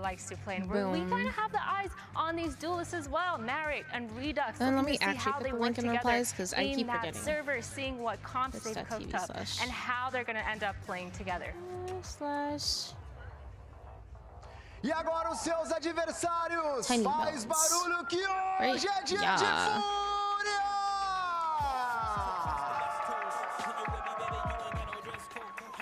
likes to play. And we kind of have the eyes on these duelists as well, Narrate and Redux. And let me actually put the link in replies because I keep forgetting. Server, seeing what comps they've cooked up and how they're going to end up playing together. E agora os seus adversários. Faz barulho que hoje é dia de fúria!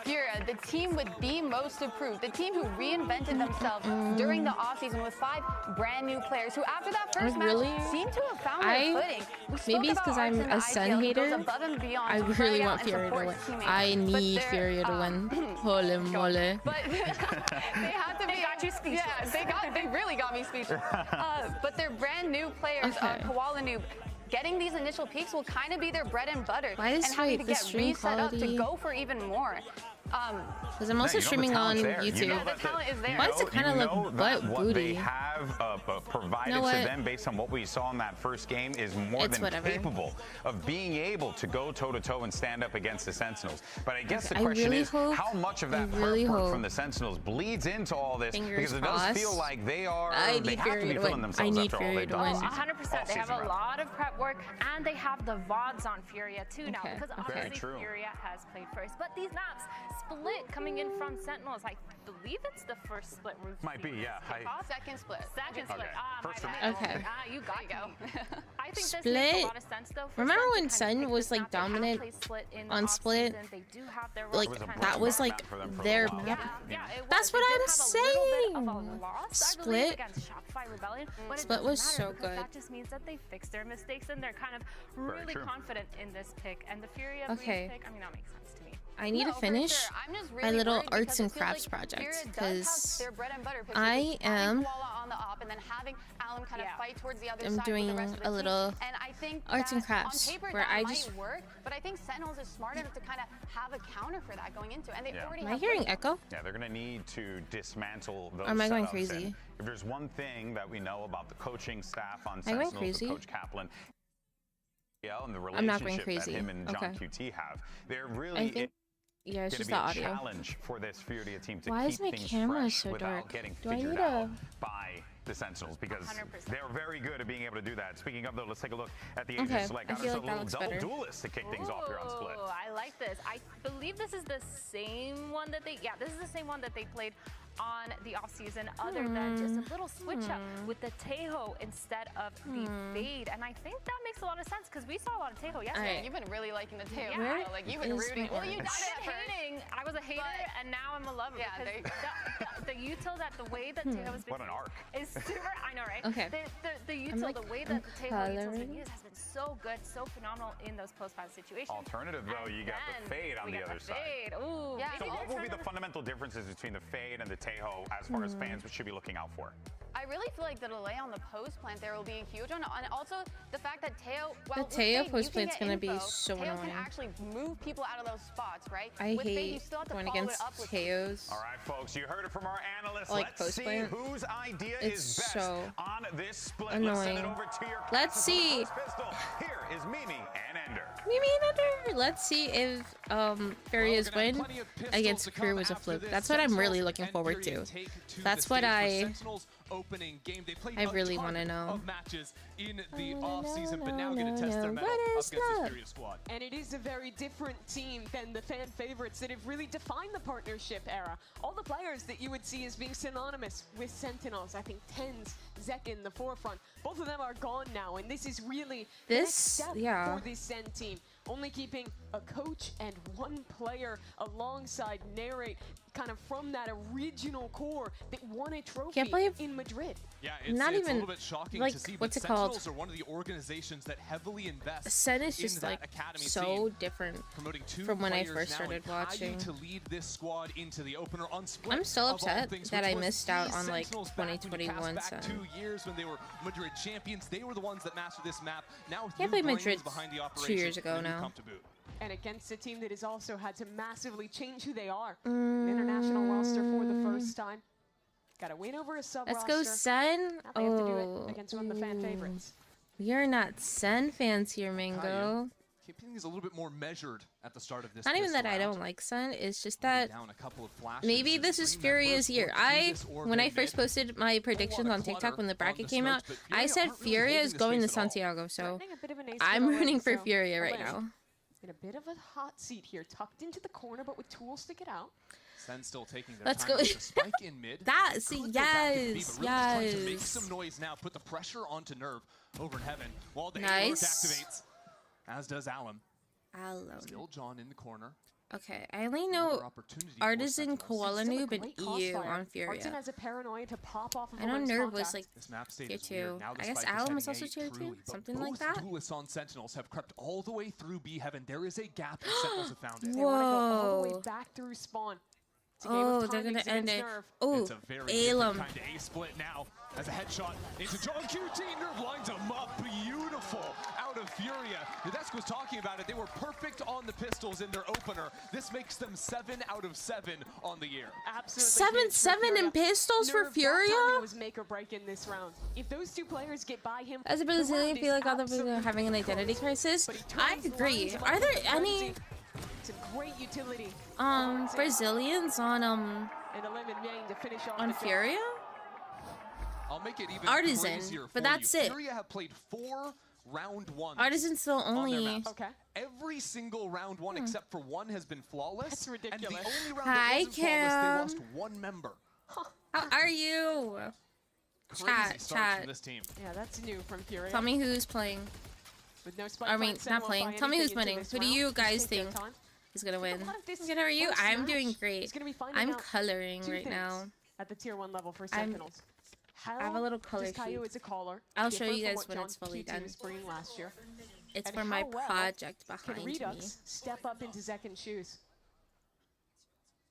Fura, the team with the most improved, the team who reinvented themselves during the offseason with 5 brand new players who, after that first match, seemed to have found their footing. Maybe it's because I'm a Sun hater. I really want Furia to win. I need Furia to win. Holy moly. But they had to be. They got you speechless. Yeah, they really got me speechless. But they're brand new players, Koala Noob. Getting these initial peaks will kind of be their bread and butter, and having to get reset up to go for even more. Because I'm also streaming on YouTube. Yeah, the talent is there. Why does it kind of look butt booty? They have provided to them based on what we saw in that first game is more than capable of being able to go toe-to-toe and stand up against the Sentinels. But I guess the question is how much of that prep work from the Sentinels bleeds into all this, because it does feel like they have to be feeling themselves after all they've done. 100%. They have a lot of prep work, and they have the VODs on Furia too now, because obviously Furia has played first. But these maps split coming in from Sentinels. I believe it's the first split route. Might be, yeah. Second split. Second split. First you got go. I think split. this makes a lot of sense though. Remember when Sun was like dominant on split? Like that was like their. That's what I'm saying. Split. Split was so good. That just means that they fixed their mistakes and they're kind of really confident in this pick. And the Furia pick, I mean, that makes sense to me. I need to finish my little arts and crafts project because I am doing a little arts and crafts where I just. But I think Sentinels is smart enough to kind of have a counter for that going into, and they already. Am I hearing echo? Yeah, they're going to need to dismantle those. Or am I going crazy? If there's one thing that we know about the coaching staff on Sentinels, with Coach Kaplan. And the relationship that him and John QT have, they're really yeah, it's just be the a audio. Challenge for this Furia team to Why keep is my things camera fresh so without dark? getting Do I figured need out by the Sentinels, because 100%. they're very good at being able to do that. Speaking of though, let's take a look at the Asian Select. I feel like that looks double better. duelist to kick things off here on Split. I like this. I believe this is the same one that this is the same one that they played on the offseason, other than just a little switch up with the Tejo instead of the Fade. And I think that makes a lot of sense because we saw a lot of Tejo yesterday. You've been really liking the Tejo. Yeah. Like you've been rooting. Well, you died hating. I was a hater, and now I'm a lover. Yeah, there you go. The util that the way that Tejo has been what an arc is super. I know, right? Okay. The util, the way that the Tejo util's been used has been so good, so phenomenal in those post-fight situations. Alternative though, you got the Fade on the other side. Ooh. Yeah. So what will be the fundamental differences between the Fade and the Tejo as far as fans should be looking out for? I really feel like the delay on the post plant there will be a huge one, and also the fact that Tejo, the Tejo post plant's gonna be so annoying. Tejo can actually move people out of those spots, right? I hate going against Teos. All right, folks, you heard it from our analysts. Like Let's see whose idea is best on this split. Annoying. Let's send it over to your Let's see. Here is Mimi and Ender. Mimi and Ender. Let's see if Furia's win against Crew was a fluke. That's what I'm really looking forward to. That's what I really want to know. Matches in the off-season, but now going to test their mettle against the Furia squad. And it is a very different team than the fan favorites that have really defined the partnership era. All the players that you would see as being synonymous with Sentinels, I think Tens, Zek in the forefront, both of them are gone now, and this is really the next step for this Sen team. Only keeping a coach and one player alongside Narrate, kind of from that original core that won a trophy in Madrid. Yeah, it's not it's even a little bit shocking like to see, what's but it called? Sentinels are one of the organizations that heavily invest Sen is just in like that academy so scene, different promoting from when I first started watching. To lead this squad into the opener on Split. I'm still upset things, that I missed out on like Sentinels 2021 back 2 years when they were Madrid champions. They were the ones that mastered this map. Now can't play Madrid 2 years ago now. And against a team that has also had to massively change who they are. An international roster for the first time. Got to win over a sub-roster. Let's go Sen. Now they have to do it against one of the fan favorites. We are not Sen fans here, Mango. keeping things a little bit more measured at the start of this. Not even that I don't like Sun, it's just that maybe this is Furia's year. When I first posted my predictions on TikTok when the bracket came out, I said Furia is going to Santiago, so I'm rooting for Furia right now. In a bit of a hot seat here, tucked into the corner, but with tools to get out. Sen still taking their Let's time go. with the spike in mid. Yes, yes. To make some noise now, put the pressure onto Nerve over in heaven while the alert activates, as does Alum. Still John in the corner. Okay, I only know Artisan, Koala Noob, and EU on Furia. Has a paranoia to pop off of I know Nerve was like tier 2. I guess Alum was also tier 2, something like that. Duelists on Sentinels have crept all the way through B heaven. There is a gap, and Sentinels have found it. Whoa! All the way back through spawn. Oh, they're gonna end it. Oh, Alum. Kind of A split now as a headshot into John QT. Nerve lines him up. Beautiful out of Furia. Nadesco was talking about it. They were perfect on the pistols in their opener. This makes them 7 out of 7 on the year. Absolutely. 7-7 in pistols for Furia? Was make or break in this round. If those two players get by him, as a Brazilian, I feel like all the Brazilians are having an identity crisis. I agree. Are there any great utility. Brazilians on Furia? I'll make it even Artisan, but that's it. Furia have played 4 round 1s. Artisan's still only every single round 1 except for 1 has been flawless. That's ridiculous. And the only round that wasn't flawless, they lost 1 member. How are you? Chat. From this team. Yeah, that's new from Furia. Tell me who's playing. With no spike, I mean, not playing. Tell me who's winning. Who do you guys think is gonna win? Good, how are you? I'm doing great. I'm coloring right now. At the tier 1 level for Sentinels. I have a little color sheet. I'll show you guys when it's fully done. It's for my project behind me. Step up into Zekin's shoes.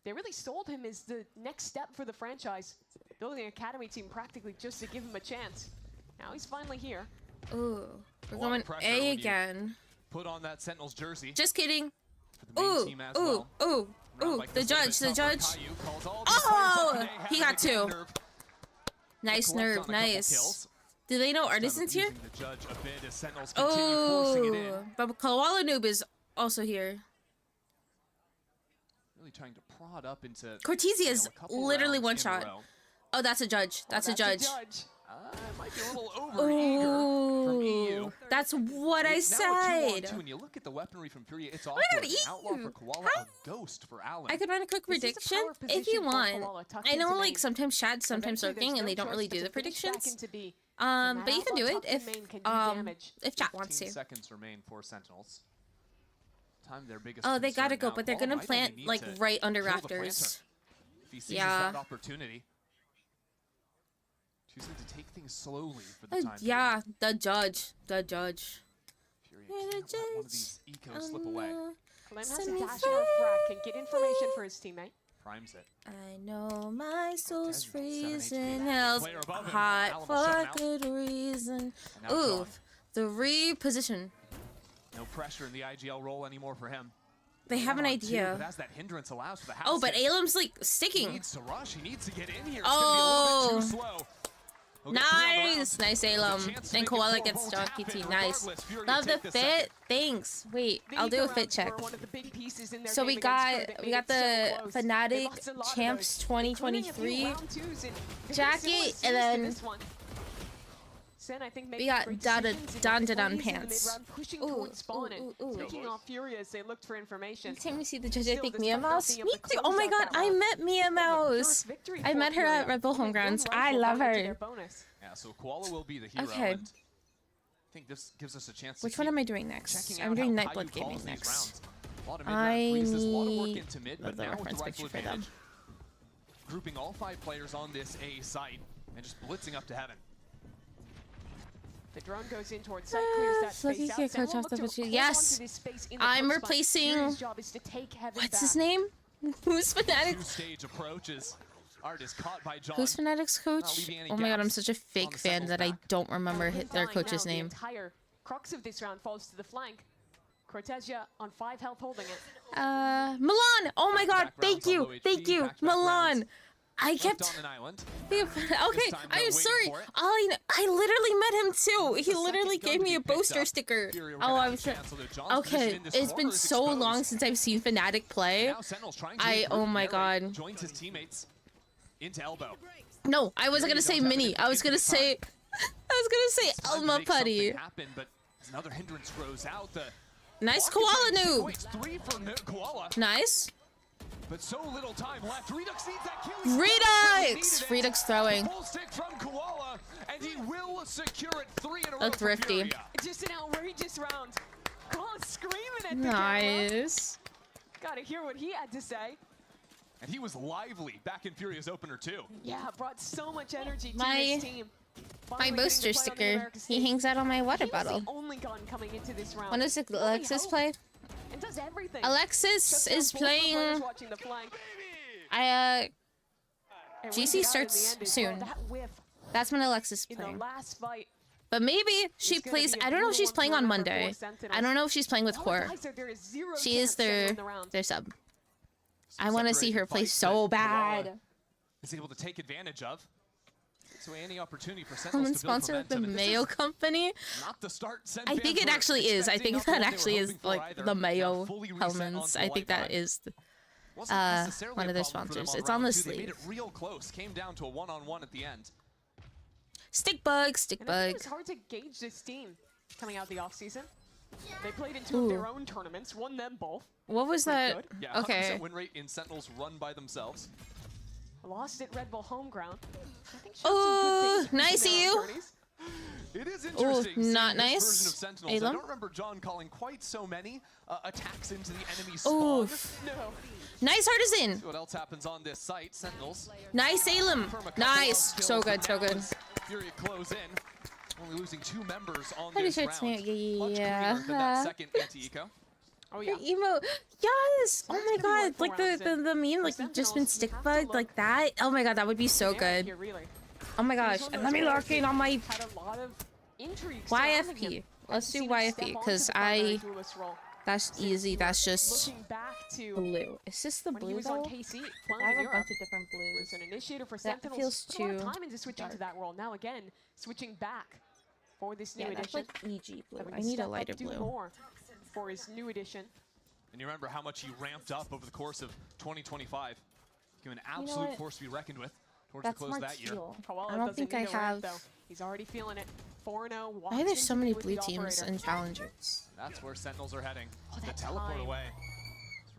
They really sold him as the next step for the franchise, building an academy team practically just to give him a chance. Now he's finally here. Ooh, we're going A again. Put on that Sentinels jersey. Just kidding. Ooh, the judge. Oh, he got 2. Nice Nerve, nice. Do they know Artisan's here? Oh, but Koala Noob is also here. Really trying to prod up into Cortesia is literally one shot. Oh, that's a judge. That's a judge. Might be a little over-eager from EU. That's what I said. When you look at the weaponry from Furia, it's also an outlaw for Koala, a ghost for Allen. I could run a quick prediction if you want. I know, like, sometimes Shad's sometimes lurking and they don't really do the predictions. But you can do it if Chat wants to. 15 seconds remain for Sentinels. Their biggest they gotta go, but they're gonna plant like right under rafters. If he seizes that opportunity. Choosing to take things slowly for the time yeah, the judge. Furia can't let one of these ecos slip away. Clem has a dash out frag, can get information for his teammate. Primes it. I know my soul's freezing, hell's hot for good reason. Ooh, the reposition. No pressure in the IGL role anymore for him. They have an idea. But as that hindrance allows for the house oh, but Alum's like sticking. He needs to rush. He needs to get in here. Oh, it's gonna be a little bit too slow. Nice Alum. And Koala gets John PT. Nice. Love the fit. Thanks. Wait, I'll do a fit check. So we got the Fnatic Champs 2023 jacket, and then we got Don pants. Ooh. Taking off Furia as they looked for information. Next time we see the judge, I think Mia Mouse. Me too. Oh my god, I met Mia Mouse. I met her at Red Bull Homegrounds. I love her. Yeah, so Koala will be the hero. Okay. And I think this gives us a chance. Which one am I doing next? I'm doing Nightblood Gaming next. I need the reference picture for them. Grouping all 5 players on this A site and just blitzing up to heaven. The drone goes in towards site, clears that space out. Yes, I'm replacing. What's his name? Who's Fnatic's? Stage approaches. Art is caught by John. Who's Fnatic's coach? Oh my god, I'm such a fake fan that I don't remember their coach's name. The entire crux of this round falls to the flank. Cortesia on 5 health, holding it. Milan. Oh my god, thank you, Milan. I kept. Okay, I'm sorry. I literally met him too. He literally gave me a Boaster sticker. Oh, I was okay. It's been so long since I've seen Fnatic play. Oh my god. No, I wasn't gonna say Mini. I was gonna say Elma Putty. Nice Koala noob. Nice. But so little time left. Redux needs that kill. Redux throwing. From Koala, and he will secure it 3 in a row. A thrifty. Just an outrageous round. Koala screaming at the nice. Camera. Gotta hear what he had to say. And he was lively back in Furia's opener too. Yeah, brought so much energy to his team. My Boaster sticker. He hangs out on my water bottle. The only gun coming into this round. When does Alexis play? And does everything. Alexis is playing. GC starts soon. That's when Alexis is playing. But maybe she plays. I don't know if she's playing on Monday. I don't know if she's playing with Core. She is their sub. I want to see her play so bad. Is able to take advantage of. So any opportunity for Sentinels to sponsor of the Mayo company. Not the start. I think it actually is. I think that actually is like the Mayo helmets. I think that is one of their sponsors. It's on the sleeve. Made it real close. Came down to a one-on-one at the end. Stick bug. It's hard to gauge this team coming out the off season. They played in 2 of their own tournaments, won them both. What was that? Yeah, okay. Win rate in Sentinels run by themselves. Lost at Red Bull home ground. Oh, nice you. It is interesting. Not nice. I don't remember John calling quite so many attacks into the enemy spawn. No. Nice Artisan. See what else happens on this site? Sentinels. Nice Salem. Nice. So good. Fury close in. Only losing 2 members on this round. Yeah. Much cleaner than that second anti-eco. Oh yeah. Emo. Yes. Oh my god. Like the meme, like you've just been stick bugged like that. Oh my god, that would be so good. Oh my gosh. And let me lock in on my YFP. Let's do YFP because that's easy. That's just blue. Is this the blue though? I have a bunch of different blues. An initiator for that feels too time into switching to that role. Now again, switching back for this new edition. That's like EG blue. I need a lighter blue. For his new edition. And you remember how much he ramped up over the course of 2025. Give an absolute force to be reckoned with towards the close of that year. I don't think I have. He's already feeling it. 4-0. Why are there so many blue teams and challengers? That's where Sentinels are heading. The teleport away.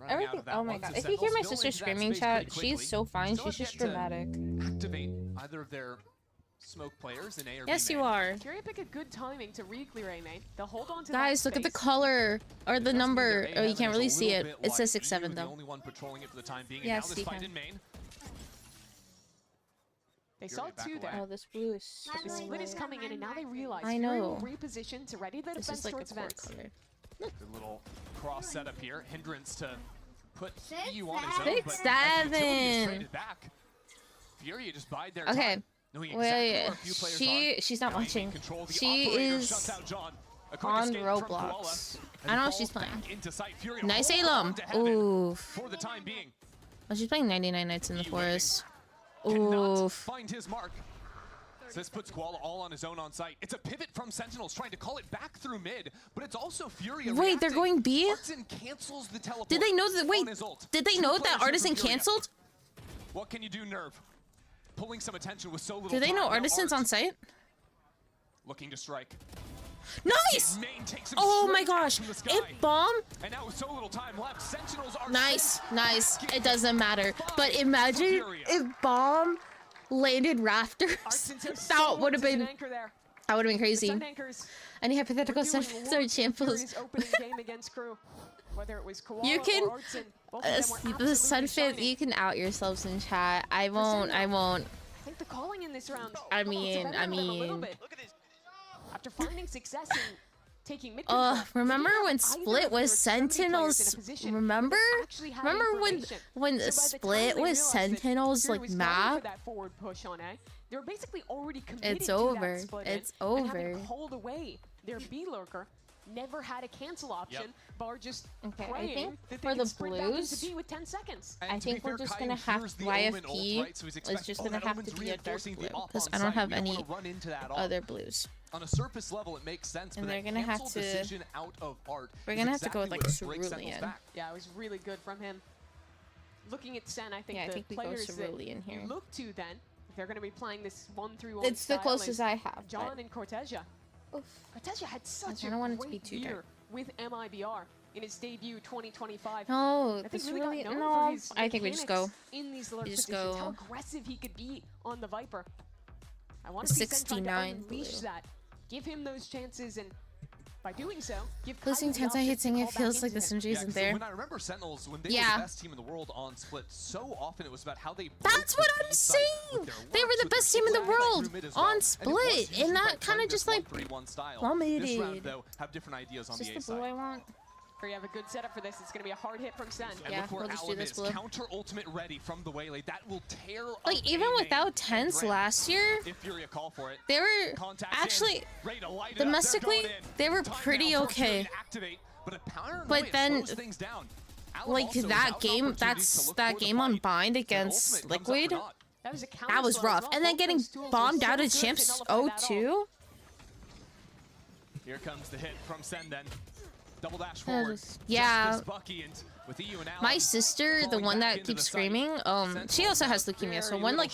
Everything. Oh my god! If you hear my sister screaming, chat, she's so fine. She's just dramatic. Activate either of their smoke players in A or B. Yes, you are. Fury pick a good timing to re-clear A main. They'll hold on to guys, look at the color or the number. Oh, you can't really see it. It says 6-7 though. Only one patrolling it for the time being. Yes, and now this fight in main. They saw 2 there. Oh, this blue is the split is coming in, and now they realize I know. Fury will reposition to ready the defense like towards vents. Good little cross setup here. Hindrance to put EU on his own. 6-7. Back. Fury just bide their okay. time. Wait, she's not watching. She is on Roblox. I don't know if she's playing. Nice Alum. Ooh. For the time being. Oh, she's playing 99 Nights in the Forest. Ooh. Find his mark. So this puts Koala all on his own on site. It's a pivot from Sentinels trying to call it back through mid, but it's also Fury. Wait, they're going B? Artisan cancels the teleport. Did they know that? Wait, did they know that Artisan canceled? What can you do, Nerve? Pulling some attention with so little. Do they know Artisan's on site? Looking to strike. Nice! Oh my gosh! It bombed. And now with so little time left, Sentinels are nice. It doesn't matter. But imagine if bomb landed rafters. That would have been. That would have been crazy. Any hypothetical third shambles. You can. The Sunfit. You can out yourselves in chat. I won't. I think the calling in this round. I mean. After finding success in taking mid remember when Split was Sentinels? Remember when the Split was Sentinels like map? They were basically already committed it's over. To that split it's and over. Pulled away their B lurker. never had a cancel option. Yep. Bar just okay, praying I think that for they the sprint back into blues, B with 10 seconds. I think we're just gonna have YFP is just gonna have to be a dark blue because I don't have any other blues. On a surface level, it makes sense, and but they're gonna have to. Out of art we're gonna have to go with like Cerulean. Yeah, it was really good from him. Looking at Sen, I think the the players that you look to then, if they're going to be playing this 1-3-1 it's the closest I have. John and Cortesia. Cortesia had such a great year with MIBR in his debut 2025. No, this really no. I think we just go. In these alert just positions, go. how aggressive he could be on the Viper. I want to see Sen trying to unleash that. Give him those chances, and by doing so, give losing tense. I hate saying it feels like the synergy isn't there. When I remember Sentinels, when they were the best team in the world on Split, so often it was about how they. That's what I'm saying. They were the best team in the world on Split, and that kind of just like plummeted. This round, though, have different ideas on the A side. I want. You have a good setup for this. It's going to be a hard hit from Sen. Yeah, we'll just do this blue. Counter ultimate ready from the Waylay. That will tear like even without tense last year, they were actually domestically they were pretty okay. But then like that game, that game on Bind against Liquid, that was rough. And then getting bombed out of Champs 0-2. Here comes the hit from Sen then. Double dash forward. Yeah. My sister, the one that keeps screaming, she also has leukemia. So when like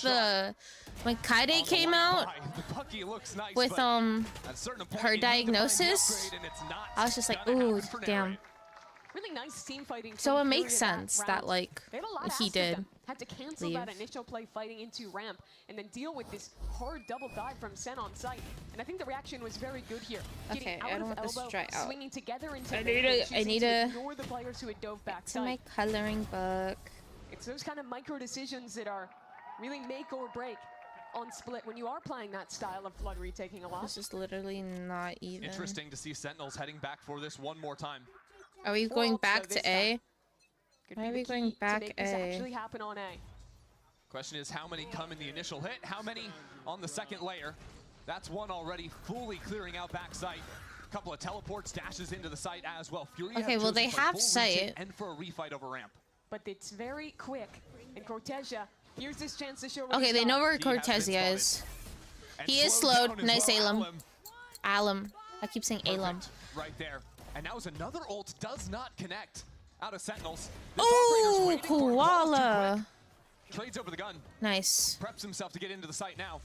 when Kaide came out with her diagnosis, I was just like, ooh, damn. Really nice team fighting. So it makes sense that like he did. Had to cancel that initial play fighting into ramp and then deal with this hard double dive from Sen on site. And I think the reaction was very good here. Okay, I don't want this to dry out. Swinging together into I need to ignore the players who had dove back to my coloring book. It's those kind of micro decisions that are really make or break on Split when you are playing that style of Flood retaking a lot. This is literally not even. Interesting to see Sentinels heading back for this one more time. Are we going back to A? Why are we going back A? Actually happen on A. Question is how many come in the initial hit? How many on the second layer? That's one already fully clearing out backside. A couple of teleports, dashes into the site as well. Fury okay, well they have sight. And for a refight over ramp. But it's very quick. And Cortesia, here's this chance to show. Okay, they know where Cortesia is. He is slowed. Nice Alum. Alum. I keep saying Alum. Right there. And now is another ult does not connect out of Sentinels. Oh, Koala. Trades over the gun. Nice. Preps himself to get into the site now.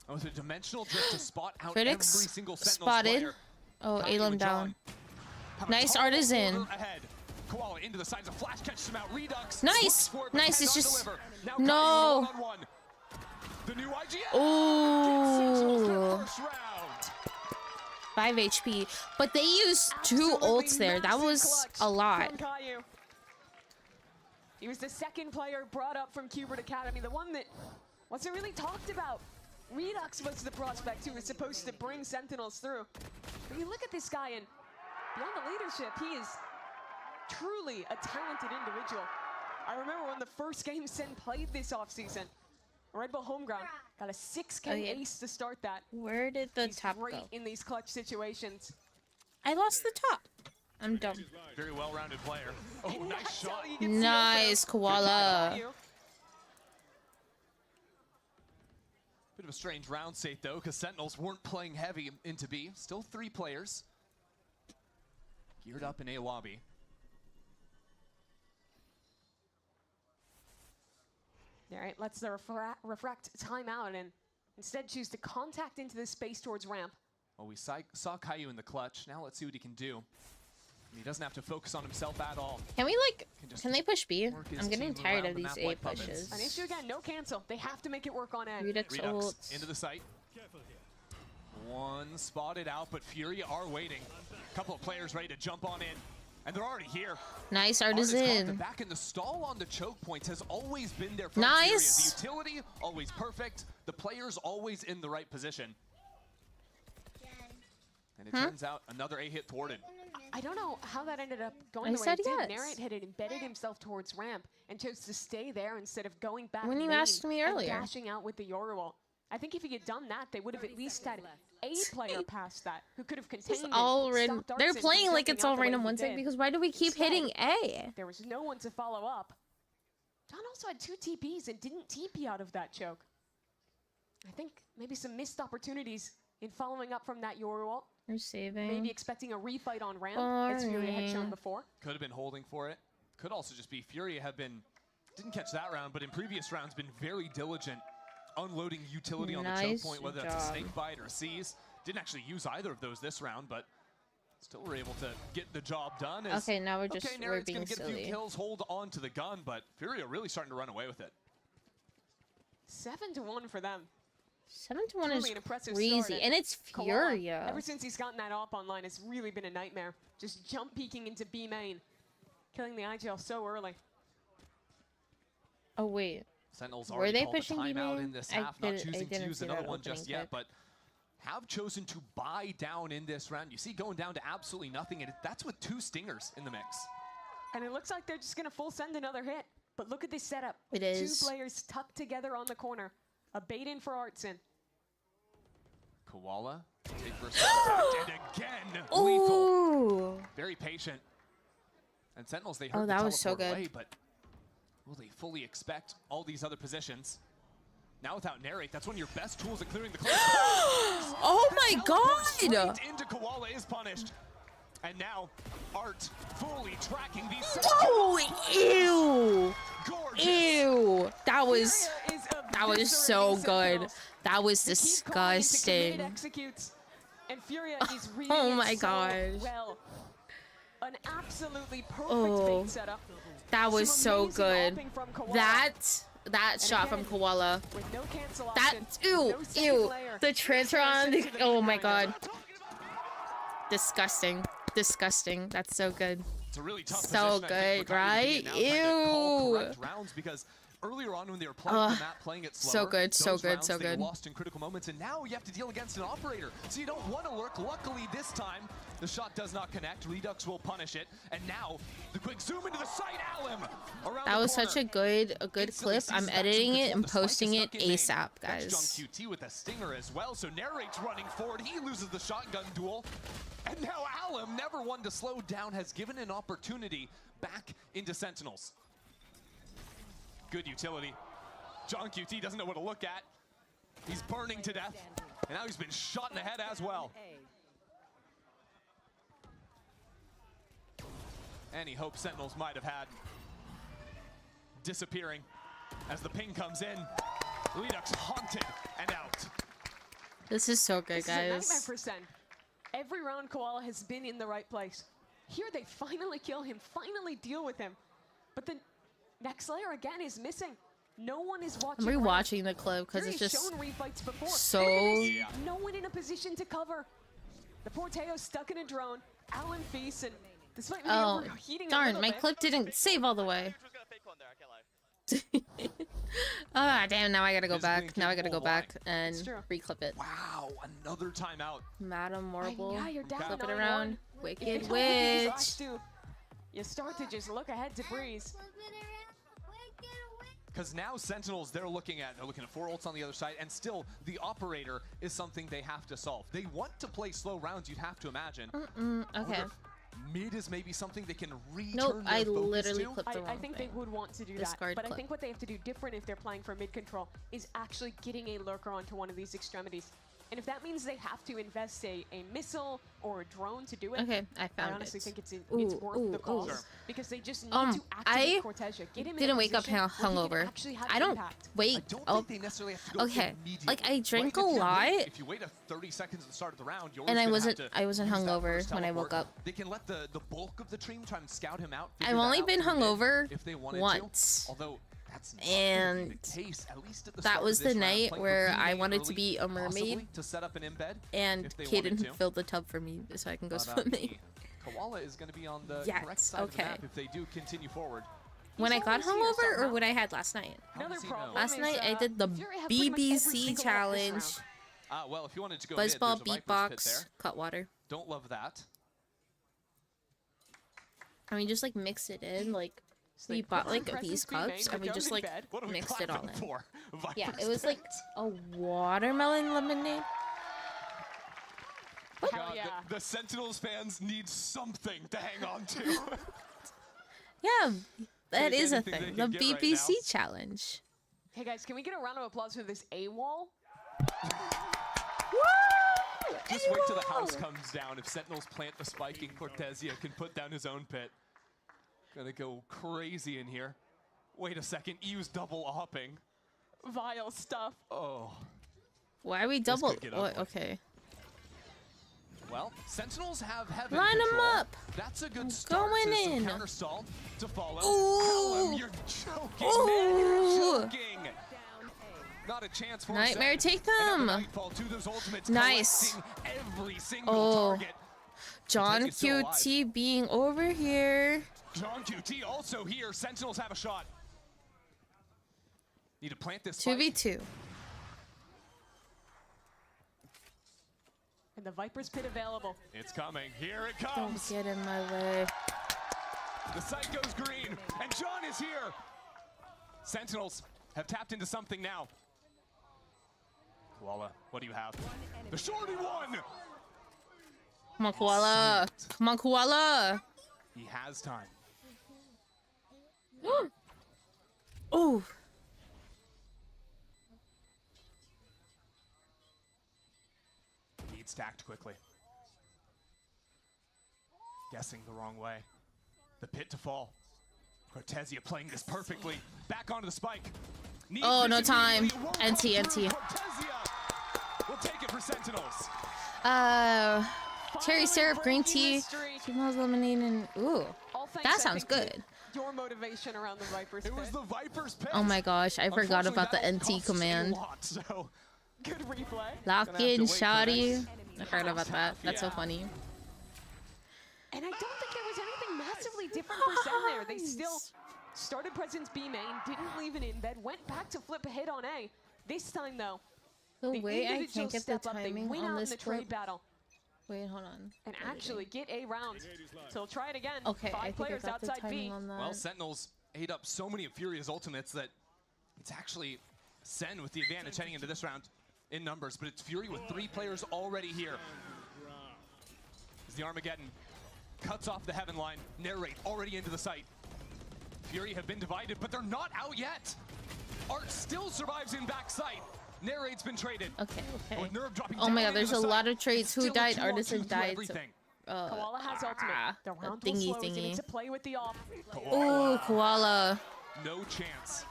Oh, it's a dimensional drift to spot out Critics every single spotted. Player. Oh, Alum down. Nice Artisan. Koala into the sides of flash catches him out. Redux. Nice. Nice. It's just no. The new IGL. Oh. 5 HP, but they used 2 ults there. That was a lot. He was the second player brought up from Qbert Academy, the one that wasn't really talked about. Redux was the prospect who was supposed to bring Sentinels through. But you look at this guy, and beyond the leadership, he is truly a talented individual. I remember when the first game Sen played this offseason. Red Bull Homeground got a 6K ace to start that. Where did the top great go? In these clutch situations. I lost the top. I'm dumb. Very well-rounded player. Oh, nice shot. Nice, Koala. Bit of a strange round state, though, because Sentinels weren't playing heavy into B. Still 3 players. Geared up in A lobby. All right, let's the refract timeout and instead choose to contact into this space towards ramp. Well, we saw Caillou in the clutch. Now let's see what he can do. He doesn't have to focus on himself at all. Can we can they push B? I'm getting tired of these A pushes. An issue again, no cancel. They have to make it work on A. Redux into the site. One spotted out, but Fury are waiting. A couple of players ready to jump on in. And they're already here. Nice Artisan. Back in the stall on the choke points has always been there for nice. The utility always perfect. The players always in the right position. And it turns out another A hit thwarted. I don't know how that ended up going the way it did. Narrate had embedded himself towards ramp and chose to stay there instead of going back. When you asked me earlier. Dashing out with the Yoruel. I think if he had done that, they would have at least had a player past that who could have contained it. All random. They're playing like it's all random one sec because why do we keep hitting A? There was no one to follow up. John also had 2 TPs and didn't TP out of that choke. I think maybe some missed opportunities in following up from that Yoru ult. You're saving. Maybe expecting a refight on ramp, as Furia had shown before. Could have been holding for it. Could also just be Furia have been, didn't catch that round, but in previous rounds been very diligent unloading utility on the choke point, whether that's a snake bite or a seize. Didn't actually use either of those this round, but still were able to get the job done. Okay, now we're just we're being gonna get silly. a few kills, hold on to the gun, but Furia really starting to run away with it. 7-1 for them. 7-1 is crazy, and it's Furia. Ever since he's gotten that op online, it's really been a nightmare. Just jump peeking into B main, killing the IGL so early. Oh wait. Sentinels were they pushing the B timeout main? in this half, not choosing to use another one just yet, but have chosen to buy down in this round. You see going down to absolutely nothing, and that's with 2 stingers in the mix. And it looks like they're just going to full send another hit. But look at this setup. It is. 2 players tucked together on the corner. A bait in for Artson. Koala, take first contact, and again, lethal. Very patient. And Sentinels, they heard the that was so good. Away, but will they fully expect all these other positions? Now without narrate, that's one of your best tools at clearing the close. Oh my god! Into Koala is punished. And now, Art fully tracking these. Oh, ew! Gorgeous. Ew! That was so good. That was disgusting. And Furia is Oh my gosh. Well. An absolutely perfect bait setup. That was so good. That shot from Koala. No that ew. The transfer on the, oh my god. Disgusting. Disgusting. That's so good. It's a really tough so good, right? Ew. Rounds because earlier on when they were playing the map, playing it slower, so good, so good, so good. Lost in critical moments, and now you have to deal against an operator, so you don't want to lurk. Luckily this time, the shot does not connect. Redux will punish it, and now the quick zoom into the site. Alum that was such a good clip. I'm editing it and posting it ASAP, guys. QT with a stinger as well, so Narrate's running forward. He loses the shotgun duel, and now Alum, never one to slow down, has given an opportunity back into Sentinels. Good utility. John QT doesn't know what to look at. He's burning to death, and now he's been shot in the head as well. Any hope Sentinels might have had disappearing as the ping comes in. Redux haunted and out. This is so good, guys. This is a nightmare for Sen. Every round Koala has been in the right place. Here they finally kill him, finally deal with him. But the next layer again is missing. No one is watching. I'm rewatching the clip because it's just so. No one in a position to cover. The Porteo's stuck in a drone. Alan Feast and despite overheating darn, my clip didn't save all the way. Ah, damn, now I gotta go back. Now I gotta go back and reclip it. Wow, another timeout. Madam Marble, yeah, you're down flip it around. Wicked Witch. You start to just look ahead to Breeze. Because now Sentinels, they're looking at 4 ults on the other side, and still the operator is something they have to solve. They want to play slow rounds, you'd have to imagine. Okay. Mid is maybe something they can return Nope, I their literally to. clipped the wrong I think thing. they would want to do Discard that, but clip. I think what they have to do different if they're playing for mid control is actually getting a lurker onto one of these extremities. And if that means they have to invest a missile or a drone to do it, I found it. I honestly think it's worth the cost because they just need to activate Cortesia. Get him didn't wake up hungover. I don't wait. They necessarily have to go like I drink a lot. If you wait 30 seconds at the start of the round, and I wasn't hungover when I woke up. They can let the bulk of the team try and scout him out. I've only been hungover if they wanted once. To, although that's not and the case, at least at the that was the night round, where I wanted to be a mermaid to set up an embed and Kaden filled the tub for me so I can go swimming. Koala is going to be on the correct side of the map if they do continue forward. When I got hungover or when I had last night? Last night I did the BBC challenge. Well, if you wanted to go Buzzball, beatbox, cut water. Don't love that. I mean, just like mix it in, like So we bought like these cups and we just like mixed it all in. Yeah, it was like a watermelon lemonade. God, yeah. The Sentinels fans need something to hang on to. Yeah, that is a thing. The BBC challenge. Hey guys, can we get a round of applause for this AWOL? Just wait till the house comes down. If Sentinels plant the spike and Cortezia can put down his own pit. Gonna go crazy in here. Wait a second, EU's double opping. Vile stuff. Oh. Why are we double? Okay. Well, Sentinels have heaven Line control. them up. That's a good start. Going in. Counter stall to follow. Ooh. You're joking, Ooh. man. You're joking. Not a chance for Nightmare, take them. Nice. Every single target. John QT being over here. John QT also here. Sentinels have a shot. Need to plant this 2v2. And the Viper's pit available. It's coming. Here it comes. Don't get in my way. The site goes green, and John is here. Sentinels have tapped into something now. Koala, what do you have? The shorty one! Come on, Koala. Come on, Koala. He has time. Oh. Need stacked quickly. Guessing the wrong way. The pit to fall. Cortezia playing this perfectly. Back onto the spike. Oh, no time. NT. Cortezia will take it for Sentinels. Cherry syrup, green tea, females lemonade, and ooh, that sounds good. Your motivation around the Viper's pit. It was the Viper's pit. Oh my gosh, I forgot about the NT command. Good replay. Lock in, shoddy. I forgot about that. That's so funny. And I don't think there was anything massively different for Sen there. They still started Presence B main, didn't leave an embed, went back to flip a hit on A. This time though, the way I can't get the timing on this trade battle. Wait, hold on. And actually get a round. So we'll try it again. Okay, 5 players I got the outside timing B. on that. Well, Sentinels ate up so many of Furia's ultimates that it's actually Sen with the advantage heading into this round in numbers, but it's Fury with 3 players already here. As the Armageddon cuts off the heaven line, Narrate already into the site. Fury have been divided, but they're not out yet. Art still survives in backside. Narrate's been traded. Okay. Oh my god, there's a lot of trades. Who died? Artisan died. So, Koala has ultimate. The round will slow. He needs to play with the off. Ooh, Koala. No chance.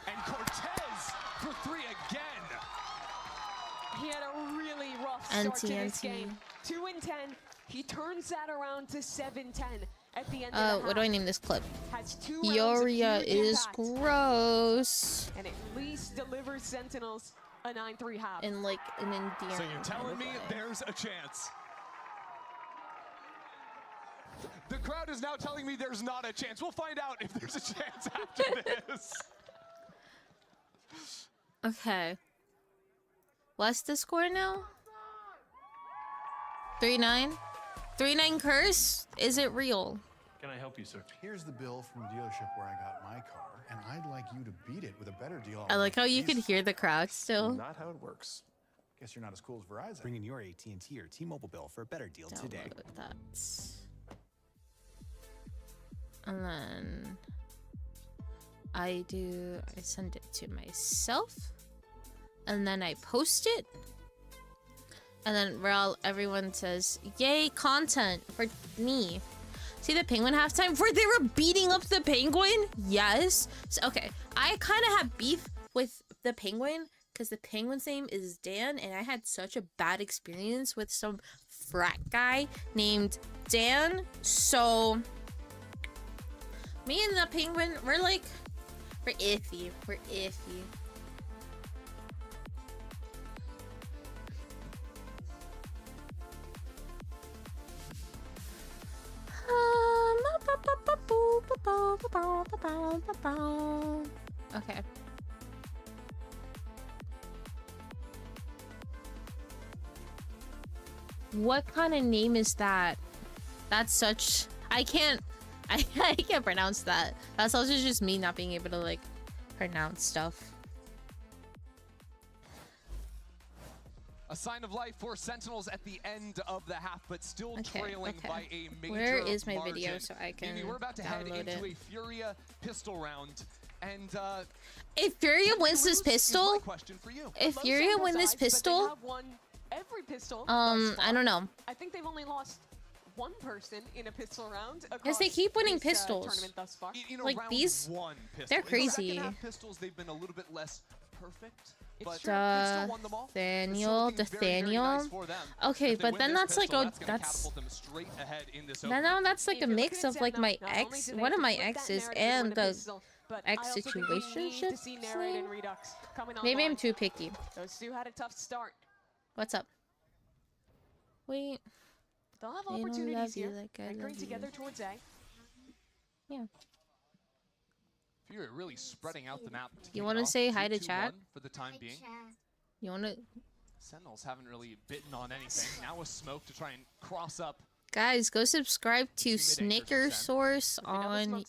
And Cortez for 3 again. He had a really rough start to this game. 2 and 10. He turns that around to 7-10 at the end of the half. What do I name this clip? Has 2 Yoria is gross. And at least delivers Sentinels a 9-3 half. In like an endearing. So you're telling me there's a chance? The crowd is now telling me there's not a chance. We'll find out if there's a chance after this. Okay. What's the score now? 3-9? 3-9 curse? Is it real? Can I help you, sir? Here's the bill from the dealership where I got my car, and I'd like you to beat it with a better deal. I like how you could hear the crowd still. Not how it works. Guess you're not as cool as Verizon. Bring in your AT&T or T-Mobile bill for a better deal today. And then I send it to myself, and then I post it, and then everyone says, yay, content for me. See the Penguin halftime where they were beating up the Penguin? Yes. So, okay, I kind of have beef with the Penguin because the Penguin's name is Dan, and I had such a bad experience with some frat guy named Dan. So me and the Penguin, we're iffy. We're iffy. Okay. What kind of name is that? That's such... I can't I can't pronounce that. That's also just me not being able to like pronounce stuff. A sign of life for Sentinels at the end of the half, but still trailing by a major Where is my margin. video so I can We're about to head download into it? a Furia pistol round, and if Furia wins this pistol, if Furia wins this pistol, every pistol. I don't know. I think they've only lost one person in a pistol round. Because they keep winning pistols. Tournament thus far. Like these, they're crazy. In the pistols, they've been a little bit less perfect. But Nathaniel. Okay, but then that's like that's like a mix of like my ex, one of my exes, and the ex situationship. Maybe I'm too picky. Those two had a tough start. What's up? Wait. They'll have opportunities here. Anchoring together towards A. Yeah. Furia really spreading out the map. You want to say hi to chat? For the time being. You want to? Sentinels haven't really bitten on anything. Now a smoke to try and cross up. Guys, go subscribe to Snicker Source on One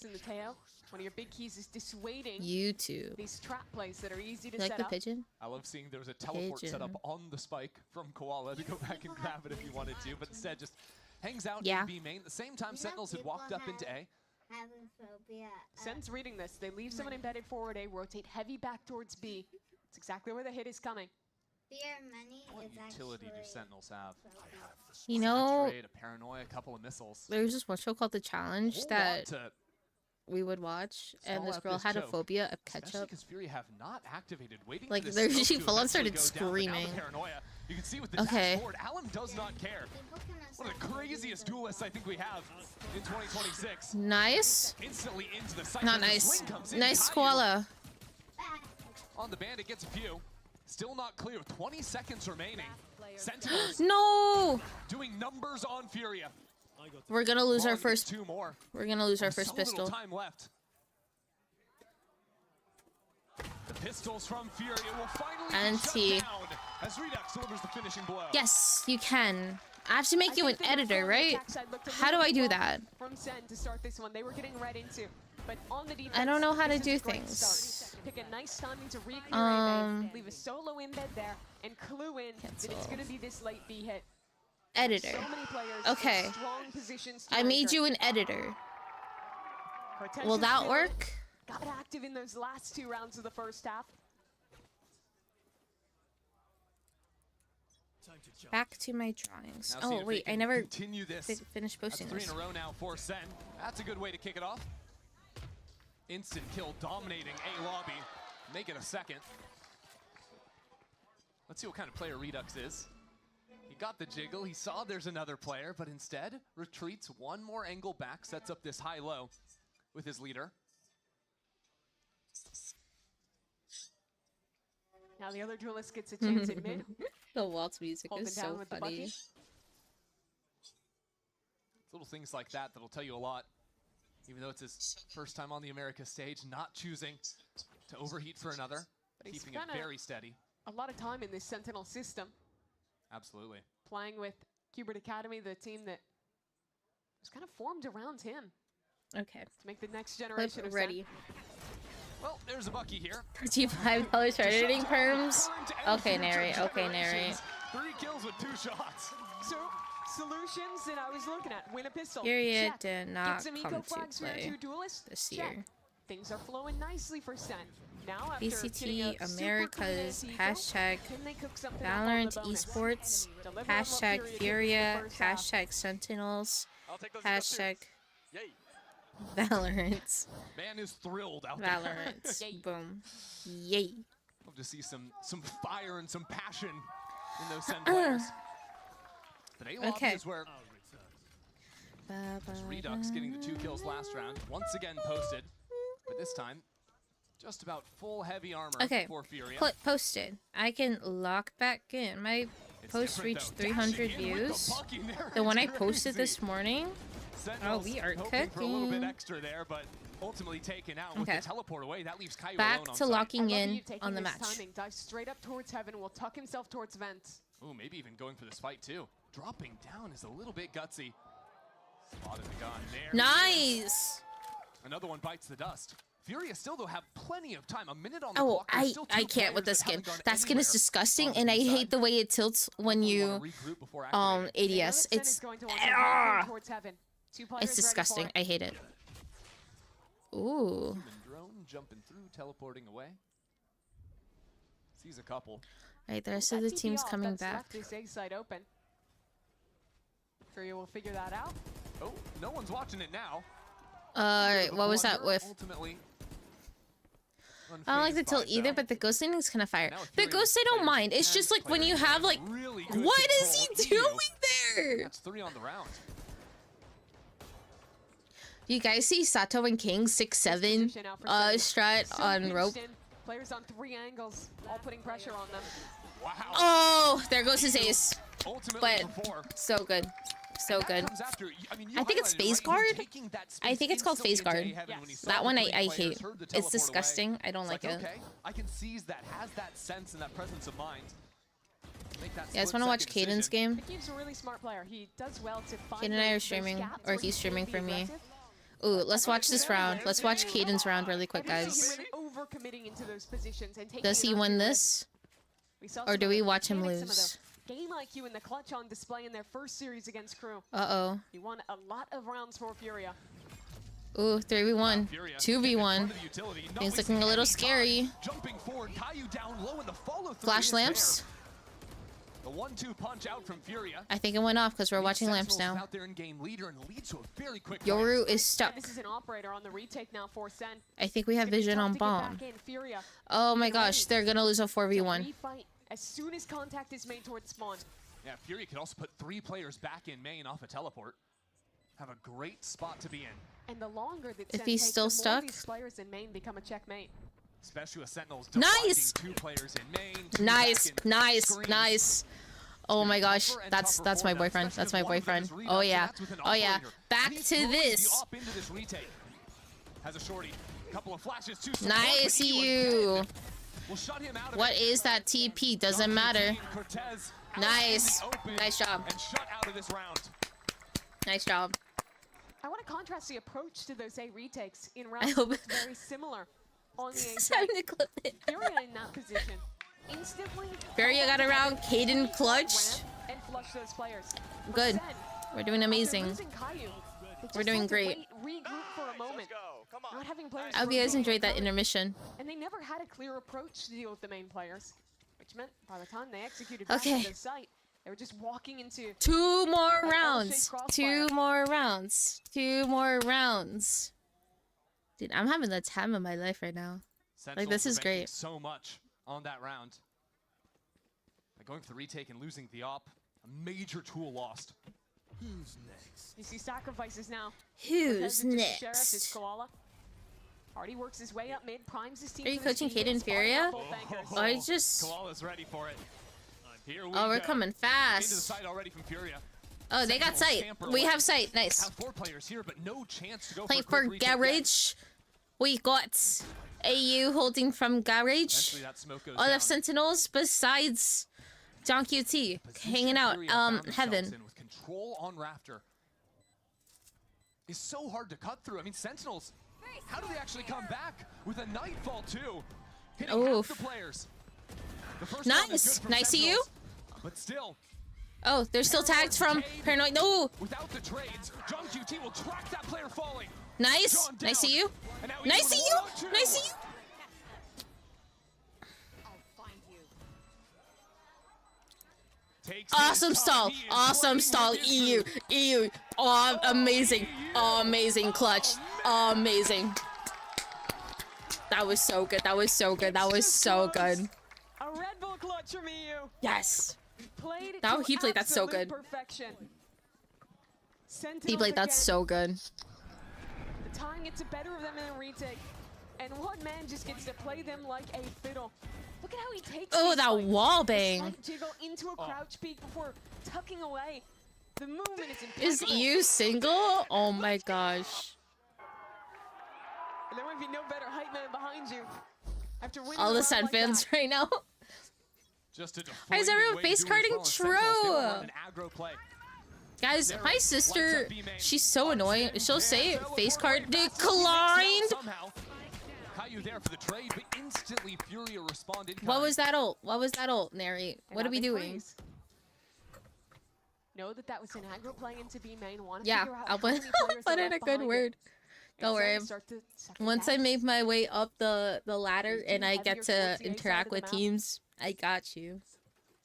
of your big keys is dissuading YouTube. These trap plays that are easy to you like set the up. pigeon? I love seeing there was a teleport set up on the spike from Koala to go back and grab it if you wanted to, but instead just hangs out in B main. At the same time, Sentinels had walked up into A. Sen's reading this. They leave someone embedded forward A, rotate heavy back towards B. It's exactly where the hit is coming. What utility do Sentinels have? You know, a paranoia, a couple of missiles. There's this one show called The Challenge that we would watch, and this girl had a phobia of ketchup. Because Furia have not activated. Like there, she full on started screaming. You can see with the okay. Alan does not care. One of the craziest duelists I think we have in 2026. Nice. Instantly into the not nice. Nice Koala. On the bandit gets a few. Still not clear. 20 seconds remaining. Sentinels. No. Doing numbers on Furia. We're gonna lose our first. Two more. We're gonna lose our first pistol. Time left. The pistols from Furia will finally be shut down as Redux delivers the finishing blow. Yes, you can. I have to make you an editor, right? How do I do that? From Sen to start this one, they were getting right into, but on the defense, I don't know how to do things. Pick a nice timing to reclear leave a solo embed there, and clue in that it's gonna be this late B hit. Editor. Okay. I made you an editor. Will that work? Got active in those last 2 rounds of the first half. Back to my drawings. Oh wait, I never finished posting That's 3 this. in a row now for Sen. That's a good way to kick it off. Instant kill dominating A lobby. Make it a second. Let's see what kind of player Redux is. He got the jiggle, he saw there's another player, but instead retreats one more angle back, sets up this high-low with his leader. Now the other duelist gets a chance in mid. The waltz music is so funny. It's little things like that that'll tell you a lot. Even though it's his first time on the America stage, not choosing to overheat for another, keeping it very steady. A lot of time in this Sentinel system. Absolutely. Playing with Qbert Academy, the team that was kind of formed around him. Okay. To make the next generation of ready. Well, there's a Bucky here. $35 trading perms. Okay, narrate. Okay, narrate. 3 kills with 2 shots. So, solutions that I was looking at. Win a pistol. Furia did not come to play this year. Things are flowing nicely for Sen. Now after BCT Americas, hashtag Valorant Esports, hashtag Furia, hashtag Sentinels, hashtag Valorant. Man is thrilled out Valorant. there. Boom. Yay. Love to see some fire and some passion in those Sen players. But A-Lobby is where Redux getting the 2 kills last round. Once again posted, but this time just about full heavy armor for Furia. Posted. I can lock back in. My post reached 300 views. The one I posted this morning. Sentinels we are cooking. For a little bit cooking. extra there, but ultimately taken out with the teleport away. That leaves Caillou Back alone to on locking site. in on the match. Timing. Dive straight up towards heaven. Will tuck himself towards vent. Ooh, maybe even going for this fight too. Dropping down is a little bit gutsy. Nice. Another one bites the dust. Furia still though have plenty of time. A minute on the clock. I can't with this skin. That skin is disgusting, and I hate the way it tilts when you ADS. It's disgusting. I hate it. Ooh. Drone jumping through, teleporting away. Sees a couple. Right, the rest of the team's coming back. This A side open. Furia will figure that out. Oh, no one's watching it now. Alright, what was that with? Ultimately, I don't like the tilt either, but the ghost landing's kind of fire. The ghost I don't mind. It's just like when you have like, what is he doing there? That's 3 on the round. Do you guys see Sato and King 6-7 strat on rope? Players on 3 angles, all putting pressure on them. Wow. Oh, there goes his ace. But so good. So good. I think it's phase guard. I think it's called phase guard. That one I hate. It's disgusting. I don't like it. I can seize that, has that sense and that presence of mind. You guys want to watch Caden's game? He's a really smart player. He does well to find Caden and I are streaming, or he's streaming for me. Ooh, let's watch this round. Let's watch Caden's round really quick, guys. Does he win this? Or do we watch him lose? Game IQ in the clutch on display in their first series against Crew. Uh-oh. He won a lot of rounds for Furia. Ooh, 3v1. 2v1. Things looking a little scary. Flash lamps. The 1-2 punch out from Furia. I think it went off because we're watching lamps now. Yoru is stuck. This is an operator on the retake now for Sen. I think we have vision on bomb. Oh my gosh, they're gonna lose a 4v1. As soon as contact is made towards spawn. Yeah, Furia could also put 3 players back in main off a teleport. Have a great spot to be in. And the longer that if he's still stuck, these players in main become a checkmate. Especially with Sentinels. Nice. 2 players in main. Nice. Oh my gosh, that's my boyfriend. That's my boyfriend. Oh yeah. Oh yeah. Back to this. Has a shorty. Couple of flashes. Nice you. What is that TP? Doesn't matter. Nice. Nice job. Nice job. I want to contrast the approach to those A retakes in rounds very similar. On the A side. Furia in that position. Instantly. Furia got around. Caden clutched. And flush those players. Good. We're doing amazing. We're doing great. Regroup for a moment. Not having players. I hope you guys enjoyed that intermission. And they never had a clear approach to deal with the main players, which meant by the time they executed back to the site, they were just walking into 2 more rounds. 2 more rounds. 2 more rounds. Dude, I'm having the time of my life right now. Like, this is great. So much on that round. By going for the retake and losing the op, a major tool lost. Who's next? You see sacrifices now. Who's next? Sheriff is Koala. Hardy works his way up mid, primes his team. Are you coaching Caden Furia? Oh, I just. Koala's ready for it. Here we we're coming fast. Into the side already from Furia. Oh, they got sight. We have sight. Nice. Have 4 players here, but no chance to go playing for garage. We got AU holding from garage. All of Sentinels besides John QT hanging out. Heaven. With control on Rafter is so hard to cut through. I mean, Sentinels. How do they actually come back with a Nightfall too? Hitting half the players. Nice. Nice to you. But still. Oh, they're still tagged from Paranoid. No. Without the trades, John QT will track that player falling. Nice. Nice to you. Nice to you. Nice to you. Awesome stall. Awesome stall. EU. EU. Oh, amazing. Amazing clutch. Amazing. That was so good. That was so good. That was so good. A Red Bull clutch from EU. Yes. That he played that so good. He played that so good. The time gets the better of them in a retake, and one man just gets to play them like a fiddle. Look at how he takes. Oh, that wall bang! Jiggle into a crouch peek before tucking away. The movement is impeccable. Is you single? Oh my gosh. And there might be no better hype man behind you. After winning all the Sun fans right now. Just why is everyone face carding True? Guys, my sister, she's so annoying. She'll say face card declined. What was that ult? What was that ult, Neri? What are we doing? Know that was an aggro playing into B main. Yeah, I'll put in a good word. Don't worry. Once I make my way up the ladder and I get to interact with teams, I got you.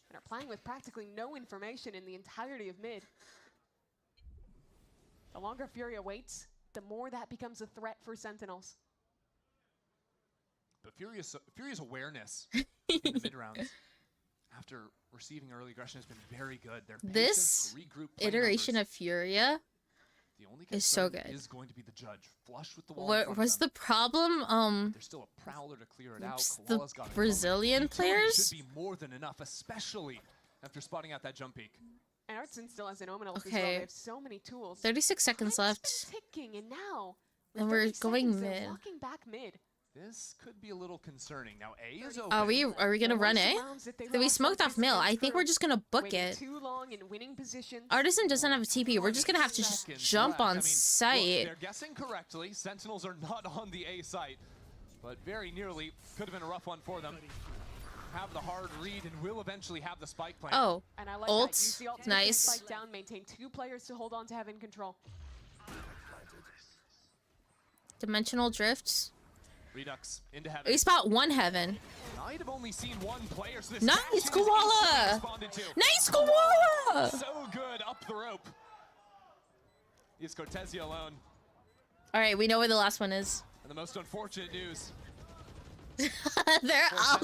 And are playing with practically no information in the entirety of mid. The longer Furia waits, the more that becomes a threat for Sentinels. But Furia's awareness in the mid rounds after receiving early aggression has been very good. This iteration of Furia is so good. Is going to be the judge. Flush with the wall. What was the problem? There's still a prowler to clear it out. The Brazilian players should be more than enough, especially after spotting out that jump peek. And Artson still has an Omen ult as well. They have so many tools. 36 seconds left. Ticking, and now and we're going mid. Walking back mid. This could be a little concerning. Now A is open. Are we gonna run A? We smoked off mill. I think we're just gonna book it. Artisan doesn't have a TP. We're just gonna have to just jump on site. They're guessing correctly. Sentinels are not on the A site, but very nearly could have been a rough one for them. Have the hard read and will eventually have the spike plan. Oh, and I like ults, nice. Spike down, maintain 2 players to hold on to having control. Dimensional drifts. Redux into heaven. We spot 1 heaven. I'd have only seen 1 player. So nice koala! Nice koala! So good up the rope. Is Cortezia alone? All right, we know where the last one is. And the most unfortunate news. they're all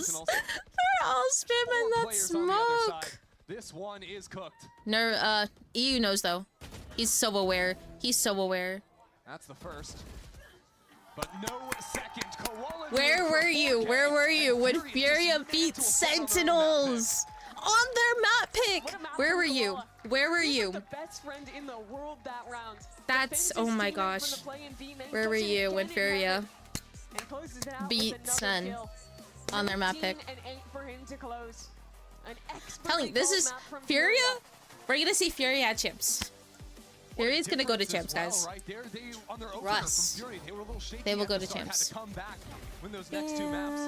spamming that smoke. This one is cooked. No, EU knows though. He's so aware. He's so aware. That's the first. But no second. Where were you? Where were you when Furia beat Sentinels on their map pick? Where were you? Where were you? The best friend in the world that round. That's oh my gosh. Where were you when Furia beat Sen on their map pick? Telling this is Furia. We're gonna see Furia at Champs. Furia's gonna go to Champs, guys. Russ. They will go to Champs. When those next 2 maps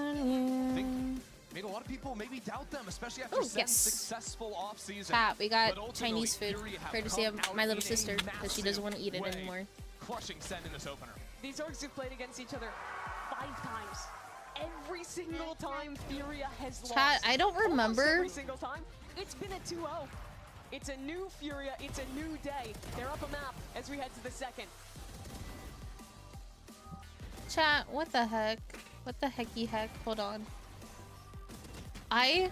made a lot of people maybe doubt them, especially after successful off season. Chat, we got Chinese food courtesy of my little sister because she doesn't want to eat it anymore. Crushing Sen in this opener. These orgs have played against each other 5 times. Every single time Furia has lost. Chat, I don't remember. Every single time. It's been a 2-0. It's a new Furia. It's a new day. They're up a map as we head to the second. Chat, what the heck? What the hecky heck? Hold on. I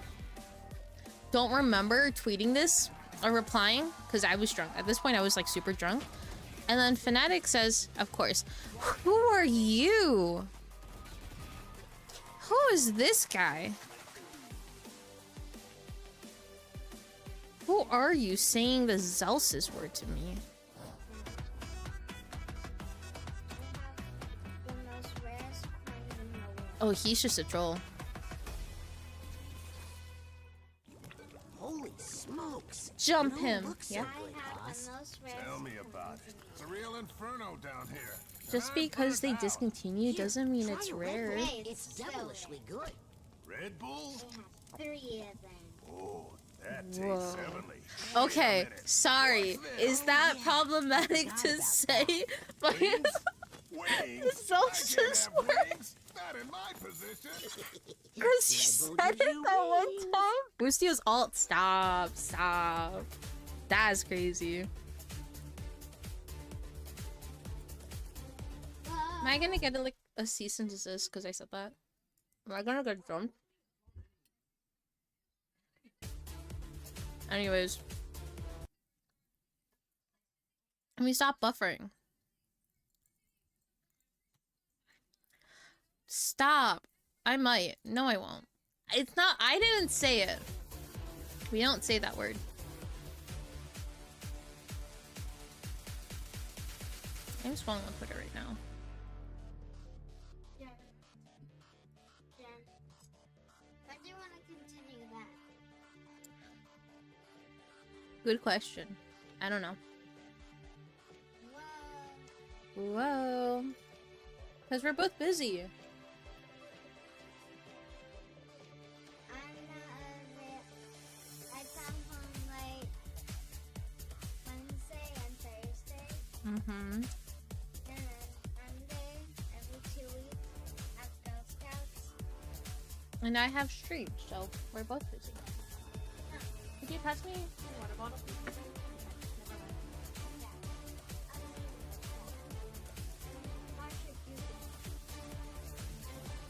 don't remember tweeting this or replying because I was drunk. At this point, I was like super drunk. And then Fnatic says, of course, who are you? Who is this guy? Who are you saying the Zelsis word to me? Oh, he's just a troll. Holy smokes. Jump him. Yeah. Tell me about it. It's a real inferno down here. Just because they discontinue doesn't mean it's rare. It's devilishly good. Red Bull? 3 of them. Oh, that tastes heavenly. Okay, sorry. Is that problematic to say? But Zelsis works. Not in my position. Because you said it that one time. Boostio's ult. Stop. That's crazy. Am I gonna get a cease and desist because I said that? Am I gonna get drunk? Anyways. Let me stop buffering. Stop. I might. No, I won't. It's not. I didn't say it. We don't say that word. I'm just falling on Twitter right now. Jen. I do want to continue that. Good question. I don't know. Whoa. Because we're both busy. I come home like Wednesday and Thursday. Mm-hmm. And then Monday every 2 weeks at Girl Scouts. And I have streams, so we're both busy. Could you pass me a water bottle?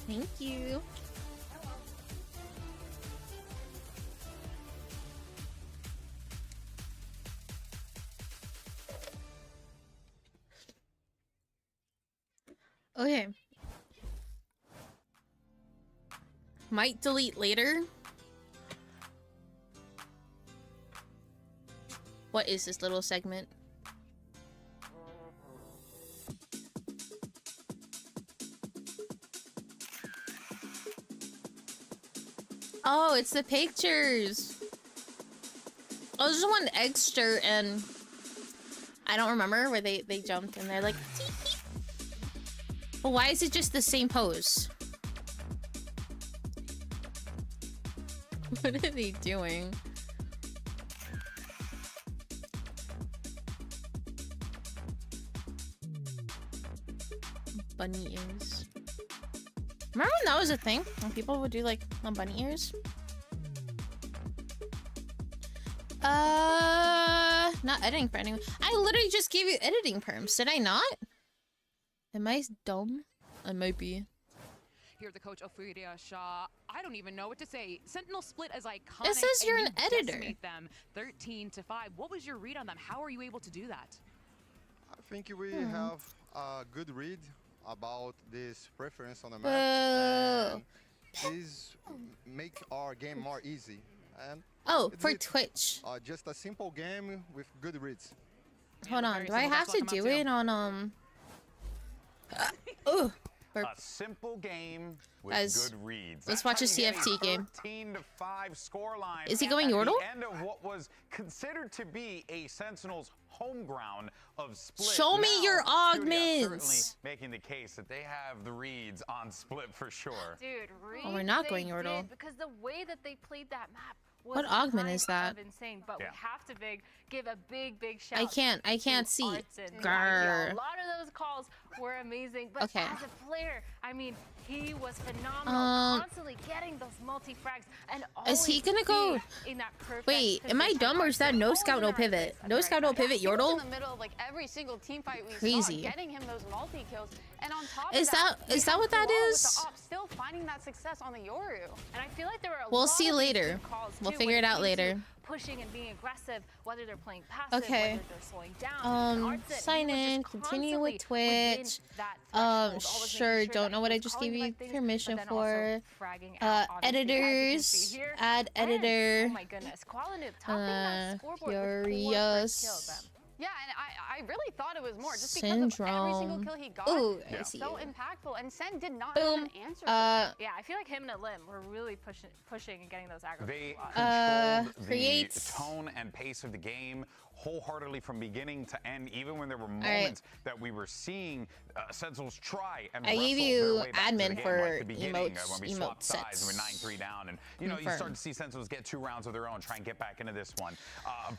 Thank you. Okay. Might delete later. What is this little segment? Oh, it's the pictures. Oh, there's one extra and I don't remember where they jumped and they're like teep, teep. But why is it just the same pose? What are they doing? Bunny ears. Remember when that was a thing? When people would do like bunny ears? Not editing for anyone. I literally just gave you editing perms. Did I not? Am I dumb? I might be. Here's the coach of Furia Shaw. I don't even know what to say. Sentinel split as iconic. It says you're an editor. Them 13-5. What was your read on them? How are you able to do that? I think we have a good read about this preference on the map. And this make our game more easy. And for Twitch. Just a simple game with good reads. Hold on, do I have to do it on A simple game with Guys, good reads. Let's watch a CFT game. 13-5 scoreline. Is he going Yordle? At the end of what was considered to be a Sentinel's home ground of Split. Show me now, your Studio augments. certainly making the case that they have the reads on Split for sure. Dude, reads we're not going they Yordle. did, because the way that they played that map was What augment is kind that? of insane, but we have to give a big shout. I can't see. Artson. Grr. A lot of those calls were amazing, but Okay. as a player, I mean, he was phenomenal. Constantly getting those multi-frags and Is he gonna go? in that perfect Wait, am I dumb or is that no scout, no pivot? No scout, no pivot, He was Yordle? in the middle of like every single team fight we Crazy. saw, getting him those multi-kills. And on top Is of that, is that what that is? With the op, still finding that success on the Yoru. And I feel like there were a We'll lot see of later. good calls, We'll too, figure when it out came to later. Pushing and being aggressive, whether they're playing passive, Okay. whether they're slowing down. Artson, Sign he was in, just continue constantly with Twitch. within that threshold, always making Sure, sure don't that know he what I was just calling gave the you right things, permission but then also for. fragging out, obviously, as you can Editors, see here. add And, editor. oh my goodness, Qualinoob topping that scoreboard with 4 Furious. kills. Then. Yeah, and I really thought it was more just because of every single kill he got. Ooh, It I was see so you. impactful, and Sen did not Boom. have an answer for it. Yeah, I feel like him and Alim were really pushing and getting those aggro. They kills. controlled create. the tone and pace of the game wholeheartedly from beginning to end, even when there were moments that we were seeing Sentinels try and I gave wrestle you their way back to the admin game, for like the beginning, emotes- when we emote swapped sides sets. and we're 9-3 down, and you know you start to see Sentinels get 2 rounds of their own, try and get back into this one.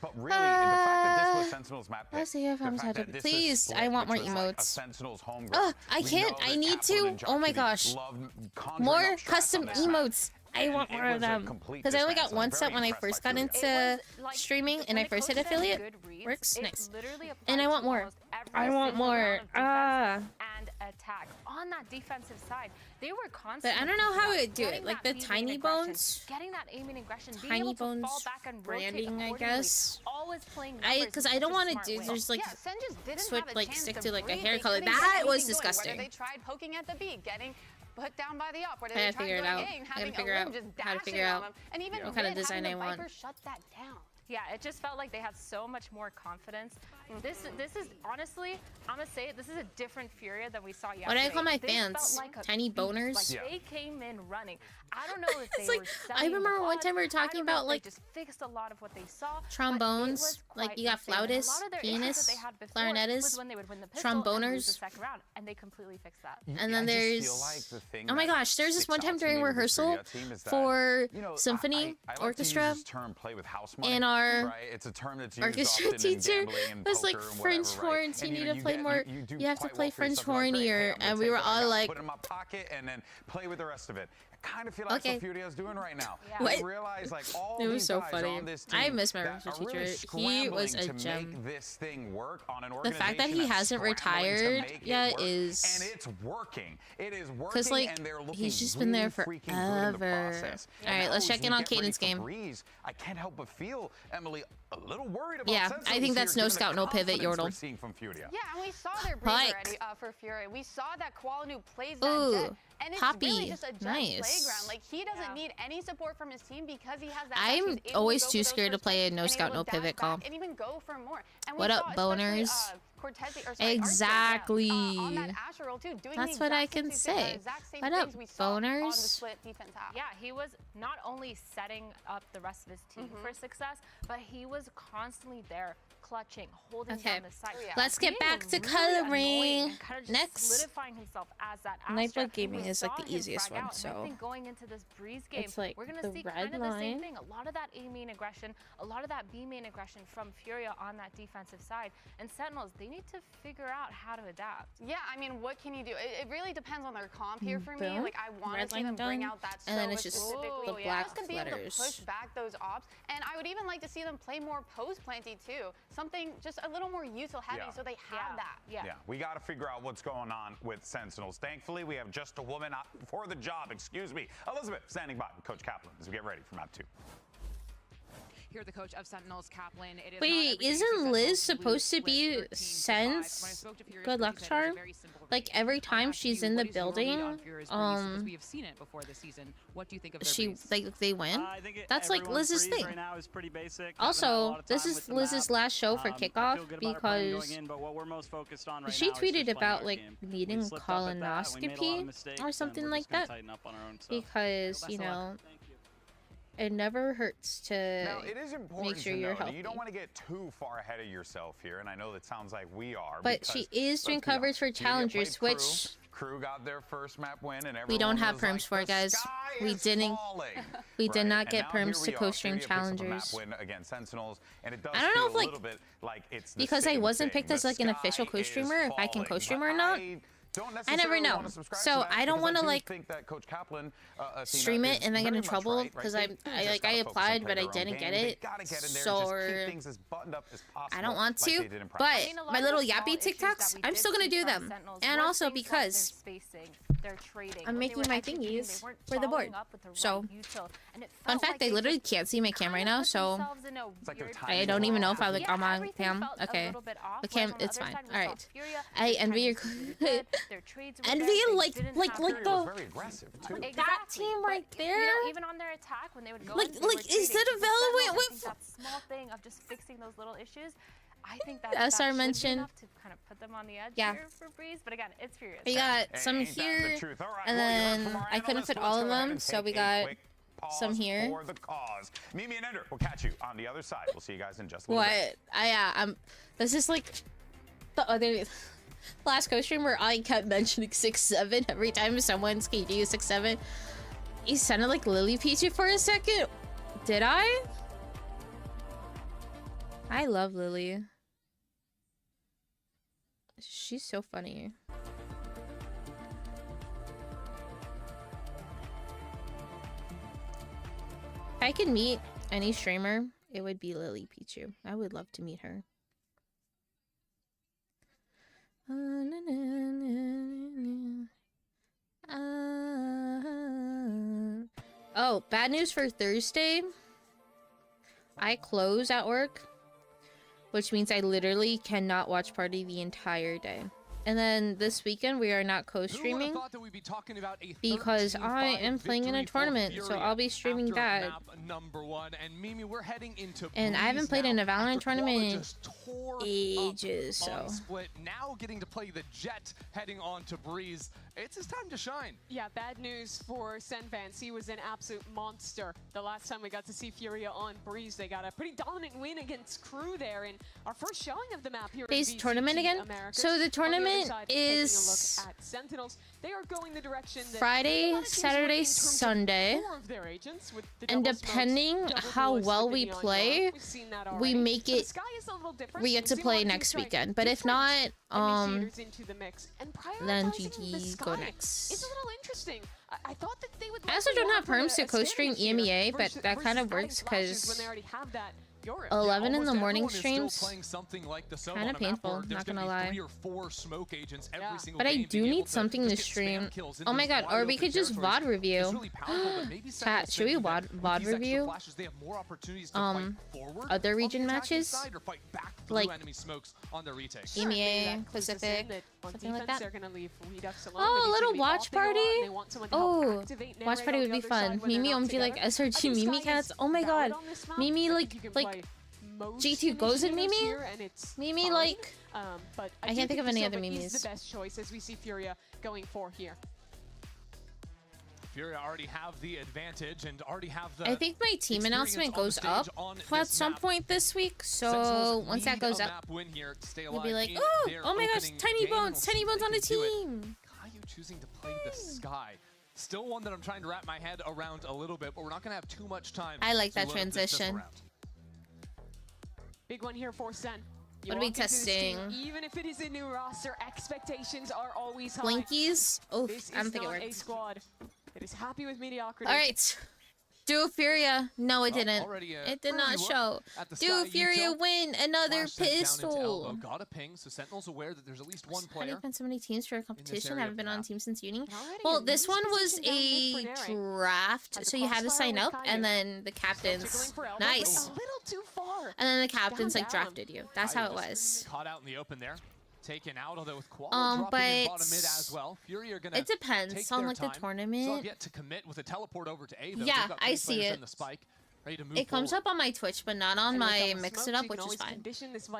But really, the fact that this was Sentinels map pick, Let's see if I'm the fact that this is Please, Split, I want more which was like a emotes. Sentinels home ground. I We can't. know I that need Kaplan to. and Oh my Jockey gosh. love conjuring More up strats custom on this map. emotes. I want And more it of was a them. complete Because I only got dismantle. one I'm set very when I impressed first by got Furia. into Like, streaming and when I the first hit coach said affiliate. good reads, Works it nice. literally applied And I want to more. almost every I want single more. round of defense and attack. On that defensive side, they were constantly. But I don't know how pushing it do it. getting Like that the PV tiny aggression, bones. getting that aiming aggression, being Tiny able to fall bones back and rotate branding, I accordingly, guess. Always playing Because I don't want to do just like Yeah, Sen just didn't switch have a like chance stick to to like a breathe. hair They color. couldn't get That anything was going, disgusting. Whether they tried poking at the B, getting put down by the up, where they're trying to go to game, having a limb just dashing on them, and even what kind of design I want. Viper shut that down. Yeah, it just felt like they had so much more confidence. This is honestly, I'm gonna say it, this is a different Furia than we saw yesterday. What do I call my fans? Like tiny boners? Like they came in running. I don't know if they like, were I remember one time we were talking about like just fixed a lot of what they saw. Trombones, like you got flautists, pianists, clarinetists, tromboners, the second round, and they completely fixed that. And then there's oh my gosh, therere's this one time during rehearsal for symphony orchestra, and our orchestra teacher was like French horns. You need to play more. You have to play French horn here, and we were all like, put in my pocket and then play with the rest of it. Kind of feel like what Furio's doing right now. Yeah. I realize like all it was these so guys funny. on this team I miss my orchestra teacher. He was a gem. Make this thing work on an the fact that he hasn't retired yet is, and it's working. It is working. Because like and they're he's just been there forever. All right, let's check in on Caden's game. I can't help but feel, Emily, a little worried about Sentinels. I think that's no scout, no pivot, Yordle. Yeah, and we saw their breeze already for Fury. We saw that Koala plays that jet. And it's really just a jet playground. Like he doesn't need any support from his team because he has that. I'm always too scared to play a no scout, no pivot call. And even go for more. And what up, boners? Exactly. That's what I can say. What up, boners? Yeah, he was not only setting up the rest of his team for success, but he was constantly there, clutching, holding down the side. Let's get back to coloring. Next, solidifying himself as that Nightblood Gaming is like the easiest one. So I think going into this Breeze game, it's like we're gonna see kind of the same thing. A lot of that A main aggression, a lot of that B main aggression from Furia on that defensive side, and Sentinels, they need to figure out how to adapt. Yeah, I mean, what can you do? It really depends on their comp here for me. Like I want to see them bring out that and then it's just the black to be able to push back those ops, and I would even like to see them play more post planty too. Something just a little more util heavy, so they have that. Yeah, we got to figure out what's going on with Sentinels. Thankfully, we have just a woman for the job. Excuse me, Elizabeth, standing by Coach Kaplan as we get ready for map 2. Here, the coach of Sentinels, Kaplan. It is wait, isn't Liz supposed to be Sense? Good luck charm? Like every time she's in the building, we have seen it before this season. What do you think of she like they win? That's like Liz's thing. Right now is pretty basic. Also, this is Liz's last show for Kickoff because she tweeted about like needing colonoscopy or something like that because you know. It never hurts to make sure you're healthy. You don't want to get too far ahead of yourself here, and I know that sounds like we are. But she is doing coverage for Challengers, which Crew got their first map win, and we don't have perms for, guys. We didn't. We did not get perms to co-stream Challengers. I don't know if like because I wasn't picked as like an official co-streamer, if I can co-stream or not. I never know, so I don't want to like stream it and then get in trouble because I applied but I didn't get it, so I don't want to. But my little yappy TikToks, I'm still gonna do them, and also because I'm making my thingies for the board. So fun fact, I literally can't see my cam right now, so I don't even know if I'm like on my cam. Okay, the cam, it's fine. All right, I envy your. Envy like the that team right there. You know, even on their attack when they would go like instead of Valorant with that small thing of just fixing those little issues. I think that SR mentioned enough to kind of put them on the edge here for Breeze, but again, it's Furious. We got some here, and then I couldn't fit all of them, so we got some here. For the cause. Mimi and Ender will catch you on the other side. We'll see you guys in just a little bit. This is like the other. Last co-stream where I kept mentioning 6'7" every time someone's KD is 6'7". He sounded like Lily Peachy for a second. Did I? I love Lily. She's so funny. If I could meet any streamer, it would be Lily Pichu. I would love to meet her. Oh, bad news for Thursday. I close at work, which means I literally cannot watch party the entire day. And then this weekend we are not co-streaming because I am playing in a tournament, so I'll be streaming that. And I haven't played in a Valorant tournament in ages, so. Now getting to play the Jet heading on to Breeze. It's his time to shine. Yeah, bad news for Sen fans. He was an absolute monster. The last time we got to see Furia on Breeze, they got a pretty dominant win against Crew there in our first showing of the map here. Base tournament again? Americas. So the tournament is at Sentinels. They are going the direction that Friday, Saturday, Sunday. And depending how well we play, we make it, we get to play next weekend. But if not, then GG go next. It's a little interesting. I thought that they would I also don't have perms to co-stream EMEA, but that kind of works because 11 in the morning streams kind of painful, not gonna lie. But I do need something to stream. Oh my god, or we could just VOD review. Chat, should we VOD review other region matches? Like EMEA, Pacific, something like that? Oh, a little watch party? Oh, watch party would be fun. Mimi OMG like SRG Mimi cats. Oh my god. Mimi like G2 goes in Mimi? Mimi like I can't think of any other Mimis. The best choice as we see Furia going for here. Furia already have the advantage and already have the. I think my team announcement goes up at some point this week, so once that goes up, we'll be like, oh my gosh, Tiny Bones on the team. Caillou choosing to play the Sky. Still one that I'm trying to wrap my head around a little bit, but we're not going to have too much time. I like that transition. Big one here for Sen. What are we testing? Even if it is a new roster, expectations are always high. Blinkies? Oh, I don't think it works. A squad that is happy with mediocrity. All right. Do Furia. No, it didn't. It did not show. Do Furia win another pistol? Got a ping, so Sentinel's aware that there's at least one player. I've been so many teams for a competition. I haven't been on a team since uni. Well, this one was a draft, so you had to sign up, and then the captains. Nice. And then the captains like drafted you. That's how it was. Caught out in the open there. Taken out, although with Koala dropping in bottom mid as well. Fury are gonna it depends on like the tournament. So yet to commit with a teleport over to A though. Yeah, I see it. It comes up on my Twitch, but not on my Mix It Up, which is fine.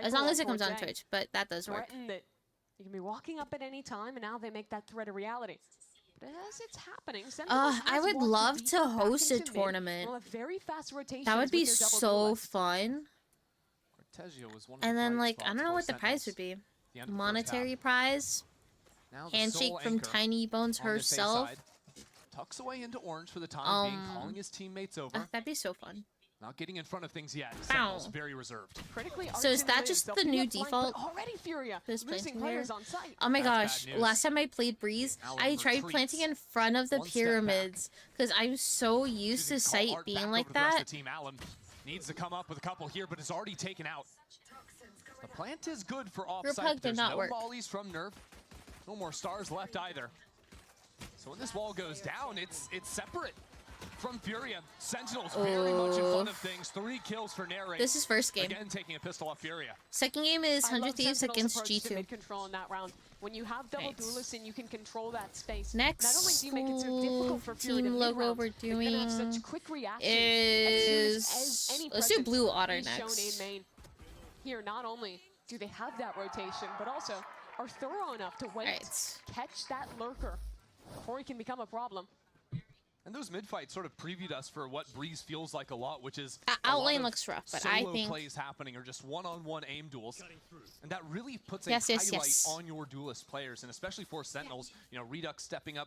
As long as it comes on Twitch, but that does work. That you can be walking up at any time, and now they make that threat a reality. But as it's happening, I would love to host a tournament. That would be so fun. And then like I don't know what the prize would be. Monetary prize, handshake from Tiny Bones herself. Tucks away into orange for the time being, calling his teammates over. That'd be so fun. Not getting in front of things yet. Sentinel's very reserved. So is that just the new default? This planting here? Oh my gosh! Last time I played Breeze, I tried planting in front of the pyramids because I'm so used to sight being like that. Needs to come up with a couple here, but it's already taken out. The plant is good for offsite. Repug did There's not no work. volleys from Nerf. No more stars left either. So when this wall goes down, it's separate from Furia. Sentinels very much in front of things. 3 kills for Narrate. This is first game. Again, taking a pistol off Furia. Second game is 100 Thieves against G2. Control in that round. When you have double duelists and you can control that space. Next not only do you make it so difficult for Furia team to logo we're doing is let's do Blue Otter next. Here, not only do they have that rotation, but also are thorough enough to wait, catch that lurker before he can become a problem. And those mid-fights sort of previewed us for what Breeze feels like a lot, which is outlane looks rough, but I think plays happening or just one-on-one aim duels, and that really puts a highlight on your duelist players, and especially for Sentinels. You know, Redux stepping up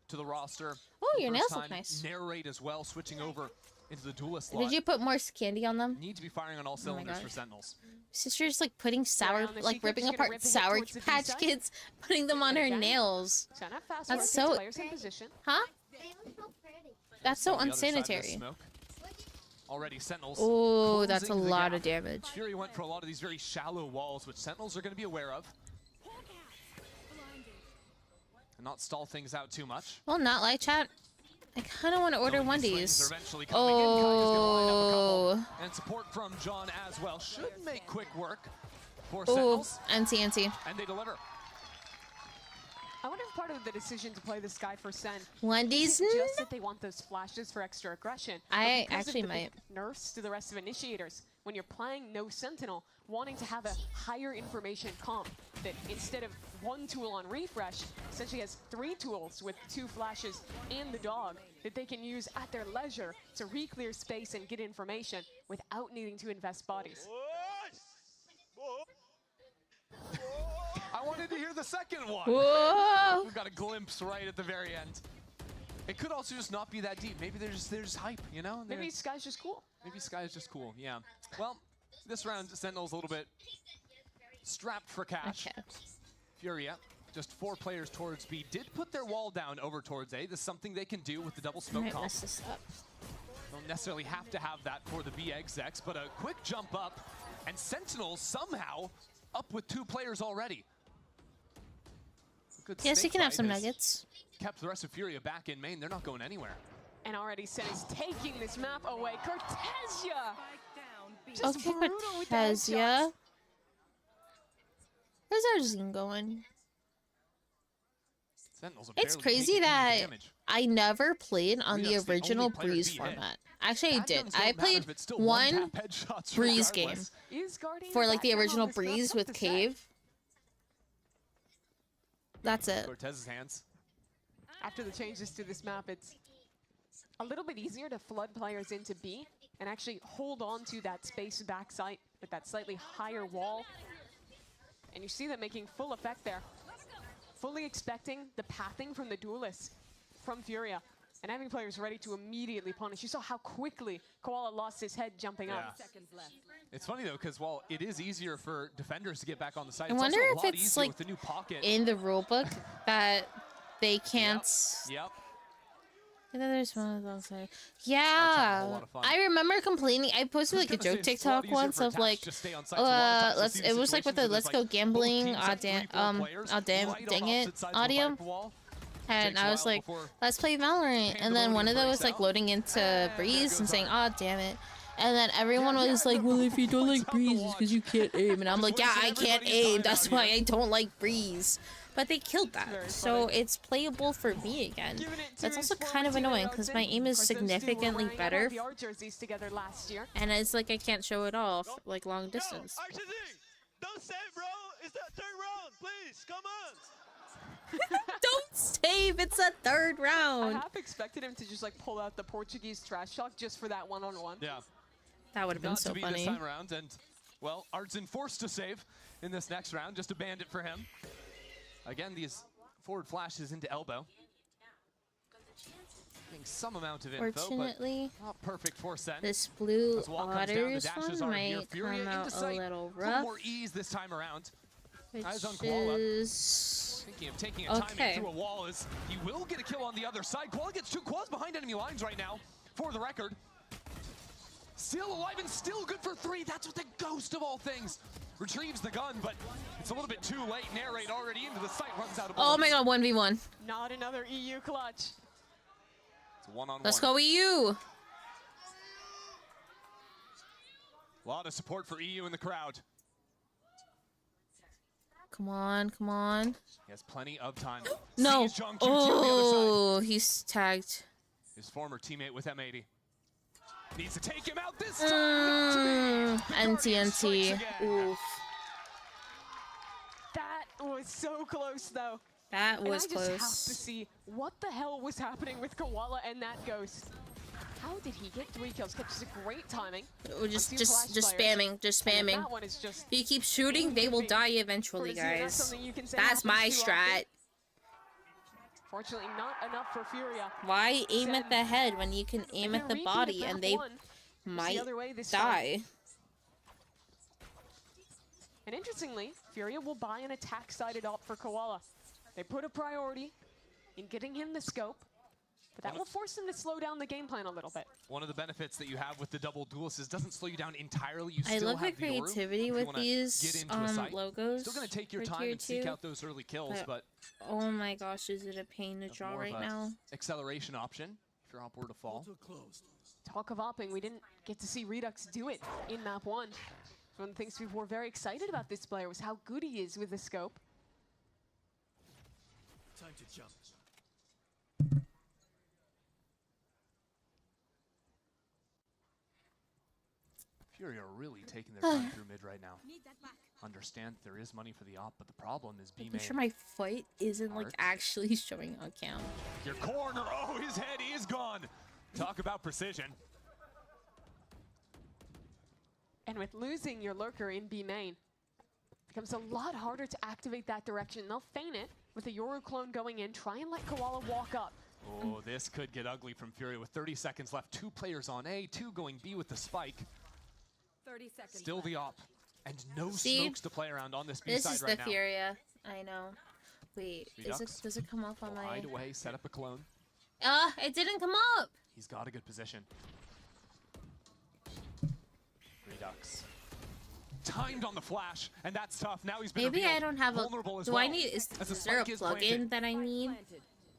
to the roster. Oh, your nails look nice. Narrate as well, switching over into the duelist slot. Did you put more candy on them? Need to be firing on all cylinders for Sentinels. Sister's like putting like ripping apart Sour Patch Kids, putting them on her nails. That's so. Huh? That's so unsanitary. Already Sentinels. Oh, that's a lot of damage. Fury went for a lot of these very shallow walls, which Sentinels are going to be aware of. And not stall things out too much. Well, not like chat. I kind of want to order Wendy's. Oh. And support from John as well. Should make quick work for Sentinels. NC. And they deliver. I wonder if part of the decision to play this guy for Sen Wendy's isn't just that they want those flashes for extra aggression. I actually might. Nerfs to the rest of initiators. When you're playing no Sentinel, wanting to have a higher information comp that instead of one tool on refresh, essentially has 3 tools with 2 flashes and the dog that they can use at their leisure to re-clear space and get information without needing to invest bodies. I wanted to hear the second one. Whoa. We've got a glimpse right at the very end. It could also just not be that deep. Maybe they're just hype, you know? Maybe Sky's just cool. Maybe Sky's just cool, yeah. Well, this round, Sentinel's a little bit strapped for cash. Okay. Furia, just 4 players towards B, did put their wall down over towards A. This is something they can do with the double smoke comp. Mess this up. Don't necessarily have to have that for the B execs, but a quick jump up, and Sentinel somehow up with 2 players already. Yes, you can have some nuggets. Kept the rest of Furia back in main. They're not going anywhere. And already Sen is taking this map away. Cortesia! Okay, Cortesia. Where's our Zine going? It's crazy that I never played on the original Breeze format. Actually, I did. I played one Breeze game for like the original Breeze with Cave. That's it. Cortez's hands. After the changes to this map, it's a little bit easier to flood players into B and actually hold on to that space backside with that slightly higher wall. And you see that making full effect there. Fully expecting the pathing from the duelists from Furia and having players ready to immediately punish. You saw how quickly Koala lost his head jumping up. It's funny though, because while it is easier for defenders to get back on the site, I wonder if it's like in the rulebook that they can't. Yep. And then there's one of those. Yeah, I remember complaining. I posted like a joke TikTok once of like, it was like with the "Let's Go Gambling," dang it audio. And I was like, let's play Valorant. And then one of them was like loading into Breeze and saying, oh, damn it. And then everyone was like, well, if you don't like Breeze, it's because you can't aim. And I'm like, yeah, I can't aim. That's why I don't like Breeze. But they killed that. So it's playable for me again. That's also kind of annoying because my aim is significantly better. And it's like I can't show it off like long distance. Don't save, bro. It's the 3rd round. Please, come on. Don't save, it's a 3rd round. I half expected him to just like pull out the Portuguese trash talk just for that one-on-one. Yeah. That would have been so funny. This time around, and well, Artson forced to save in this next round, just a bandit for him. Again, these forward flashes into elbow. Getting some amount of info, Fortunately, but not perfect for Sen. This blue Otters one might come out a little rough. More ease this time around. Which Eyes on Koala. is... Thinking of taking a timing through a wall as he will get a kill on the other side. Koala gets 2 Koalas behind enemy lines right now, for the record. Still alive and still good for 3. That's what the ghost of all things retrieves the gun, but it's a little bit too late. Narrate already into the site, runs out of bullets. Oh my god, 1v1. Not another EU clutch. It's one-on-one. Let's go EU. A lot of support for EU in the crowd. Come on, come on. He has plenty of time. No. Oh, he's tagged. His former teammate with M80. Needs to take him out this time. NTNT. Oof. That was so close, though. That was close. I just have to see what the hell was happening with Koala and that ghost. How did he get 3 kills? Just a great timing. Just spamming, just spamming. That one is just if you keep shooting, they will die eventually, guys. That's my strat. Fortunately, not enough for Furia. Why aim at the head when you can aim at the body and they might die? And interestingly, Furia will buy an attack-sided op for Koala. They put a priority in getting him the scope. But that will force them to slow down the game plan a little bit. One of the benefits that you have with the double duelist is it doesn't slow you down entirely. You I still love the have creativity with these logos. Still going to take your time and seek out those early kills, but oh my gosh, is it a pain to draw right now? Acceleration option if your op were to fall. Talk of opping, we didn't get to see Redux do it in map 1. One of the things people were very excited about this player was how good he is with the scope. Time to jump. Fury are really taking their time through mid right now. Understand there is money for the op, but the problem is B main. I'm sure my foot isn't like actually showing on cam. Your corner, oh, his head is gone. Talk about precision. And with losing your lurker in B main, it becomes a lot harder to activate that direction. They'll feign it with a Yoru clone going in, try and let Koala walk up. Oh, this could get ugly from Fury with 30 seconds left. 2 players on A, 2 going B with the spike. 30 seconds Still left. the op, and no smokes to play around on this B This side is right the now. Furia. I know. Wait, does it come up on my... Hide away, set up a clone. It didn't come up! He's got a good position. Redux. Timed on the flash, and that's tough. Now he's been Maybe I don't have a... vulnerable as Do well, I need... Is there a spike is plugin planted. that I need?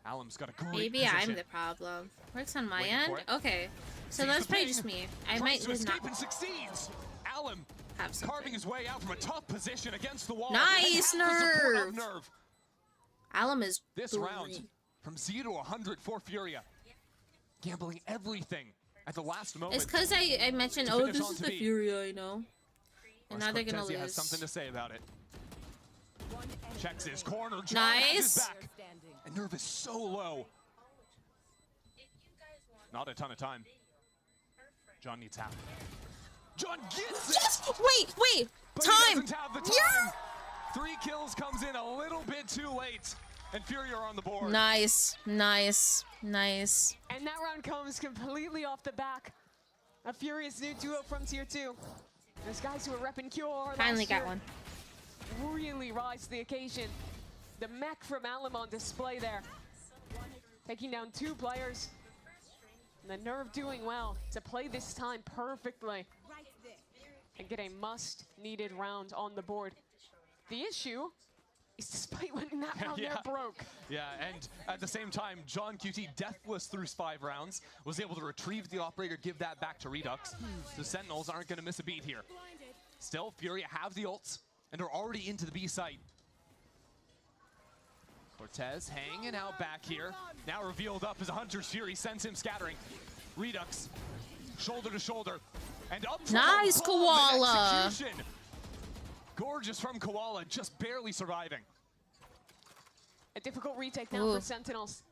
Alum's got a great Maybe position. I'm the problem. Works on my Waiting end? for it. Okay. So Sees that's the probably ping. just me. I Tries might to just escape not and succeeds. Alum have carving his way out from a tough position against the wall. Nice, And has the support of Nerve. Nerve. Alum is This round, from 0 to 100 for Furia. Gambling everything at the last moment. It's because I mentioned, to oh, finish this on is to the B. Furia, I know. And now they're gonna Cortezia lose. has something to say about it. Checks his corner. John Nice. has his back. And Nerve is so low. Not a ton of time. John needs half. John gets it! Yes! Wait! But Time! he doesn't have the time! Yeah! 3 kills comes in a little bit too late. And Fury are on the board. Nice. And that round comes completely off the back. A furious new duo from Tier 2. Those guys who were repping Cure Finally got one. really rise to the occasion. The mech from Alum on display there. Taking down 2 players. And the Nerve doing well to play this time perfectly. And get a much-needed round on the board. The issue is despite winning that round, they're broke. Yeah, and at the same time, John QT, deathless through 5 rounds, was able to retrieve the operator, give that back to Redux. The Sentinels aren't going to miss a beat here. Still, Fury have the ults, and are already into the B site. Cortez hanging out back here. Now revealed up as a Hunter's Fury sends him scattering. Redux, shoulder to shoulder. And up from Nice, the bomb and Koala. execution. Gorgeous from Koala, just barely surviving. A difficult retake now for Sentinels.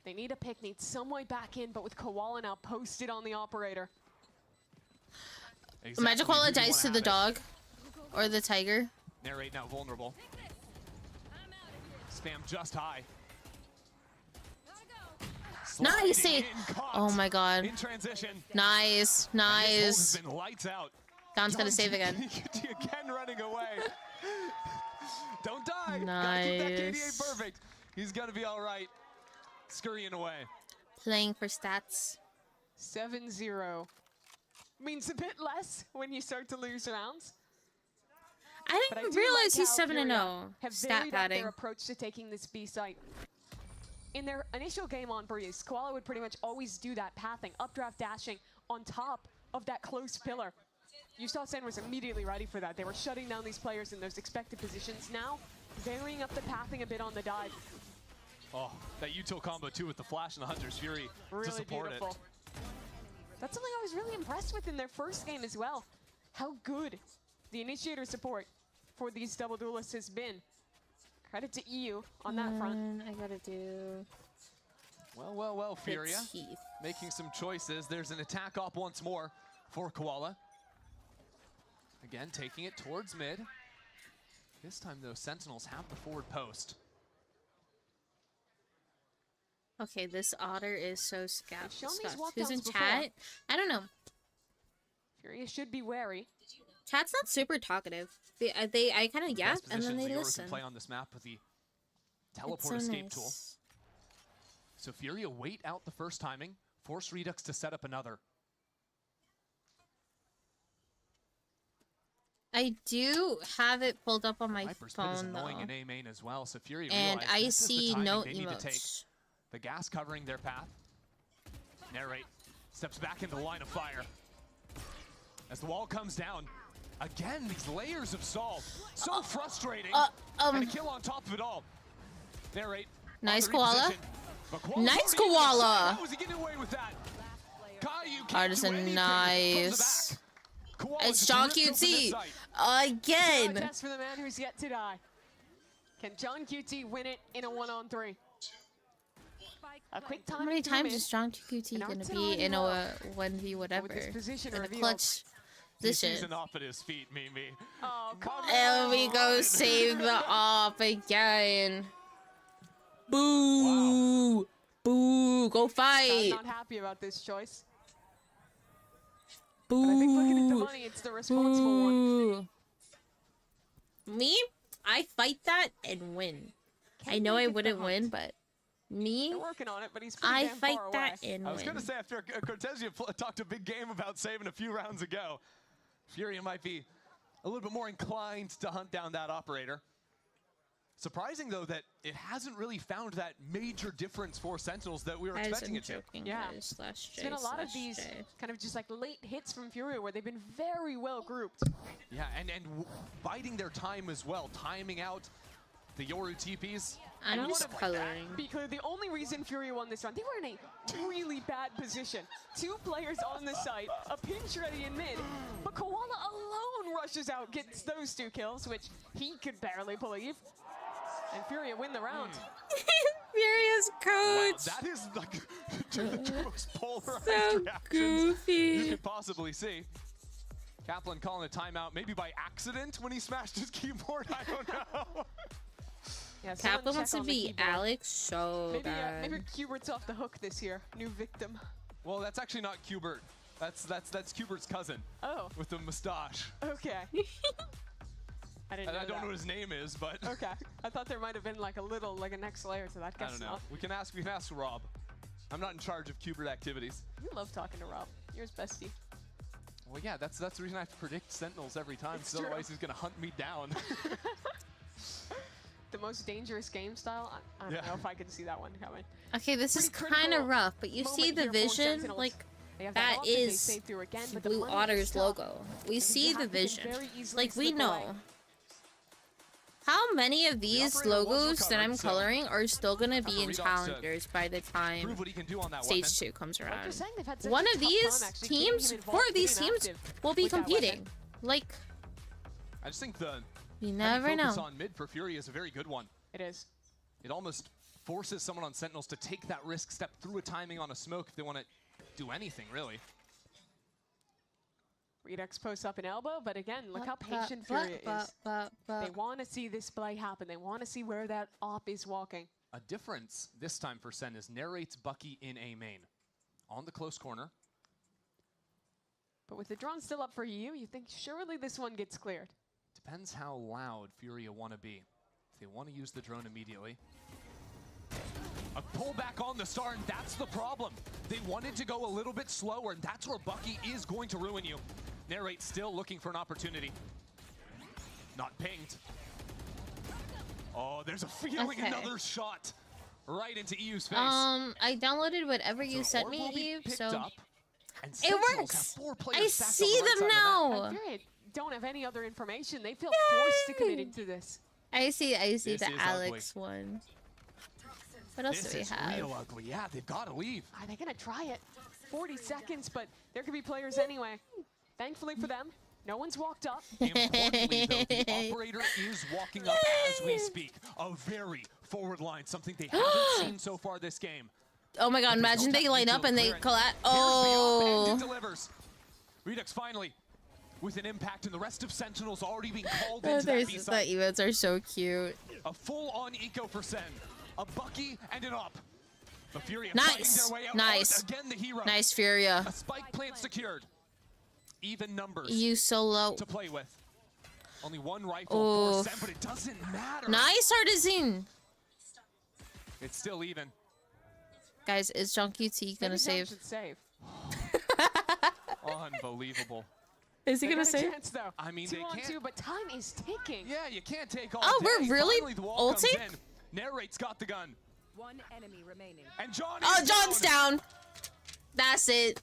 They need a pick, need some way back in, but with Koala now posted on the operator. Exactly Imagine Koala who you dies wanna to the have it. dog. Or the tiger. Narrate now vulnerable. Spam just high. Nice! Sliding in, caught Oh my god. in transition. Nice. And this hold has been lights out. Don's gonna save again. Again running away. Don't die. Nice. Gotta keep that KDA perfect. He's gonna be all right. Scurrying away. Playing for stats. 7-0. Means a bit less when you start to lose rounds. I But didn't do realize like he's how 7-0. Furia have Stat varied up padding. their approach to taking this B site. In their initial game on Breeze, Koala would pretty much always do that pathing, updraft dashing on top of that close pillar. You saw Sen was immediately ready for that. They were shutting down these players in those expected positions. Now, varying up the pathing a bit on the dive. Oh, that util combo too with the flash and the Hunter's Fury Really to support beautiful. it. That's something I was really impressed with in their first game as well. How good the initiator support for these double duelists has been. Credit to EU on that front. I gotta do... Well, Furia teeth. making some choices. There's an attack op once more for Koala. Again, taking it towards mid. This time, though, Sentinels have the forward post. Okay, this otter is so scout. shown these Who's in walkdowns chat? before. I don't know. Furia should be wary. Chat's not super talkative. I kind of yap Best and then positions they Yoru listen. can play on this map with the teleport It's so escape nice. tool. So Furia wait out the first timing, force Redux to set up another. I do have it pulled up on my Viper's Pit is phone annoying though. in A main as well, so Fury And realized I this is the see timing no they need to take. emotes. The gas covering their path. Narrate steps back into the line of fire. As the wall comes down, again, these layers of stall. So frustrating. And a kill on top of it all. Narrate. Nice koala. Nice koala. How was he getting away with that? Artisan, nice. It's John QT again. Test for the man who's yet to die. Can John QT win it in a 1-on-3? A quick time. How many times is John QT gonna be in a 1v whatever? In a clutch position. He's an off at his feet, Mimi. Oh, come There we go, save the off again. Boo! Wow. Boo! Go fight! I'm not happy about this choice. Boo! But I think looking at the money, it's the responsible one. Me? I fight that and win. I know I wouldn't win, but me? They're working on it, but he's I damn fight far that away. and I was win. going to say, after Cortezia talked a big game about saving a few rounds ago, Furia might be a little bit more inclined to hunt down that operator. Surprising, though, that it hasn't really found that major difference for Sentinels that we were expecting it to. Yeah, it's been a lot of these kind of just like late hits from Furia where they've been very well grouped. Yeah, and biding their time as well, timing out the Yoru TPs. I'm just coloring. Because the only reason Furia won this round, they were in a really bad position. 2 players on the site, a pinch ready in mid, but Koala alone rushes out, gets those 2 kills, which he could barely believe. And Furia win the round. Furia's coach. Wow, that is like the most polarized so reaction goofy you could possibly see. Kaplan calling a timeout, maybe by accident when he smashed his keyboard. I don't know. Yeah, Kaplan wants to be Alex so bad. Maybe Cubert's off the hook this year. New victim. Well, that's actually not Cubert. That's Cubert's cousin. Oh. With the mustache. Okay. I didn't know I don't know what his name is, but okay. I thought there might have been like a next layer to that. I don't know. Not. We can ask Rob. I'm not in charge of Cubert activities. You love talking to Rob. You're his bestie. Well, yeah, that's the reason I have to predict Sentinels every time, because otherwise he's gonna hunt me down. The most dangerous game style. I don't know if I can see that one coming. Okay, this is kind of rough, but you see the vision, like that is Blue Otter's logo. We see the vision, like we know. How many of these logos that I'm coloring are still gonna be in challengers by the time stage 2 comes around? One of these teams, 4 of these teams will be competing. Like, I just think the you never know. Focus on mid for Fury is a very good one. It is. It almost forces someone on Sentinels to take that risk, step through a timing on a smoke if they want to do anything, really. Redux posts up an elbow, but again, look how patient Furia is. They want to see this play happen. They want to see where that op is walking. A difference this time for Sen is narrates Bucky in A main. On the close corner. But with the drone still up for you think surely this one gets cleared. Depends how loud Furia want to be. If they want to use the drone immediately. A pullback on the star, and that's the problem. They wanted to go a little bit slower, and that's where Bucky is going to ruin you. Narrate still looking for an opportunity. Not pinged. Oh, there's a feeling another shot right into EU's face. I downloaded whatever you sent me, Eve, so it works. I see them now. They don't have any other information. They feel forced to commit into this. I see the Alex one. What else do we have? This is real ugly. Yeah, they've got to leave. Are they going to try it? 40 seconds, but there could be players anyway. Thankfully for them, no one's walked up. Importantly, though, the operator is walking up as we speak. A very forward line, something they haven't seen so far this game. Oh my god, imagine they line up and they collapse. Oh. And it delivers. Redux finally with an impact, and the rest of Sentinels already being called into that B site. The events are so cute. A full-on eco for Sen. A Bucky and an up. The Furia nice. Their way out. Nice. Again, the hero. Nice, Furia. A spike plant secured. Even numbers. You solo to play with. Only one rifle for Sen, but it doesn't matter. Nice, Artisan. It's still even. Guys, is John QT gonna save? Unbelievable. Is he gonna save? Chance, though. I mean, 2 they on can't. 2, but time is ticking. Yeah, you can't take all Oh, day. we're really ulting? Narrate's got the gun. One enemy remaining. And John John's down. That's it.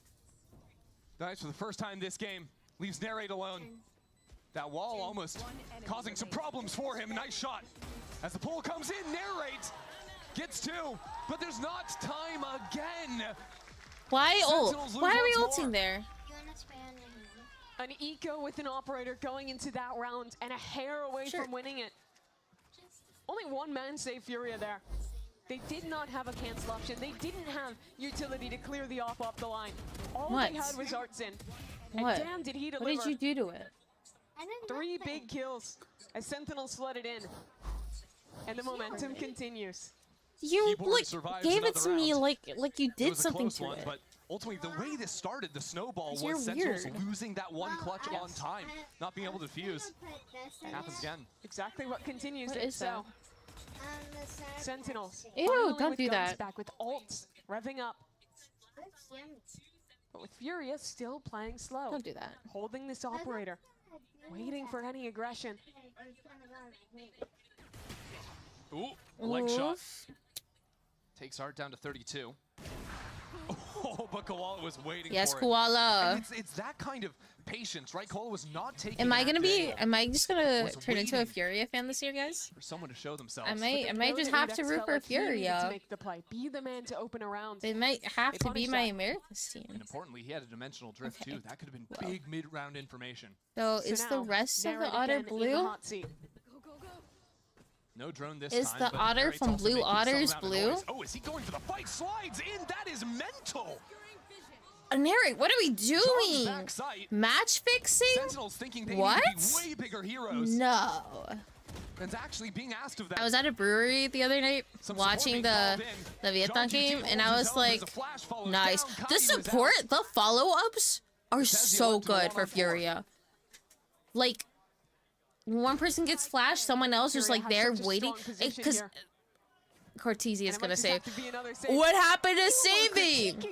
Nice for the first time this game. Leaves Narrate alone. That wall almost causing some problems for him. Nice shot. As the pull comes in, Narrate Gets 2, but there's not time again. Why ult? Why are we ulting there? An eco with an operator going into that round and a hair away from winning it. Only one man saved Furia there. They did not have a cancel option. They didn't have utility to clear the off the line. All they had was Artsin. And damn, did he deliver. What did you do to it? 3 big kills as Sentinels flooded in. And the momentum continues. You gave it to me like you did something to it. But ultimately, the way this started, the snowball was Sentinels losing that one clutch on time, not being able to defuse. It happens again. Exactly what continues. What is that? Sentinels. Ew, don't do that. Back with ults revving up. But with Furia still playing slow. Don't do that. Holding this operator. Waiting for any aggression. Ooh, leg shot. Takes Art down to 32. Oh, but Koala was waiting for it. Yes, Koala. And it's that kind of patience, right? Koala was not taking Am I just gonna turn into a Furia fan this year, guys? For someone to show themselves. I might just have to root for Furia. To make the play. Be the man to open around. They might have to be my Americas team. And importantly, he had a dimensional drift too. That could have been big mid-round information. So is the rest of the Otter blue? No drone this is time. Is the Otter from Blue Otters blue? Oh, is he going for the fight? Slides in. That is mental. Neri, what are we doing? Match fixing? Sentinels thinking they what? Need to be way bigger heroes. No. And actually being asked of that. I was at a brewery the other night watching the Vietnam game, and I was like, nice. The support, the follow-ups are so good for Furia. Like, one person gets flashed, someone else is like there waiting. Because Cortese is gonna say, what happened to saving?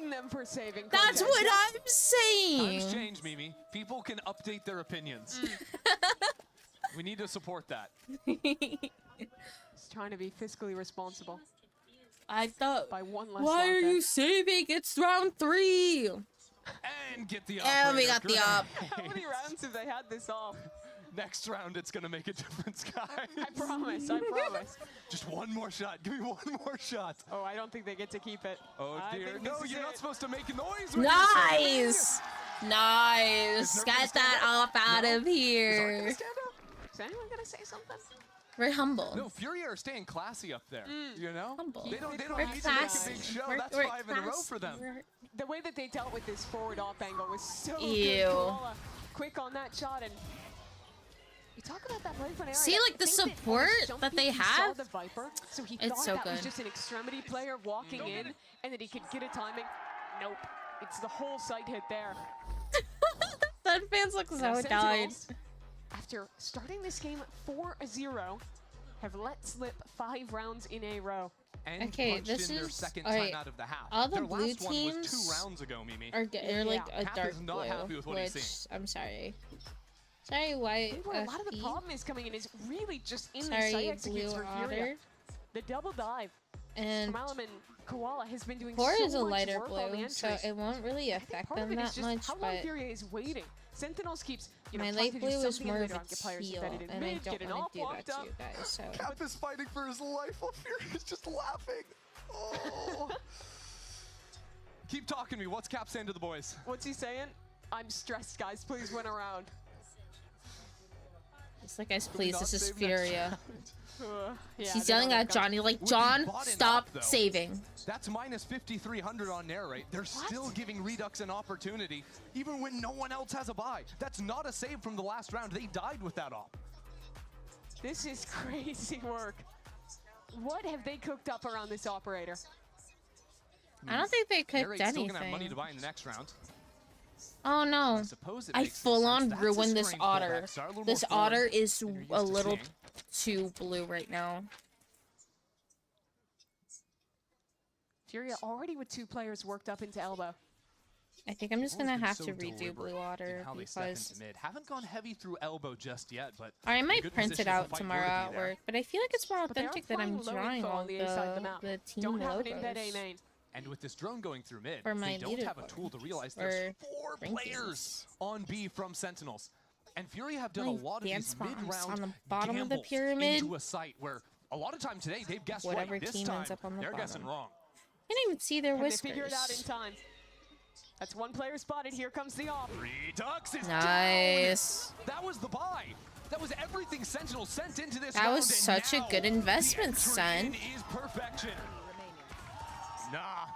That's what I'm saying. Times change, Mimi. People can update their opinions. We need to support that. He's trying to be fiscally responsible. I thought, by one less why are you saving? It's round 3. And get the and we got the op. How many rounds have they had this off? Next round, it's gonna make a difference, guys. I promise. I promise. Just one more shot. Give me one more shot. Oh, I don't think they get to keep it. Oh dear. No, you're not supposed to make a noise. Nice. Nice. Get that off out of here. Is anyone gonna say something? We're humble. No, Furia are staying classy up there. You know? Humble. They don't need to make a big show. That's 5 in a row for them. The way that they dealt with this forward off angle was so good. Koala, quick on that shot, and you talk about that play for an area. See, like the support that they have. The Viper, so he it's thought so that good. was just an extremity player walking in, and that he could get a timing. Nope, it's the whole site hit there. Sun fans look so died. After starting this game 4-0, have let slip 5 rounds in a row. And okay, this in their is second all right. time out of the half. All the their blue last teams one was 2 rounds ago, Mimi. are like a Cap dark is not blue, happy with what which he's seeing. I'm sorry. Sorry, white. Where a lot of the problem is coming in is really just in the sorry, site executes blue for otter. Furia. The double dive And from Alaman Koala has been doing 4 so is a much lighter work on the blue, so it won't really affect them that much. How long But Furia is waiting. Sentinels keeps, my light blue is more of a teal, and I don't want to do that to you guys. So Cap is fighting for his life while Furia is just laughing. Oh. Keep talking to me. What's Cap saying to the boys? What's he saying? I'm stressed, guys. Please win around. It's like, guys, please, this is Furia. Yeah, he's yelling at Johnny, like, John, stop saving. That's minus 5,300 on narrate. They're still giving Redux an opportunity, even when no one else has a buy. That's not a save from the last round. They died with that op. This is crazy work. What have they cooked up around this operator? I don't think they cooked Narrate's still gonna have money anything. to buy in the next round. Oh no, I full on ruined this otter. Pullback. This otter is a little too blue right now. Furia already with 2 players worked up into elbow. I think I'm just gonna have to redo blue otter because mid. Haven't gone heavy through elbow just yet, but I might print it out tomorrow at work. But I feel like it's more authentic that I'm drawing all the team Don't have an logos. embed A main. And with this drone going through mid, For my they don't have a leaderboard. tool to realize there's 4 players on B from Sentinels. And Fury have done a lot of these dance bombs mid-round on the bottom of the gambles pyramid. into a site where a lot of time today, they've guessed whatever right. This team time, ends up on the they're bottom. guessing wrong. Can't even see their whiskers. They figure it out in time. That's one player spotted. Here comes the off. Redux is nice. Down. That was the buy. That was everything Sentinel sent into this That round, was such a good investment, son. Is perfection. Nah.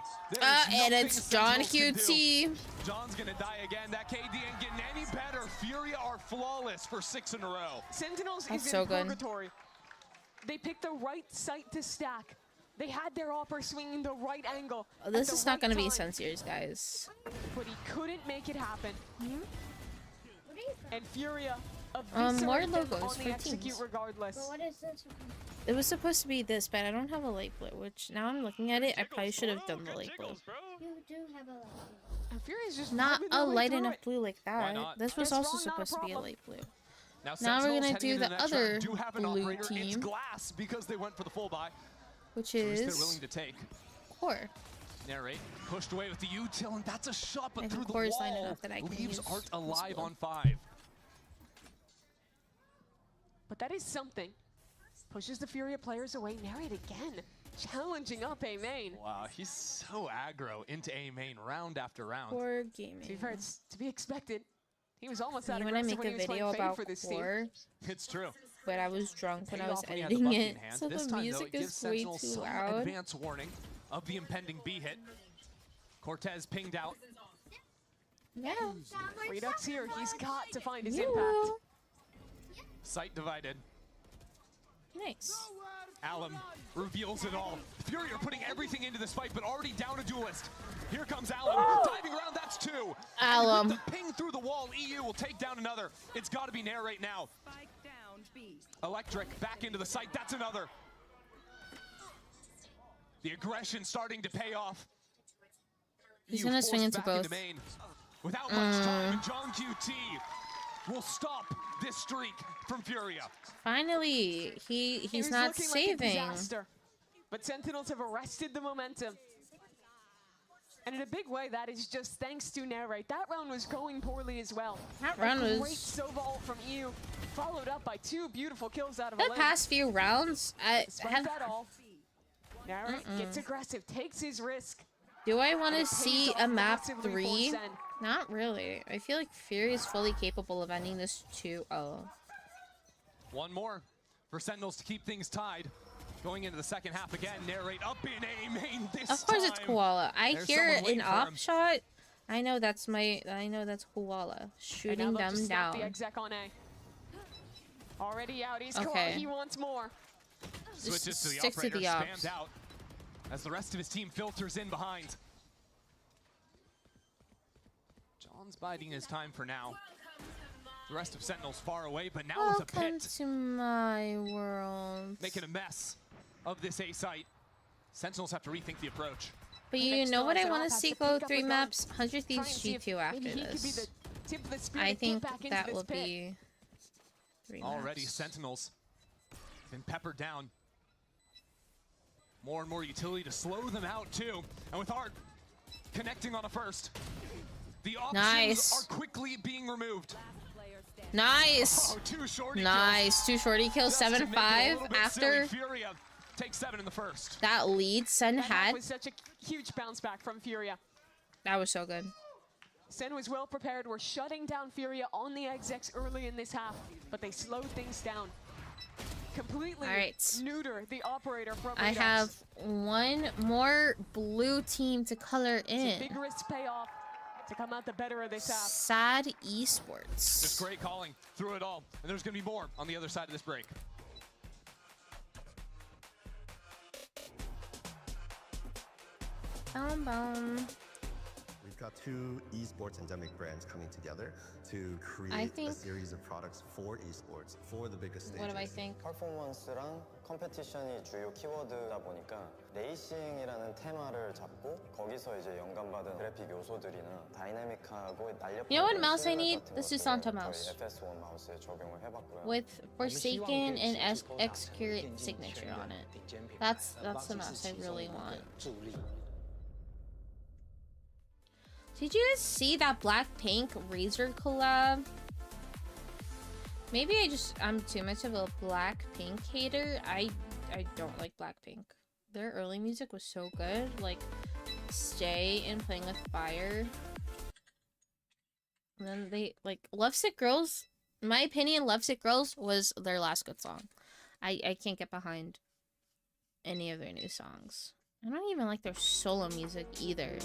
And it's John QT. John's gonna die again. That KD ain't getting any better. Furia are flawless for 6 in a row. Sentinels That's is so in good. purgatory. They picked the right site to stack. They had their offer swinging the right angle. Oh, this is not going to be Sensiers, guys. But he couldn't make it happen. And Furia more eviscerated logos on for the execute teams. regardless. But what is this? It was supposed to be this, but I don't have a light blue, which now I'm looking at it, I probably should have done the light blue. You do have a light. And Furia's just Not moving a their way light through enough it. blue like that. This was Guess also wrong, not a supposed to be a problem. light blue. Now we're going to Sentinels do heading the into next other round do have an blue operator. It's team, Glass because they went for the full buy. which Choice they're is willing to take. Core. Narrate pushed away with the util, and that's a shot, but I through think the Core is wall. line enough that I can Leaves use Art this alive blue. on 5. But that is something. Pushes the Furia players away. Narrate again. Challenging up A main. Wow, he's so aggro into A main round after round. Core To be gaming. fair, it's to be expected. He was almost that You want to aggressive make when a he was video playing Fade about for this Core, team. It's true. but I was drunk when I Paid was off when he had the editing bucket it, in hand. so This the time, though, music it gives is way Sentinels too some loud. advance warning of the impending B hit. Cortez pinged out. Yeah. Redux here. He's got to find his You. impact. Sight divided. Nice. Alum reveals it all. Fury are putting everything into this fight, but already down a duelist. Here comes Alum. Diving around, that's 2. Alum. And with the ping through the wall, EU will take down another. It's got to be Narrate now. Electric back into the site, that's another. The aggression starting to pay off. He's EU gonna swing forced into back both. main. Without much time, and John QT will stop this streak from Furia. Finally, It he's was not looking like a saving. disaster, but Sentinels have arrested the momentum. And in a big way, that is just thanks to Narrate. That round was going poorly as well. That round a was- great Sobalt from EU, followed up by 2 beautiful kills out of The a lane. past few rounds, I Despite have. that all, Narrate gets aggressive, takes his risk. Do I want And to it see pays a off map massively for 3? Sen. Not really. I feel like Fury is fully capable of ending this 2-0. One more for Sentinels to keep things tied. Going into the second half again, Narrate up in A main this Of course, it's time. Koala. I There's hear someone an waiting for op him. shot. I know that's Koala And shooting now they'll just them snap down. the exec on A. Already out, he's Okay. he wants more. Switches to the Sticks to operator, the ops. spammed out as the rest of his team filters in behind. John's biding his time for now. The rest of Sentinels far away, but now with a Welcome pit, to my world. making a mess of this A site. Sentinels have to rethink the approach. But you Next know what I Stars want and to Off see has to go pick up 3 a gun, maps? 100 try and Thieves see if G2 after maybe he could be this. the tip of the spear I to get think back into that this will pit. be 3 Already maps. Sentinels been peppered down. More and more utility to slow them out too. And with Art connecting on a first, the options Nice. are quickly being removed. Nice. Oh, 2 shorty Nice. 2 shorty kills, kills. Just to make it a 7-5 little bit after silly, Furia takes 7 in the first. that lead Sen That had. was such a huge bounce back from Furia. That was so good. Sen was well prepared. We're shutting down Furia on the execs early in this half, but they slowed things down. Completely All right. neuter the operator from I Redux. have one more blue team to color It's a in. big risk payoff to come out the better of this half. Sad Esports. Just great calling through it all. And there's going to be more on the other side of this break. Boom, boom. We've got 2 esports endemic brands coming together to create a series of products for esports for the biggest stages. What do I think? 퍼포먼스랑 컴페티션이 주요 키워드다 보니까 레이싱이라는 테마를 잡고 거기서 이제 영감받은 그래픽 요소들이나 다이나믹하고 날렵한 You know what mouse I 시그널 need? 같은 This is 것들을 Santa 저희 mouse. FS1 마우스에 적용을 해봤고요. With Forsaken and Execute signature on it. That's the mouse I really want. Did you guys see that Blackpink Razer collab? Maybe I'm too much of a Blackpink hater. I I don't like Blackpink. Their early music was so good, like Stay and Playing with Fire. And then they, like, Lovesick Girls, in my opinion, Lovesick Girls was their last good song. I can't get behind any of their new songs. I don't even like their solo music either.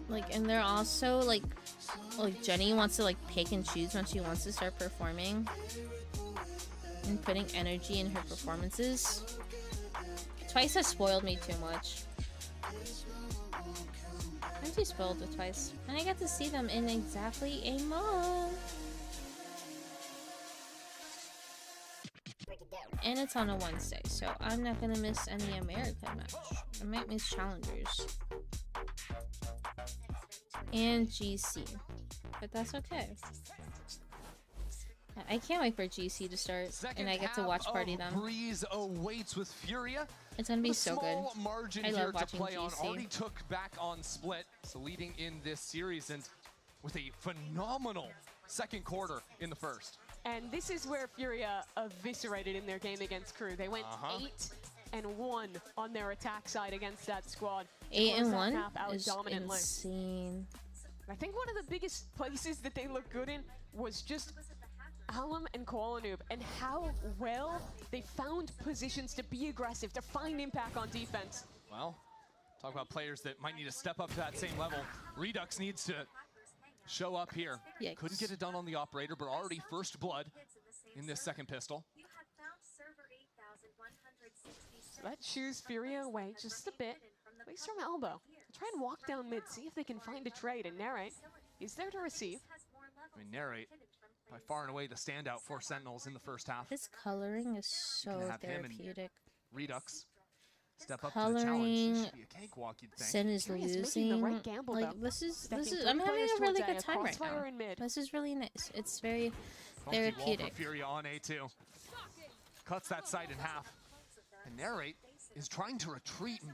Like, and they're also, like Jennie wants to, like, pick and choose when she wants to start performing. And putting energy in her performances. Twice has spoiled me too much. I'm too spoiled with Twice. And I get to see them in exactly a month. And it's on a Wednesday, so I'm not gonna miss any American match. I might miss Challengers. And GC. But that's okay. I can't wait for GC to start, and I get to watch party them. Breeze awaits with Furia. It's gonna be so good. Margin I here love watching to play GC. On. Already took back on Split, so leading in this series, and with a phenomenal second quarter in the first. And this is where Furia eviscerated in their game against Crew. They went 8-1 on their attack side against that squad. 8-1 is insane. I think one of the biggest places that they look good in was just Alum and Koala Noob, and how well they found positions to be aggressive, to find impact on defense. Well, talk about players that might need to step up to that same level. Redux needs to show up here. Yikes. Couldn't get it done on the operator, but already first blood in this second pistol. So that shoos Furia away just a bit, at least from elbow. Try and walk down mid, see if they can find a trade, and Narrate is there to receive. I mean, Narrate, by far and away the standout for Sentinels in the first half. His coloring is so therapeutic. Redux step up to the challenge. This should be a cakewalk, you'd think. Sin is losing. Right gamble, like this is I'm having a really good time right now. This is really nice. It's very therapeutic. Furia on A2. Cuts that side in half. And Narrate is trying to retreat and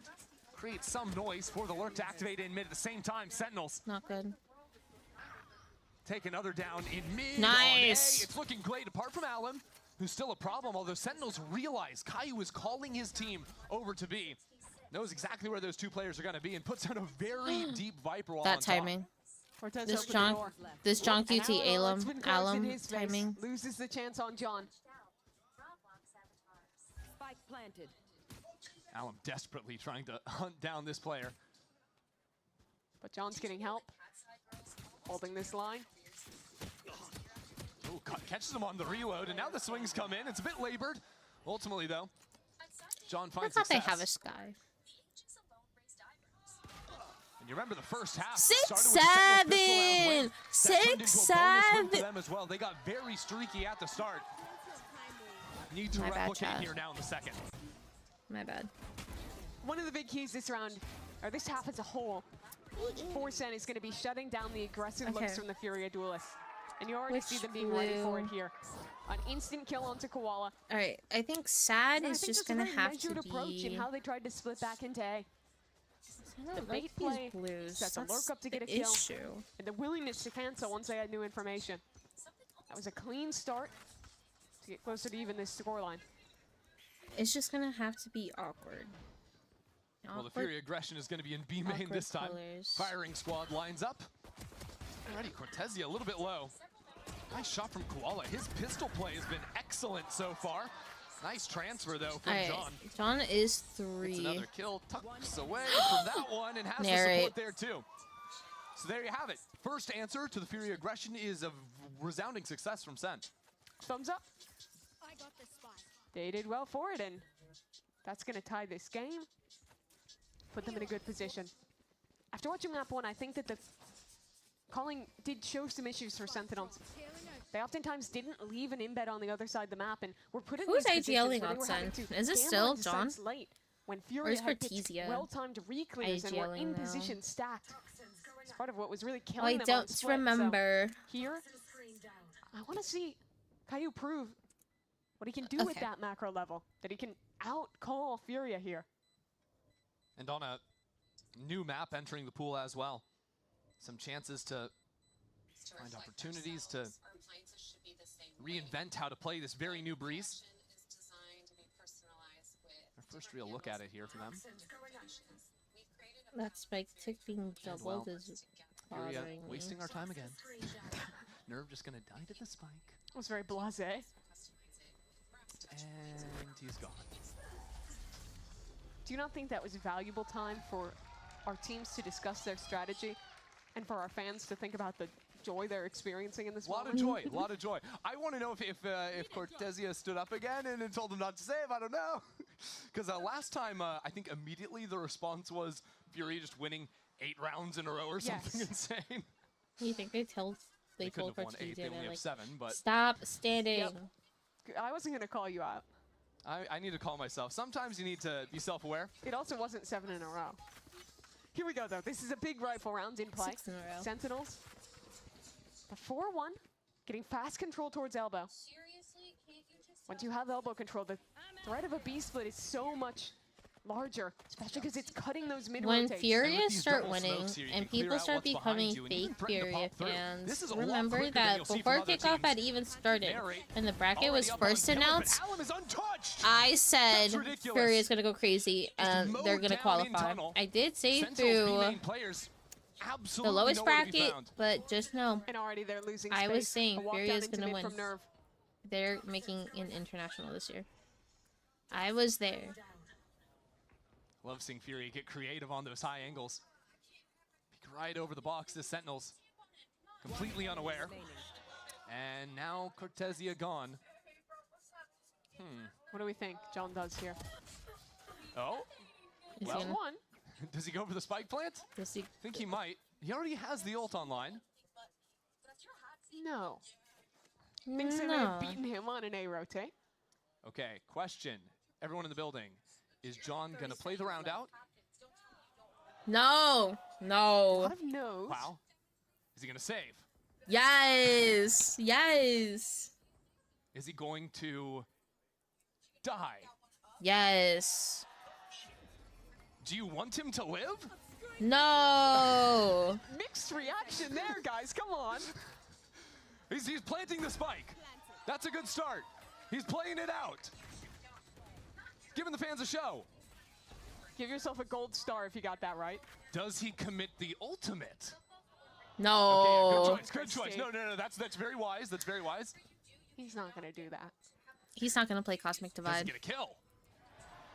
create some noise for the lurk to activate in mid at the same time. Sentinels. Not good. Take another down in mid. Nice. It's looking great, apart from Alum, who's still a problem, although Sentinels realize Caillou is calling his team over to B. Knows exactly where those two players are going to be and puts down a very deep Viper wall That on timing. Top. This John QT Alum timing. Loses the chance on John. Spike planted. Alum desperately trying to hunt down this player. But John's getting help. Holding this line. Ooh, catches him on the reload, and now the swings come in. It's a bit labored. Ultimately, though, John finds success. They have a sky. And you remember the first half. 6-7! 6-7! Them as well. They got very streaky at the start. Need to replicate here now in the second. My bad. One of the big keys this round, or this half as a whole, for Sen is going to be shutting down the aggressive looks from the Furia duelists. And you already see them being ready for it here. An instant kill onto Koala. All right, I think Sad is just going to have to approach in how they tried to split back into A. The bait play sets a lurk up to get a kill. And the willingness to cancel once they had new information. That was a clean start to get closer to even this scoreline. It's just going to have to be awkward. Well, the Fury aggression is going to be in B main this time. Firing squad lines up. Already Cortezia a little bit low. Nice shot from Koala. His pistol play has been excellent so far. Nice transfer, though, from John. John is 3. It's another kill. Tucks away from that one and has the support there, too. So there you have it. First answer to the Fury aggression is a resounding success from Sen. Thumbs up. They did well for it, and that's going to tie this game. Put them in a good position. After watching map 1, I think that the calling did show some issues for Sentinels. They oftentimes didn't leave an embed on the other side of the map, and were put in Who's these IGLing on Sen? Is it still John? Late, when Fury had well-timed re-clears and were in position stacked. It's part of what was really killing them on split. Remember. So here, I want to see Caillou prove what he can do with that macro level, that he can out-call Furia here. And on a new map entering the pool as well. Some chances to find opportunities to reinvent how to play this very new Breeze. Our first real look at it here for them. That spike tick being doubled is bothering me. Wasting our time again. Nerve just gonna die to the spike. It was very blasé. And he's gone. Do you not think that was valuable time for our teams to discuss their strategy and for our fans to think about the joy they're experiencing in this moment? A lot of joy. I want to know if Cortezia stood up again and told him not to save. I don't know. Because last time, I think immediately the response was Fury just winning 8 rounds in a row or something insane. You think they told couldn't have won 8, they only have 7, but... Stop standing. Yep. I wasn't going to call you out. I need to call myself. Sometimes you need to be self-aware. It also wasn't 7 in a row. Here we go, though. This is a big rifle round in play. 6 in a row. Sentinels. The 4-1, getting fast control towards elbow. Once you have elbow control, the threat of a B-split is so much larger, especially because it's cutting those mid-rotates. When Furia start winning and people start becoming fake Furia fans, remember that before Kickoff had even started and the bracket was first announced, I said Furia's going to go crazy and they're going to qualify. I did say through the lowest bracket, but just know, and already they're losing I was space. saying Furia's going to win. They're making an international this year. I was there. Love seeing Fury get creative on those high angles. Peek right over the box, the Sentinels completely unaware. And now Cortezia gone. What do we think John does here? Oh, well, one. Does he go for the spike plant? Does he? I think he might. He already has the ult online. No. Thinks they may have beaten him on an A rotate. Okay, question. Everyone in the building. Is John going to play the round out? No. No. A lot of no's. Wow. Is he going to save? Yes. Yes. Is he going to die? Yes. Do you want him to live? No. Mixed reaction there, guys. Come on. He's planting the spike. That's a good start. He's playing it out. Giving the fans a show. Give yourself a gold star if you got that right. Does he commit the ultimate? No. Okay, good choice. Good choice. No. That's very wise. That's very wise. He's not gonna do that. He's not gonna play Cosmic Divide. Does he get a kill?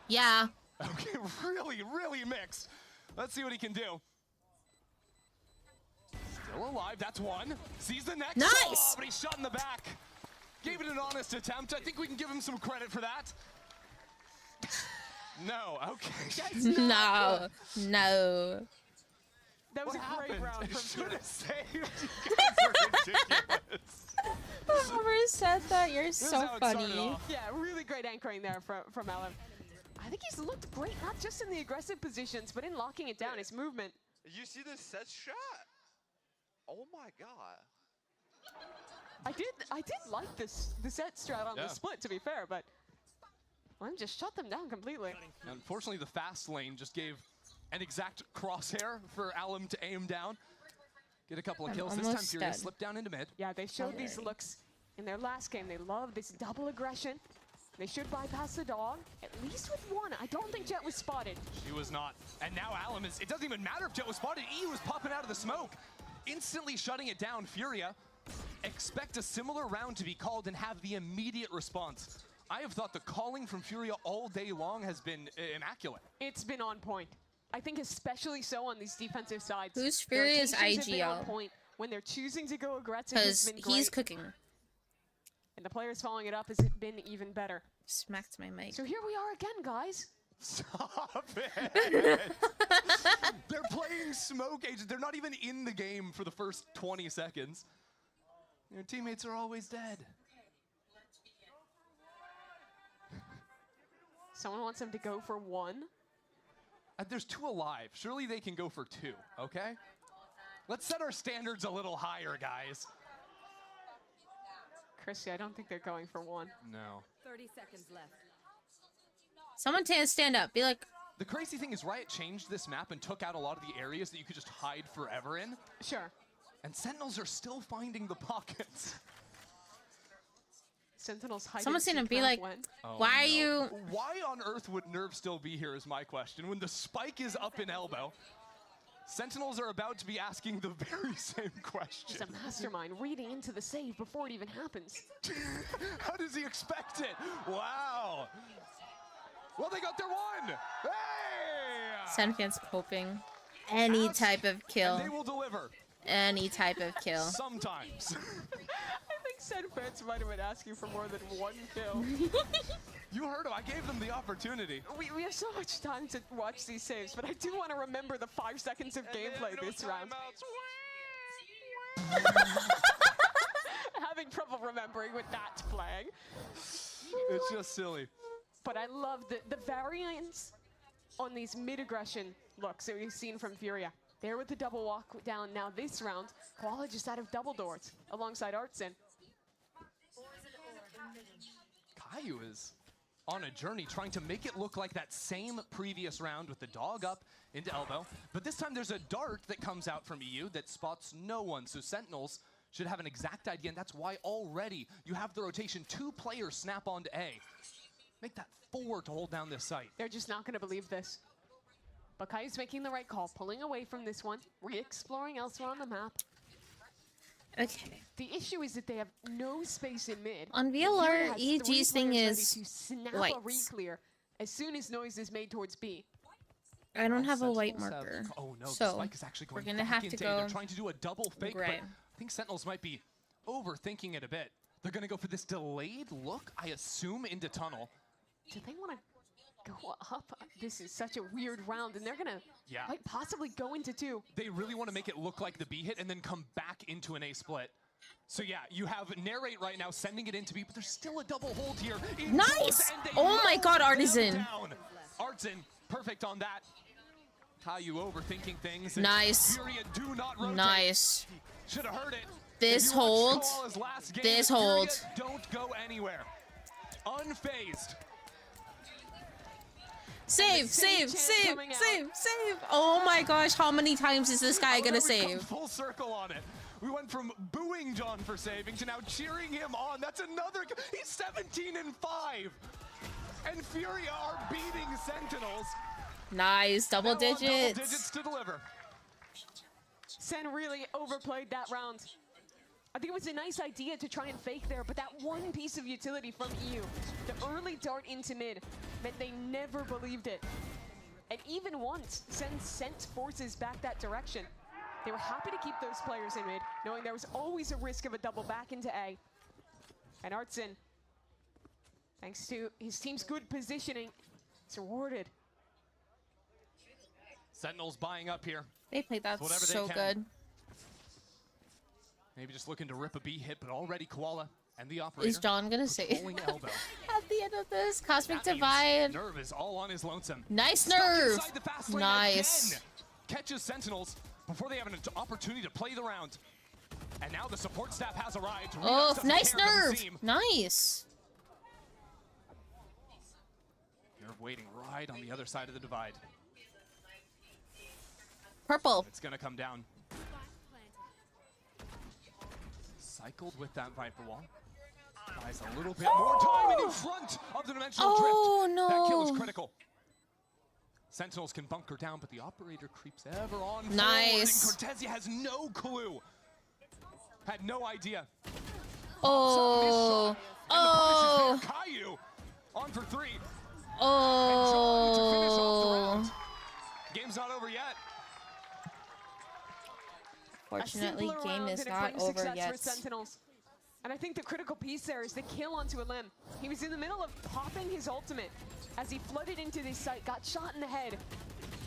Yeah. Okay, really mixed. Let's see what he can do. Still alive. That's one. Sees the next. Nice. Oh, but he's shot in the back. Gave it an honest attempt. I think we can give him some credit for that. No, okay. No. That was a great round from Should have saved. You guys are ridiculous. Whoever said that, you're so funny. Yeah, really great anchoring there from Alan. I think he's looked great, not just in the aggressive positions, but in locking it down, his movement. You see the set shot? Oh my god. I did like the set strat on the split, to be fair, but Lem just shut them down completely. Unfortunately, the fast lane just gave an exact crosshair for Alum to aim down. Get a couple of kills. This time, Fury slipped down into mid. Yeah, they showed these looks in their last game. They love this double aggression. They should bypass the dog, at least with one. I don't think Jet was spotted. She was not. And now Alum is, it doesn't even matter if Jet was spotted. E was popping out of the smoke, instantly shutting it down. Furia, expect a similar round to be called and have the immediate response. I have thought the calling from Furia all day long has been immaculate. It's been on point. I think especially so on these defensive sides. Who's Furia's IGL? When they're choosing to go aggressive, because he's cooking. And the players following it up has been even better. Smacked my mic. So here we are again, guys. Stop it! They're playing smoke agents. They're not even in the game for the first 20 seconds. Their teammates are always dead. Someone wants them to go for one. There's 2 alive. Surely they can go for 2, okay? Let's set our standards a little higher, guys. Chrissy, I don't think they're going for one. No. 30 seconds left. Someone stand up. Be like... The crazy thing is Riot changed this map and took out a lot of the areas that you could just hide forever in. Sure. And Sentinels are still finding the pockets. Sentinels hide. Someone's gonna be like, why are you? Why on earth would Nerve still be here is my question. When the spike is up in elbow, Sentinels are about to be asking the very same question. He's a mastermind reading into the save before it even happens. How does he expect it? Wow. Well, they got their one. Hey! Sen fans hoping any type of kill. And they will deliver. Any type of kill. Sometimes. I think Sen fans might have been asking for more than one kill. You heard him. I gave them the opportunity. We have so much time to watch these saves, but I do want to remember the 5 seconds of gameplay this round. Having trouble remembering with that flag. It's just silly. But I love the variance on these mid-aggression looks that we've seen from Furia. There with the double walk down. Now this round, Koala just out of double doors alongside Artsin. Caillou is on a journey trying to make it look like that same previous round with the dog up into elbow. But this time there's a dart that comes out from EU that spots no one. So Sentinels should have an exact idea, and that's why already you have the rotation. 2 players snap onto A. Make that 4 to hold down this site. They're just not going to believe this. But Caillou's making the right call, pulling away from this one, re-exploring elsewhere on the map. Okay. The issue is that they have no space in mid. On VLR, EG's thing is white. Re-clear as soon as noise is made towards B. I don't have a white marker. Oh no, so Spike is actually going we're gonna have to go. They're trying to do a double fake, gray. but I think Sentinels might be overthinking it a bit. They're gonna go for this delayed look, I assume, into tunnel. Do they want to go up? This is such a weird round, and they're gonna might possibly go into 2. They really want to make it look like the B hit and then come back into an A split. So yeah, you have Narrate right now sending it into B, but there's still a double hold here. Nice! Oh my god, Artisan. Artisan, perfect on that. Caillou overthinking things. Nice. Furia do not rotate. Nice. Should have heard it. This hold. This hold. Don't go anywhere. Unfazed. Save, save, save, save, save. Oh my gosh, how many times is this guy gonna save? Full circle on it. We went from booing John for saving to now cheering him on. That's another. He's 17 and 5. And Furia are beating Sentinels. Nice, double digits. Double digits to deliver. Sen really overplayed that round. I think it was a nice idea to try and fake there, but that one piece of utility from EU, the early dart into mid, meant they never believed it. And even once, Sen sent forces back that direction. They were happy to keep those players in mid, knowing there was always a risk of a double back into A. And Artsin, thanks to his team's good positioning, is rewarded. Sentinels buying up here. They played that so good. Maybe just looking to rip a B hit, but already Koala and the operator. Is John gonna save at the end of this? Cosmic Divide. Nerve is all on his lonesome. Nice Nerve. Nice. Again. Catches Sentinels before they have an opportunity to play the round. And now the support staff has arrived. Oh, nice Nerve. Nice. Nerve waiting right on the other side of the divide. Purple. It's gonna come down. Cycled with that Viper Wall. Buys a little bit more time in front of the dimensional drift. No. That kill is critical. Sentinels can bunker down, but the operator creeps ever on nice. forward, and Cortezia has no clue. Had no idea. Oh. Oh. Caillou on for 3. Oh. And John to finish off the round. Game's not over yet. Fortunately, game is not over yet. And I think the critical piece there is the kill onto a limb. He was in the middle of popping his ultimate as he flooded into this site, got shot in the head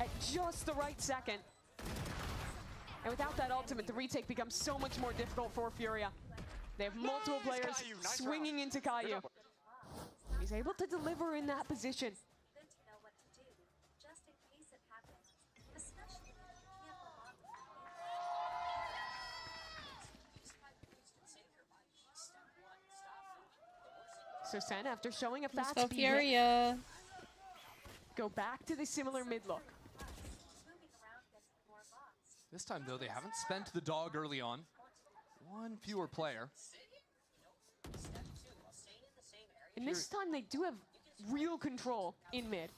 at just the right second. And without that ultimate, the retake becomes so much more difficult for Furia. They have multiple players swinging into Caillou. He's able to deliver in that position. So Sen, after showing a fast Furia. Go back to the similar mid look. This time, though, they haven't spent the dog early on. One fewer player. And this time they do have real control in mid.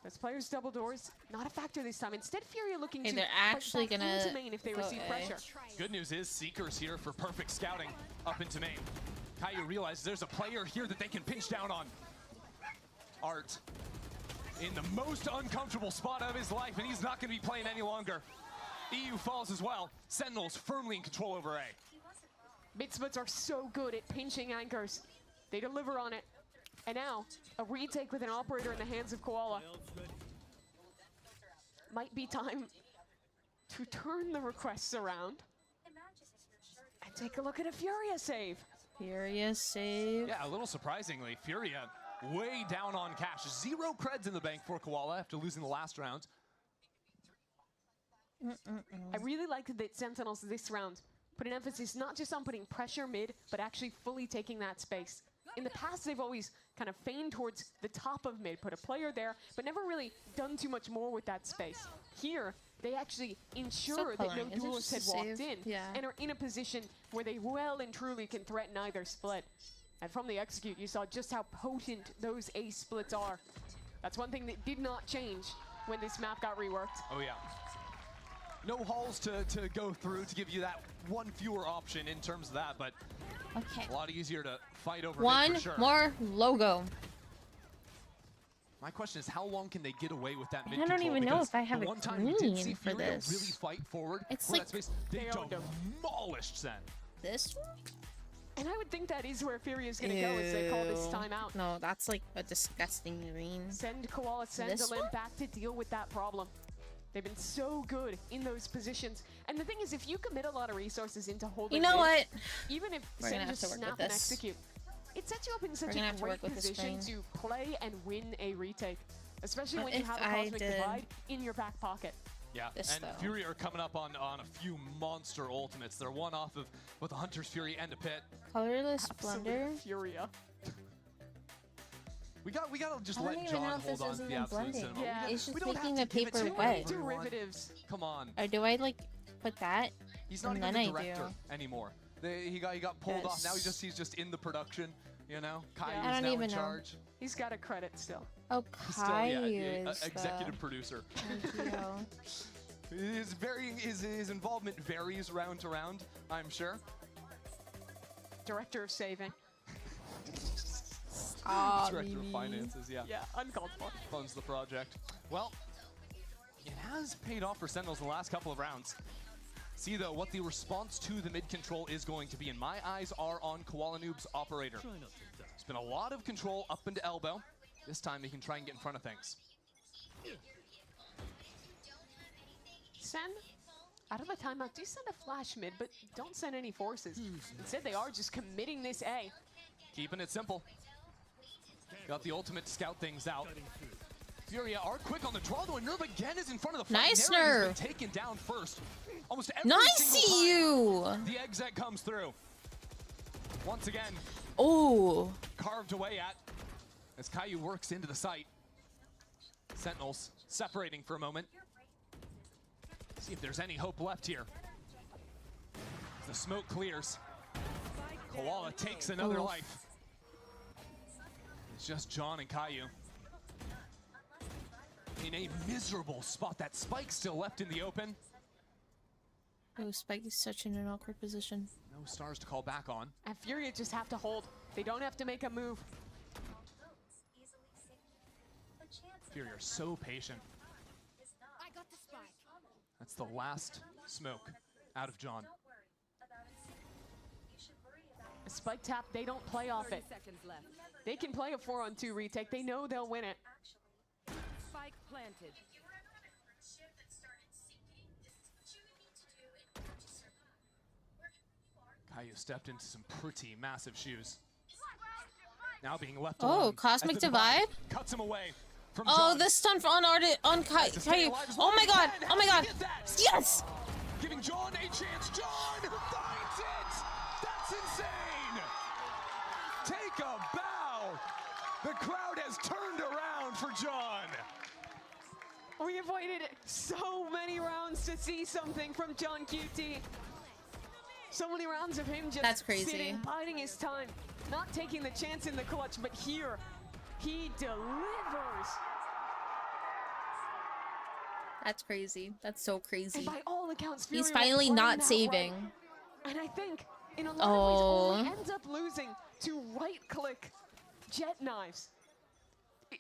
Those players double doors, not a factor this time. Instead, Furia looking to they're actually gonna into main if they receive pressure. Good news is Seeker's here for perfect scouting up into main. Caillou realizes there's a player here that they can pinch down on. Art in the most uncomfortable spot of his life, and he's not going to be playing any longer. EU falls as well. Sentinels firmly in control over A. Mid splits are so good at pinching anchors. They deliver on it. And now, a retake with an operator in the hands of Koala. Might be time to turn the requests around and take a look at a Furia save. Furia save. Yeah, a little surprisingly, Furia way down on cash. 0 creds in the bank for Koala after losing the last round. I really liked that Sentinels this round put an emphasis not just on putting pressure mid, but actually fully taking that space. In the past, they've always kind of feigned towards the top of mid, put a player there, but never really done too much more with that space. Here, they actually ensure that no duelist had walked in and are in a position where they well and truly can threaten either split. And from the execute, you saw just how potent those ace splits are. That's one thing that did not change when this map got reworked. Oh yeah. No halls to go through to give you that one fewer option in terms of that, but a lot easier to fight over. One for sure. more logo. My question is, how long can they get away with that mid I don't even know if I have a one time we did see for Furia this. really fight forward. It's for like that space. They demolished Zen. This one? And I would think that is where Furia is going to go as they call this timeout. No, that's like a disgusting green. Send Koala, send Alim back to deal with that problem. They've been so good in those positions. And the thing is, if you commit a lot of resources into holding what? Even if We're Sen gonna have just to work snap with and this. execute, it sets you up in such We're gonna a have to great work with this position screen. to play and win a retake. Especially What when you if have a I Cosmic did Divide in your back pocket. Yeah, This, and though. Fury are coming up on a few monster ultimates. They're one off of both the Hunter's Fury and a Pit. Colorless Blunder. Furia. We gotta just I let don't even know John if this hold on to isn't the absolute blending. cinema. Yeah. It's just we don't making have the to give it paper to wet. everyone. Derivatives. Come on. Or do I like put that? He's not and even then the I director do. anymore. He got pulled off. Now he's just in the production. You know, Caillou's I don't now even in know. charge. He's got a credit still. Oh, Still, Caillou yeah, is executive producer. His involvement varies round to round, I'm sure. Director of saving. Director of finances, yeah. Yeah, uncalled for. Funds the project. Well, it has paid off for Sentinels in the last couple of rounds. See, though, what the response to the mid control is going to be, and my eyes are on Koala Noob's operator. There's been a lot of control up into elbow. This time he can try and get in front of things. Send out of the timeout. Do send a flash mid, but don't send any forces. Instead, they are just committing this A. Keeping it simple. Got the ultimate to scout things out. Furia are quick on the draw, though, and Nerve again is in front of the fight. Nice, Nerve has Nerve. been taken down first. Almost every Nice single time you. the exec comes through. Once again, Oh. carved away at as Caillou works into the site. Sentinels separating for a moment. See if there's any hope left here. As the smoke clears, Koala takes another life. It's just John and Caillou in a miserable spot. That Spike still left in the open. Oh, Spike is such in an awkward position. No stars to call back on. And Furia just have to hold. They don't have to make a move. Fury are so patient. That's the last smoke out of John. A Spike tap, they don't play off it. They can play a 4-on-2 retake. They know they'll win it. Spike planted. Caillou stepped into some pretty massive shoes. Now being left Oh, alone. Cosmic as the divide Divide? cuts him away from Oh, John. this stun on Caillou. Oh my god. Oh my god. Yes. Giving John a chance. John finds it. That's insane. Take a bow. The crowd has turned around for John. We have waited so many rounds to see something from John QT. So many rounds of him just That's crazy. sitting, biding his time. not taking the chance in the clutch, but here, he delivers. That's crazy. That's so crazy. And by all accounts, he's Fury finally not saving. Right. And I think, in a lot of ways, only ends up losing to right-click jet knives.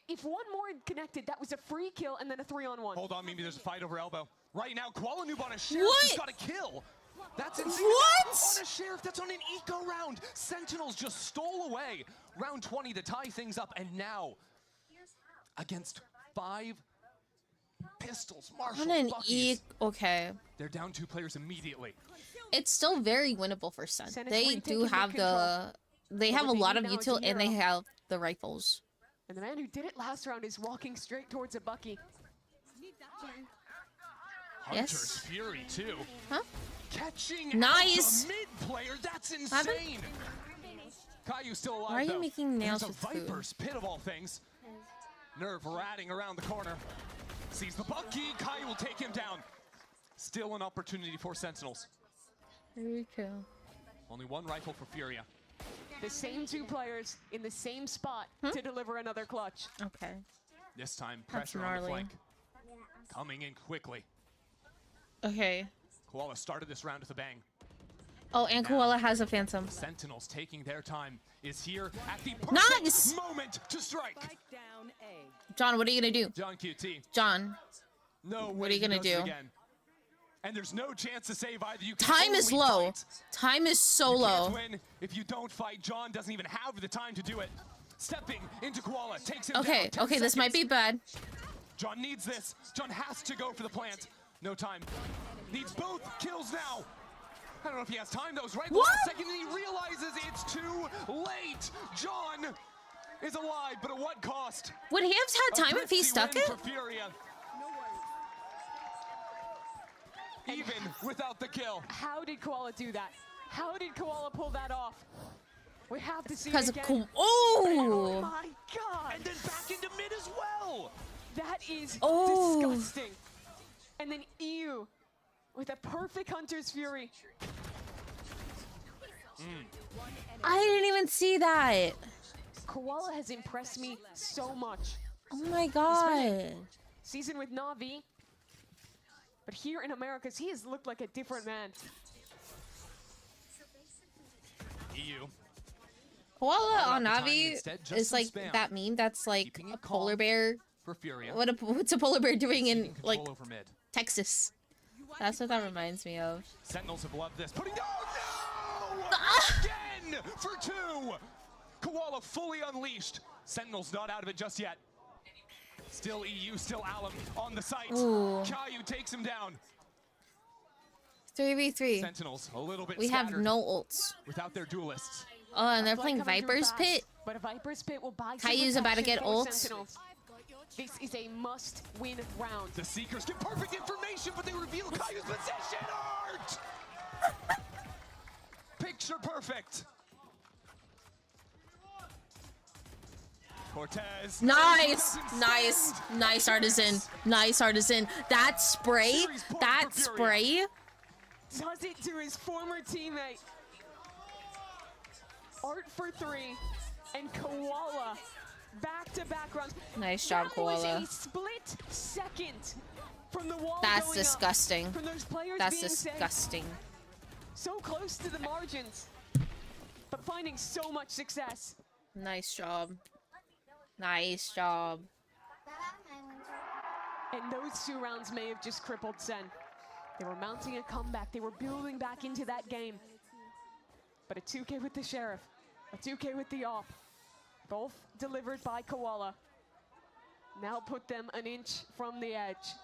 If one more had connected, that was a free kill and then a 3-on-1. Hold on, maybe there's a fight over elbow. Right now, Koala Noob on a Sheriff just got a kill. That's insane. What? On a Sheriff, that's on an eco round. Sentinels just stole away. Round 20 to tie things up, and now, against 5 pistols, Marshall, Buckies. Okay. They're down 2 players immediately. It's still very winnable for Sen. They do have they have a lot of util and they have the rifles. And the man who did it last round is walking straight towards a Bucky. Hunter's Fury too. Huh? Catching nice. The mid player, that's insane. Caillou still alive. Why are you making nails There's with a Viper's food? Pit of all things. Nerve ratting around the corner. Sees the Bucky. Caillou will take him down. Still an opportunity for Sentinels. Very cool. Only one rifle for Furia. The same 2 players in the same spot to deliver another clutch. Okay. This time, pressure on the flank. Coming in quickly. Okay. Koala started this round with a bang. Oh, and Koala has a Phantom. Sentinels taking their time is here at the perfect moment to strike. John, what are you gonna do? John QT. John. No, what are you gonna do? Again. And there's no chance to save either. You time is low. Fight. Time is so you low. Can't win if you don't fight. John doesn't even have the time to do it. Stepping into Koala takes him okay, down. okay, this might be bad. John needs this. John has to go for the plant. No time. Needs both kills now. I don't know if he has time. That was right the last second, and he realizes it's too late. John is alive, but at what cost? Would he have had time if he stuck it? Even without the kill. How did Koala do that? How did Koala pull that off? We have to see it again. Oh my God! And then back into mid as well. That is disgusting. And then EU with a perfect Hunter's Fury. I didn't even see that. Koala has impressed me so much. Oh my God. Season with Na'Vi. But here in Americas, he has looked like a different man. EU. Koala on Na'Vi is like that meme that's like a polar bear. For Furia. What's a polar bear doing in like Texas? That's what that reminds me of. Sentinels have loved this. Putting down again for 2. Koala fully unleashed. Sentinels not out of it just yet. Still EU, still Alum on the site. Caillou takes him down. 3v3. Sentinels a little bit we have no ults. Without their duelists. Oh, and they're playing Viper's Pit. But a Viper's Pit will buy Caillou's about to get ults. Sentinels. This is a must-win round. The Seekers get perfect information, but they reveal Caillou's position art! Picture perfect. Cortez. Nice, nice Artisan, nice Artisan. That spray, does it to his former teammate. Art for 3, and Koala back-to-back runs. Nice job, Koala. That was a split second from the wall. That's going disgusting. Up, from those players That's being disgusting. Safe. So close to the margins, but finding so much success. Nice job. Nice job. And those 2 rounds may have just crippled Sen. They were mounting a comeback. They were building back into that game. But a 2K with the Sheriff, a 2K with the Op, both delivered by Koala. Now put them an inch from the edge.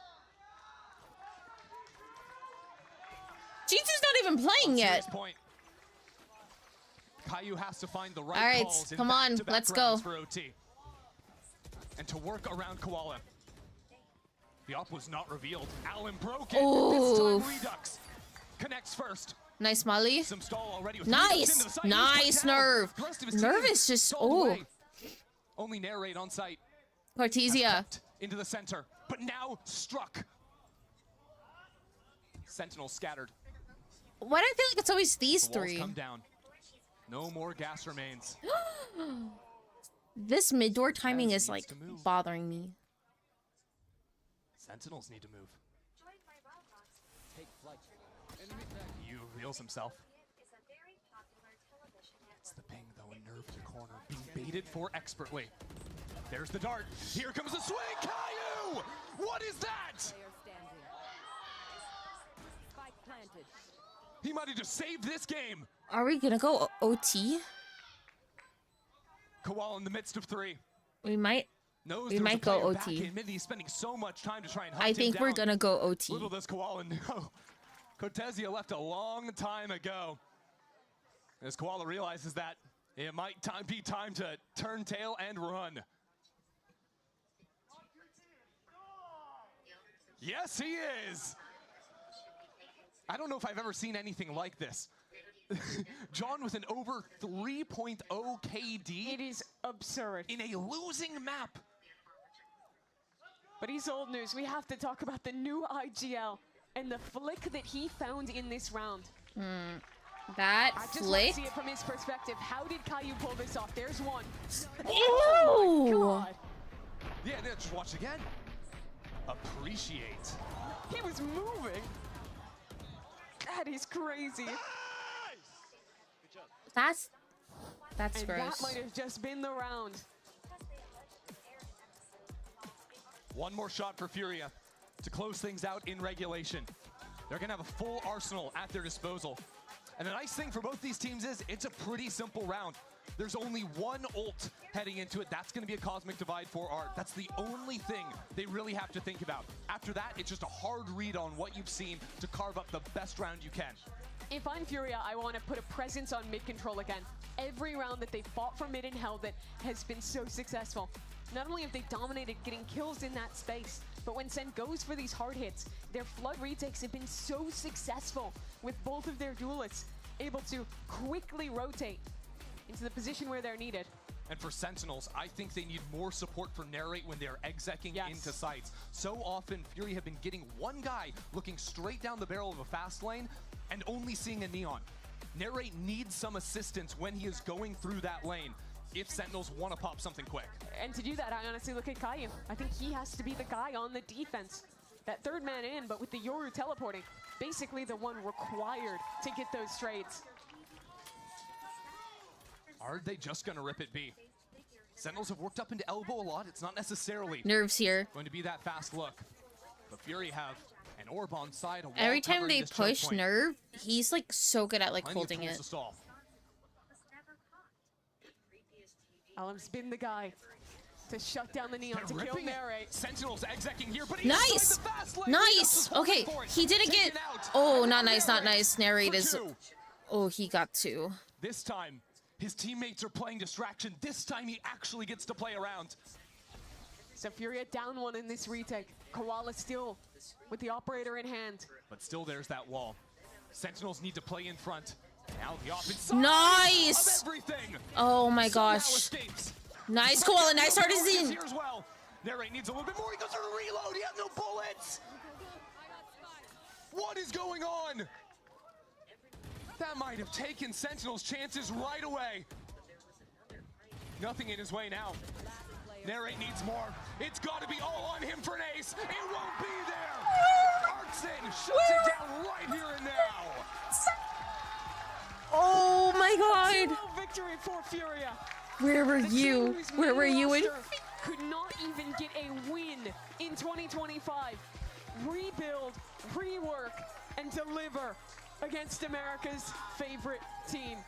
G2's not even playing yet. Caillou has to find the right calls. Come on, let's go. For OT. And to work around Koala. The op was not revealed. Allen broke it. This time Redux connects first. Nice Molly. Some stall already with nice, nice Nerve. Nerve is just Only narrate on site. Cortesia into the center, but now struck. Sentinel scattered. Why do I feel like it's always these the walls 3? Come down. No more gas remains. This mid-door timing is like bothering me. Sentinels need to move. He reveals himself. It's the ping though, and Nerve to the corner, being baited for expertly. There's the dart. Here comes the swing. Caillou! What is that? He might have just saved this game. Are we gonna go OT? Koala in the midst of 3. We might. We might go OT. He's spending so much time to try and hunt I think him we're down. gonna go OT. Little does Koala know. Cortezia left a long time ago. As Koala realizes that it might be time to turn tail and run. Yes, he is. I don't know if I've ever seen anything like this. John with an over 3.0 KD. It is absurd. In a losing map. But he's old news. We have to talk about the new IGL and the flick that he found in this round. That I just flick? want to see it from his perspective. How did Caillou pull this off? There's one. Ew! Oh my God. Yeah, just watch again. Appreciate. He was moving. That is crazy. That's and gross. That might have just been the round. One more shot for Furia to close things out in regulation. They're gonna have a full arsenal at their disposal. And the nice thing for both these teams is it's a pretty simple round. There's only one ult heading into it. That's gonna be a Cosmic Divide for Art. That's the only thing they really have to think about. After that, it's just a hard read on what you've seen to carve up the best round you can. If I'm Furia, I want to put a presence on mid control again. Every round that they fought for mid and held it has been so successful. Not only have they dominated getting kills in that space, but when Sen goes for these hard hits, their flood retakes have been so successful with both of their duelists able to quickly rotate into the position where they're needed. And for Sentinels, I think they need more support for Narrate when they're execing into sites. So often, Fury have been getting one guy looking straight down the barrel of a fast lane and only seeing a neon. Narrate needs some assistance when he is going through that lane if Sentinels want to pop something quick. And to do that, I honestly look at Caillou. I think he has to be the guy on the defense. That third man in, but with the Yoru teleporting, basically the one required to get those trades. Are they just going to rip it B? Sentinels have worked up into elbow a lot. It's not necessarily Nerves here. going to be that fast look. But Fury have an orb on side. Every time they push Nerve, he's like so good at like holding it. Alam's been the guy to shut down the neon, to kill Narrate. Sentinels execing here, but he's nice! the fast lane. Nice! Okay, he didn't get... Oh, not nice, not nice. Narrate is... Oh, he got 2. This time, his teammates are playing distraction. This time, he actually gets to play around. So Furia down 1 in this retake. Koala still with the operator in hand. But still, there's that wall. Sentinels need to play in front. Now the offense nice! of everything. Oh my gosh. Nice Koala, nice artisan. Here as well. Narrate needs a little bit more. He goes for a reload. He has no bullets. What is going on? That might have taken Sentinel's chances right away. Nothing in his way now. Narrate needs more. It's got to be all on him for an ace. It won't be there. Artson shuts it down right here and now. Oh my God. 2-0 victory for Furia. Where were you? Where were you in? Could not even get a win in 2025. Rebuild, rework, and deliver against America's favorite team.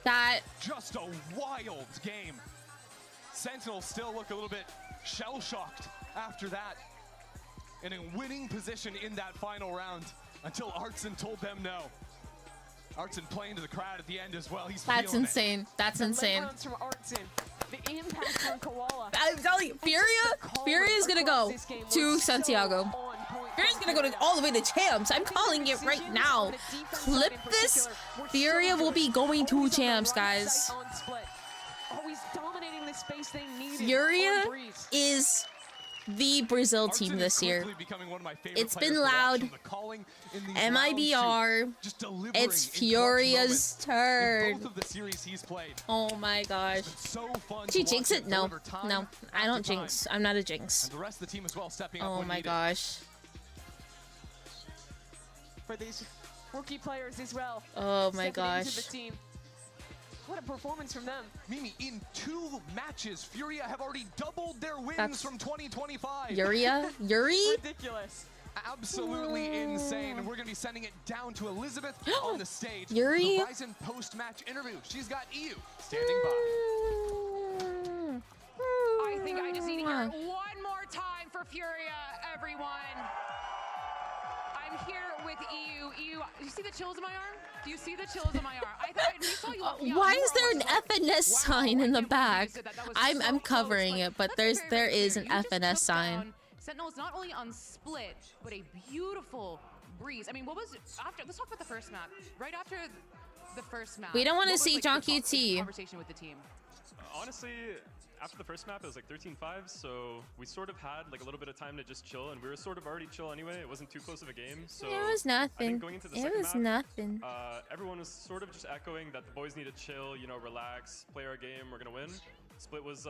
That just a wild game. Sentinels still look a little bit shell-shocked after that. In a winning position in that final round until Artson told them no. Artson playing to the crowd at the end as well. He's That's insane. It. That's insane. From Artson. The impact from Koala. I'm telling you, Furia is gonna go to Santiago. Furia's gonna go all the way to champs. I'm calling it right now. Clip this. Furia will be going to champs, guys. Always dominating the space they needed. Furia is the Brazil team this year. It's been loud. MIBR. It's Furia's turn. Oh my gosh. Did you jinx it? No. No. I don't jinx. I'm not a jinx. Oh my gosh. For these rookie players as well. Oh my gosh. What a performance from them. Mimi, in 2 matches, Furia have already doubled their wins from 2025. Yuri? Ridiculous. Absolutely insane. And we're going to be sending it down to Elizabeth on the stage. Yuri? The Ryzen post-match interview. She's got EU standing by. I think I just need to hear it one more time for Furia, everyone. I'm here with EU. EU, do you see the chills in my arm? Do you see the chills in my arm? Why is there an FNS sign in the back? I'm covering it, but there is an FNS sign. Sentinel is not only on split, but a beautiful breeze. I mean, what was it after? Let's talk about the first map. Right after the first map. We don't want to see John QT. Conversation with the team. Honestly, after the first map, it was like 13-5, so we sort of had like a little bit of time to just chill, and we were sort of already chill anyway. It wasn't too close of a game, so it was nothing. Going into the it was map, nothing. Everyone was sort of just echoing that the boys need to chill, you know, relax, play our game, we're gonna win. Split was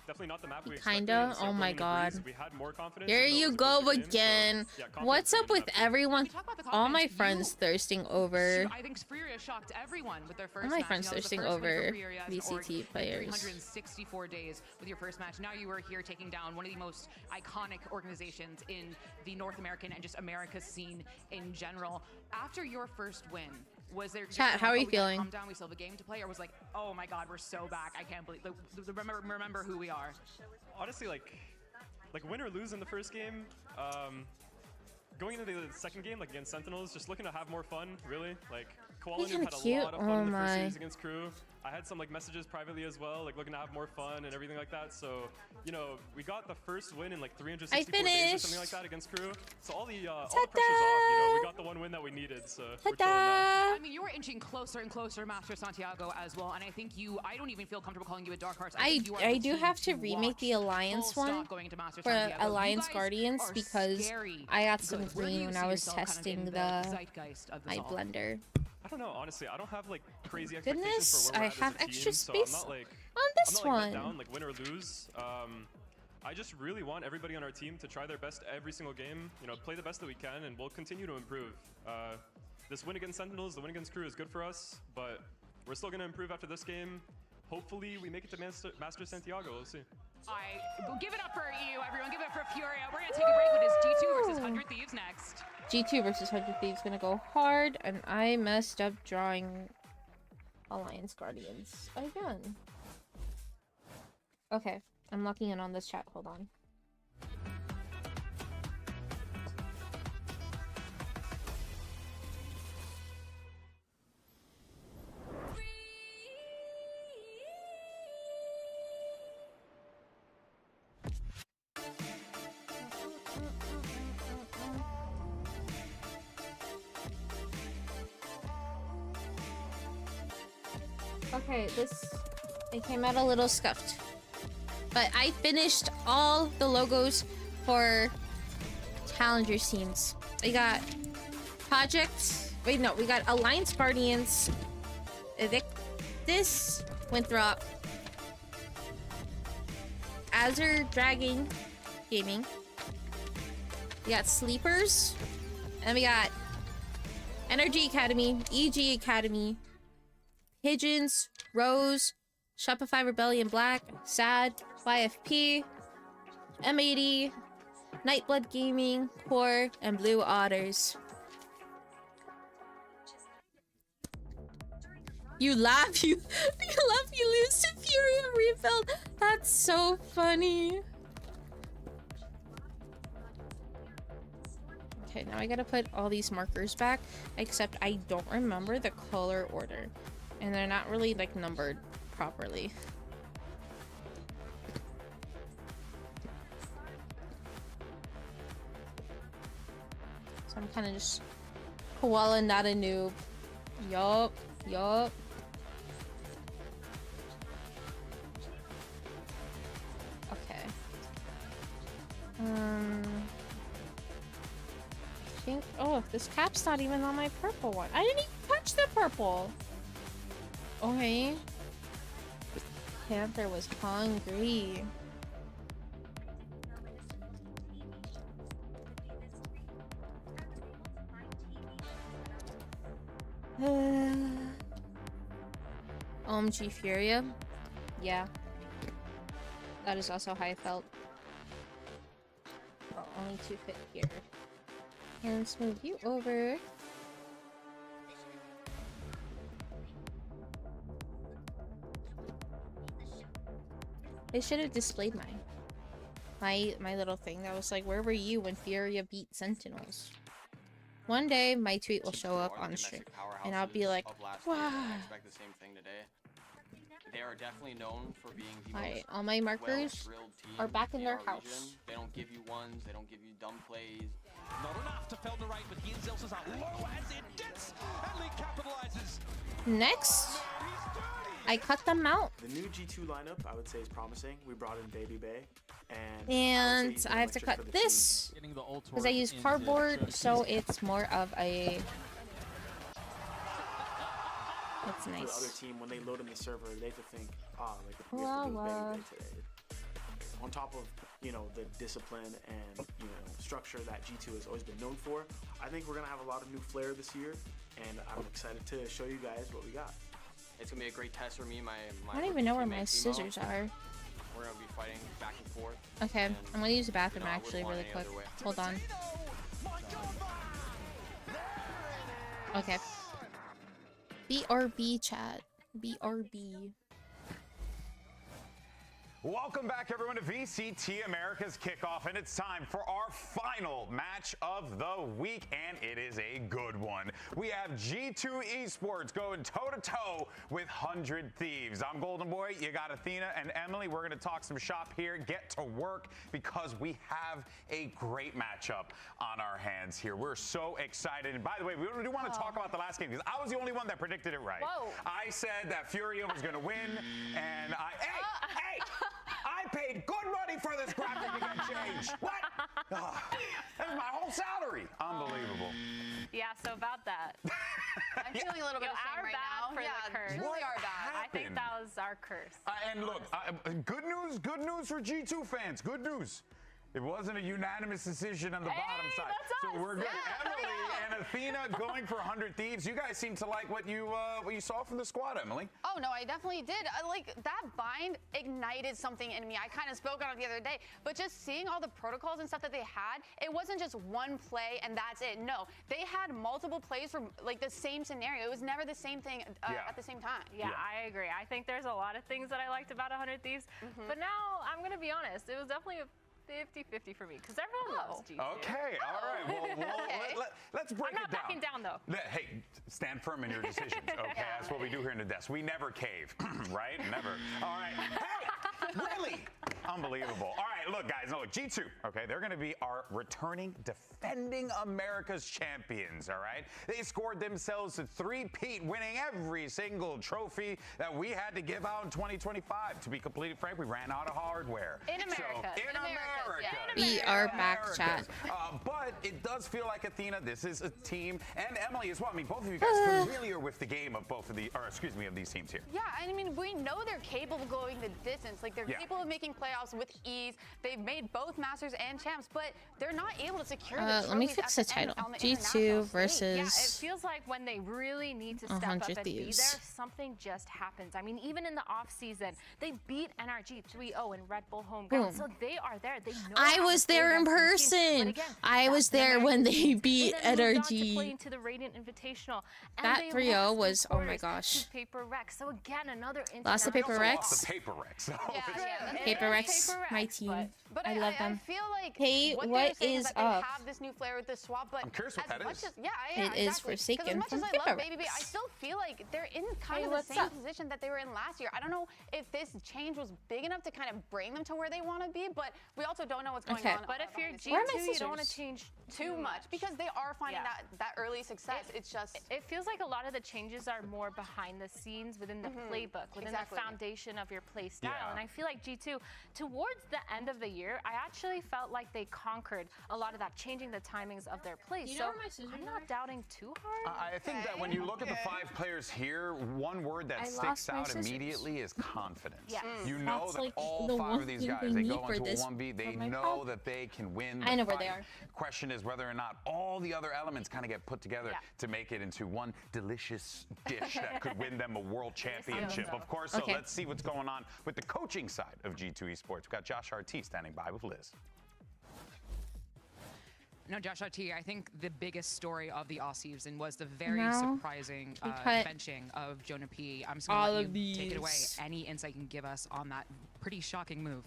definitely not the map we expected. Kinda. Oh my god. We had more confidence. Here you go again. So, yeah, what's up with everyone? All my friends thirsting over. I think Furia shocked everyone with their first All my match. friends thirsting over VCT players. 364 days with your first match. Now you are here taking down one of the most iconic organizations in the North American and just America scene in general. After your first win, was there chat? How are you feeling? Calm down. We still have a game to play, or was like, oh my god, we're so back. I can't believe. Remember who we are. Honestly, like win or lose in the first game. Going into the second game, like against Sentinels, just looking to have more fun. Really, like Koala Noob had a lot of fun in the first series against Crew. I had some like messages privately as well, like looking to have more fun and everything like that. So, you know, we got the first win in like 364 days or something like that against Crew. So all the pressure's off. You know, we got the one win that we needed. So we're chilling now. I mean, you were inching closer and closer, Master Santiago, as well. And I think I don't even feel comfortable calling you a dark horse. I do have to remake the Alliance one for Alliance Guardians because I got some green when I was testing my blender. I don't know, honestly. I don't have like crazy expectations Goodness, for where we're I at have as a extra team, so space I'm not, like, on this I'm not, like, one. let down, like win or lose. I just really want everybody on our team to try their best every single game. You know, play the best that we can, and we'll continue to improve. This win against Sentinels, the win against Crew is good for us, but we're still gonna improve after this game. Hopefully, we make it to Master Santiago. We'll see. Give it up for EU, everyone. Give it up for Furia. We're gonna take a break with his G2 versus 100 Thieves next. G2 versus 100 Thieves gonna go hard, and I messed up drawing Alliance Guardians again. Okay, I'm locking in on this chat. Hold on. Okay, it came out a little scuffed. But I finished all the logos for Challenger scenes. We got we got Alliance Guardians, Evictus, Winthrop, Azure Dragon Gaming. We got Sleepers, and we got Energy Academy, EG Academy, Pigeons, Rose, Shopify Rebellion Black, SAD, YFP, M80, Nightblood Gaming, Core, and Blue Otters. You laugh, you lose to Furia Rebuild. That's so funny. Okay, now I gotta put all these markers back, except I don't remember the color order. And they're not really like numbered properly. So I'm kind of just Koala, not a noob. Yup. Okay. Oh, this cap's not even on my purple one. I didn't even touch the purple. Okay. Panther was hungry. OMG Furia. Yeah. That is also how I felt. Oh, only 2 fit here. And let's move you over. They should have displayed my little thing that was like, where were you when Furia beat Sentinels? One day my tweet will show up on stream and I'll be like, wow. I expect the same thing today. They are definitely known for being the Alright, all my markers are back in their house. Region. They don't give you ones, they don't give you dumb plays. Not enough to Feldner right, but he himself is out low as it gets, and Lee capitalizes. Next, I cut them out. The new G2 lineup, I would say, is promising. We brought in Baby Bay, and I have to cut this because I use cardboard, so it's more of a. That's nice. For the other team, when they load in the server, they have to think, like we have to do Baby Bay today. On top of, you know, the discipline and, you know, structure that G2 has always been known for, I think we're gonna have a lot of new flair this year, and I'm excited to show you guys what we got. It's gonna be a great test for me. I don't even know where my scissors are. We're gonna be fighting back and forth. Okay, I'm gonna use the bathroom actually really quick. Hold on. Okay. BRB chat. BRB. Welcome back, everyone, to VCT America's Kickoff, and it's time for our final match of the week, and it is a good one. We have G2 Esports going toe-to-toe with 100 Thieves. I'm Golden Boy, you got Athena and Emily. We're going to talk some shop here, get to work, because we have a great matchup on our hands here. We're so excited. And by the way, we do want to talk about the last game, because I was the only one that predicted it right. Whoa. I said that Furia was going to win, and hey! I paid good money for this graphic to get changed. What? Oh, that was my whole salary. Unbelievable. Yeah, so about that. I'm feeling a little bit ashamed right now. For the curse. Really are bad. I think that was our curse. And look, good news for G2 fans. Good news. It wasn't a unanimous decision on the bottom side. So we're good. Emily and Athena going for 100 Thieves. You guys seem to like what you saw from the squad, Emily. Oh, no, I definitely did. Like, that bind ignited something in me. I kind of spoke on it the other day. But just seeing all the protocols and stuff that they had, it wasn't just one play and that's it. No, they had multiple plays for, like, the same scenario. It was never the same thing at the same time. Yeah, I agree. I think there's a lot of things that I liked about 100 Thieves. But now, I'm going to be honest. It was definitely a 50-50 for me, because everyone loves G2. Okay, all right. Well, let's break it down. I'm not backing down, though. Hey, stand firm in your decisions, okay? That's what we do here in the desk. We never cave, right? Never. All right. Hey, really? Unbelievable. All right, look, guys, look, G2, okay, they're going to be our returning, defending America's champions, all right? They scored themselves a three-peat, winning every single trophy that we had to give out in 2025. To be completely frank, we ran out of hardware. In America. So, in America. We are back, chat. But it does feel like, Athena, this is a team, and Emily as well. I mean, both of you guys familiar with the game of of these teams here. Yeah, I mean, we know they're capable of going the distance. Like, they're capable of making playoffs with ease. They've made both Masters and Champs, but they're not able to secure the let me fix the title. G2 versus Yeah, it feels like when they really need to step up and be there, something just happens. I mean, even in the off-season, they beat NRG 3-0 in Red Bull home ground, so they are there. They know I was there in person. Again, I was there when they beat NRG. To the Radiant Invitational. That 3-0 was, oh my gosh. Paper Rex. So again, another lost the Paper Rex. Lost the Paper Rex. Paper Rex, my team. But I love them. I feel like hey, what is that up? They have this new flair with the swap, but I'm curious what that is. It is Forsaken as much from as I love Baby Bay, I still feel like they're in kind of the same position that they were in last year. I don't know if this change was big enough to kind of bring them to where they want to be, but we also don't know what's going on. But if you're G2, you don't want to change too much because they are finding that early success. It's just it feels like a lot of the changes are more behind the scenes within the playbook, within the foundation of your play style. And I feel like G2 towards the end of the year year, I actually felt like they conquered a lot of that, changing the timings of their plays. So I'm not doubting too hard. I think that when you look at the 5 players here, one word that sticks out immediately is confidence. Yes. You know that all 5 of these guys, they go into a 1v, they know that they can win the fight. I know where they are. Question is whether or not all the other elements kind of get put together to make it into one delicious dish that could win them a world championship. Of course, so let's see what's going on with the coaching side of G2 Esports. We've got Josh RT standing by with Liz. No, Josh RT, I think the biggest story of the off-season was the very surprising benching of Jonah P. I'm just going to let you take it away. Any insight you can give us on that pretty shocking move?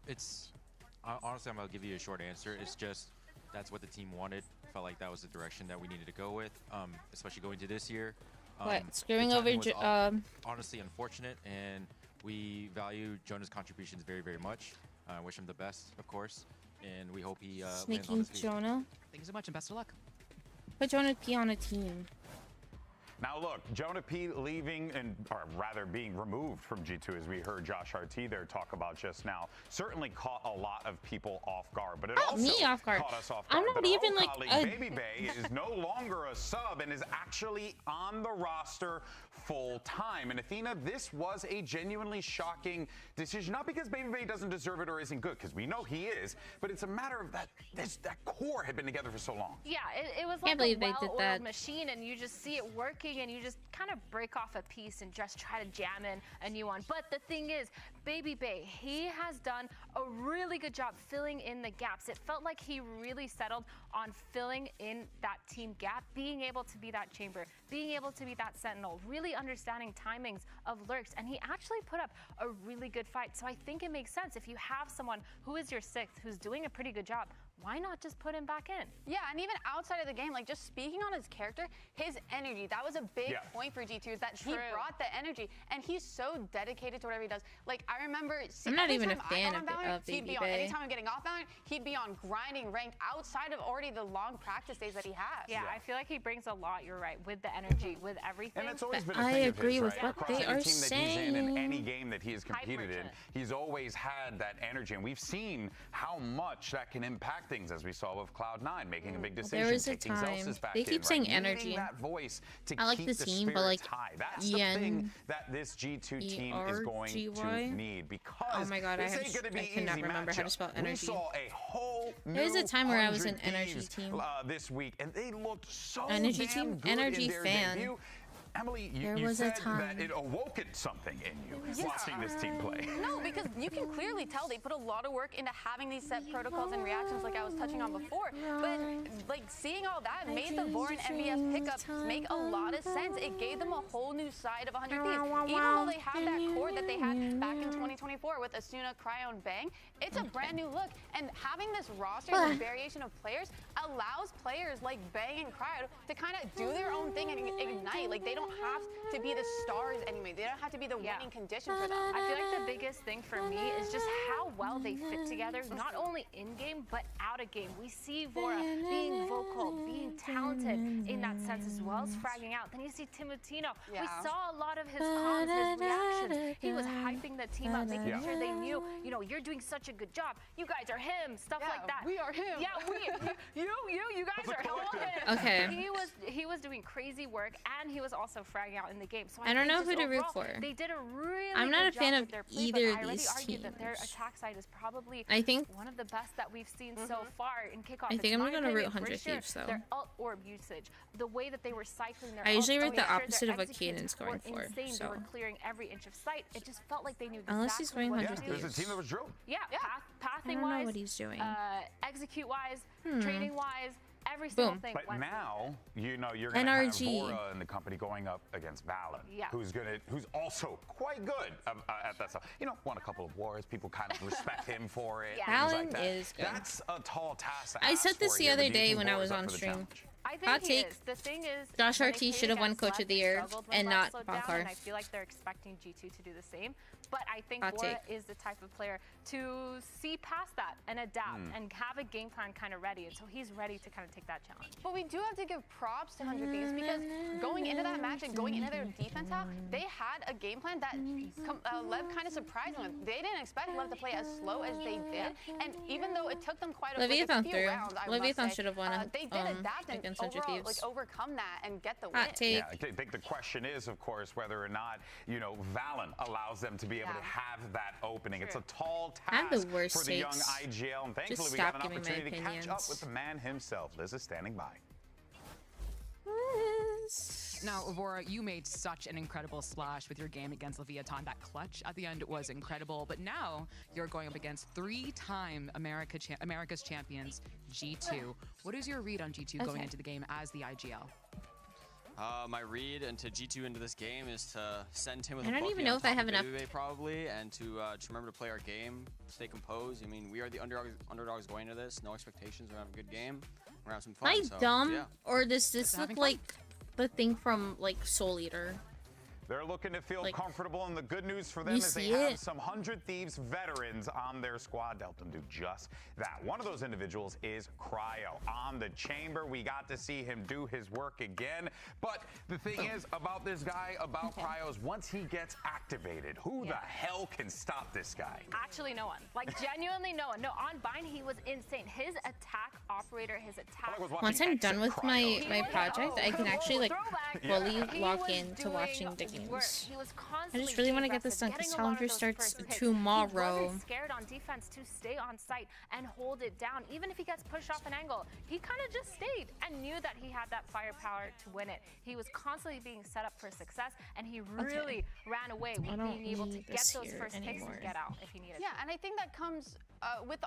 It's honestly, I'm going to give you a short answer. It's just that's what the team wanted. Felt like that was the direction that we needed to go with, especially going to this year. Screwing over honestly unfortunate, and we value Jonah's contributions very, very much. I wish him the best, of course, and we hope he lands on his feet. Jonah. Thank you so much, and best of luck. Put Jonah P on a team. Now look, Jonah P leaving, or rather being removed from G2, as we heard Josh RT there talk about just now, certainly caught a lot of people off guard. But it also caught us off guard. I'm not even like Baby Bay is no longer a sub and is actually on the roster full time. And Athena, this was a genuinely shocking decision, not because Baby Bay doesn't deserve it or isn't good, because we know he is, but it's a matter of that core had been together for so long. Yeah, it was like a well-oiled machine, and you just see it working, and you just kind of break off a piece and just try to jam in a new one. But the thing is, Baby Bay, he has done a really good job filling in the gaps. It felt like he really settled on filling in that team gap, being able to be that chamber, being able to be that sentinel, really understanding timings of lurks, and he actually put up a really good fight. So I think it makes sense if you have someone who is your 6th, who's doing a pretty good job, why not just put him back in? Yeah, and even outside of the game, like just speaking on his character, his energy, that was a big point for G2, is that he brought the energy, and he's so dedicated to whatever he does. Like, I remember I'm not even a fan of Baby Bay. Anytime I'm getting off Valorant, he'd be on grinding ranked outside of already the long practice days that he has. Yeah, I feel like he brings a lot, you're right, with the energy, with everything. And it's always been a I thing agree of his, with what Across they any are team that saying. he's in any game that he has competed in, he's always had that energy, and we've seen how much that can impact things, as we saw with Cloud9 making a big decision. There was a time they keep saying energy. That voice to I like keep the team, but like high. That's the thing that this G2 team is going to need, because oh my god, I cannot remember how to spell energy. We saw a whole there was a time where I was an energy team this week, and they looked so energy team, good energy in their fan. debut. Emily, you said that it awoken something in you watching this team play. No, because you can clearly tell they put a lot of work into having these set protocols and reactions like I was touching on before. But like seeing all that made the Voran MVS pickups make a lot of sense. It gave them a whole new side of 100 Thieves. Even though they have that core that they had back in 2024 with Asuna, Cryo, and Bang, it's a brand new look. And having this roster and variation of players allows players like Bang and Cryo to kind of do their own thing and ignite. Like they don't have to be the stars anyway. They don't have to be the winning condition for them. I feel like the biggest thing for me is just how well they fit together, not only in-game, but out-of-game. We see Vora being vocal, being talented in that sense, as well as fragging out. Then you see Timotino. We saw a lot of his comms, his reactions. He was hyping the team up, making sure they knew, you know, you're doing such a good job. You guys are him, stuff like that. We are him. Yeah, you guys are him. Okay. He was doing crazy work, and he was also fragging out in the game. So I don't know who to root for. They did a really I'm not a fan of play, either of I these teams. That their attack side is probably one of the best that we've seen so far in Kickoff. I think I'm going to root 100 Thieves though. Their ult orb usage, the way that they were cycling their I usually root the opposite of what Kaden's going for. Insane. So. They were clearing every inch of sight. It just felt like they knew unless he's going 100 Thieves. There's a team that was drilled. Yeah, pathing I don't wise, know what he's doing. Execute wise, trading wise. Every single thing. But now, you know, you're going to have Vora in the company going up against Valen, who's also quite good at that stuff. You know, won a couple of wars. People kind of respect him for it. Valen is good. That's a tall task. I said this the other day when I was on stream. I think he is. The thing is, Josh Artie should have won Coach of the Year and not Bonkar. And I feel like they're expecting G2 to do the same. But I think Bora is the type of player to see past that and adapt and have a game plan kind of ready. And so he's ready to kind of take that challenge. But we do have to give props to 100 Thieves because going into that match and going into their defense half, they had a game plan that Lev kind of surprised them with. They didn't expect Lev to play as slow as they did. And even though it took them quite a few rounds, Leviathan should have won they did adapt and overall, overcome that and get the win. Yeah, I think the question is, of course, whether or not, you know, Valen allows them to be able to have that opening. It's a tall task for the young IGL, and thankfully we got an opportunity to catch up with the man himself. Liz is standing by. Now, Avora, you made such an incredible splash with your game against Leviathan. That clutch at the end was incredible. But now you're going up against three-time America's champions, G2. What is your read on G2 going into the game as the IGL? My read into G2 into this game is to send him with I don't even know if I have enough. Probably, and to remember to play our game, stay composed. I mean, we are the underdogs going into this. No expectations. We're gonna have a good game. We're gonna have some fun. Am I dumb? Or does this look like the thing from like Soul Eater? They're looking to feel comfortable, and the good news for them is they have some 100 Thieves veterans on their squad to help them do just that. One of those individuals is Cryo. On the chamber, we got to see him do his work again. But the thing is about this guy, about Cryo, is once he gets activated, who the hell can stop this guy? Actually, no one. Like, genuinely no one. No, on Bind, he was insane. His attack operator, his attack... Once I'm done with my project, I can actually like fully lock into watching the games. I just really want to get this done because Challenger starts tomorrow. He wasn't scared on defense to stay on site and hold it down. Even if he gets pushed off an angle, he kind of just stayed and knew that he had that firepower to win it. He was constantly being set up for success, and he really ran away with being able to get those first picks and get out if he needed to. Yeah, and I think that comes with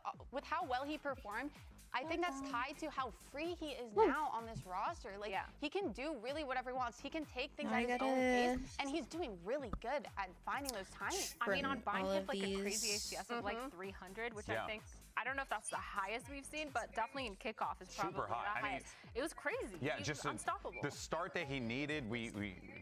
how well he performed. I think that's tied to how free he is now on this roster. Like, he can do really whatever he wants. He can take things at his own pace, and he's doing really good at finding those timings. I mean, on Bind, he had like a crazy ACS of like 300, which I think, I don't know if that's the highest we've seen, but definitely in Kickoff is probably the highest. It was crazy. Yeah, he just was unstoppable. The start that he needed,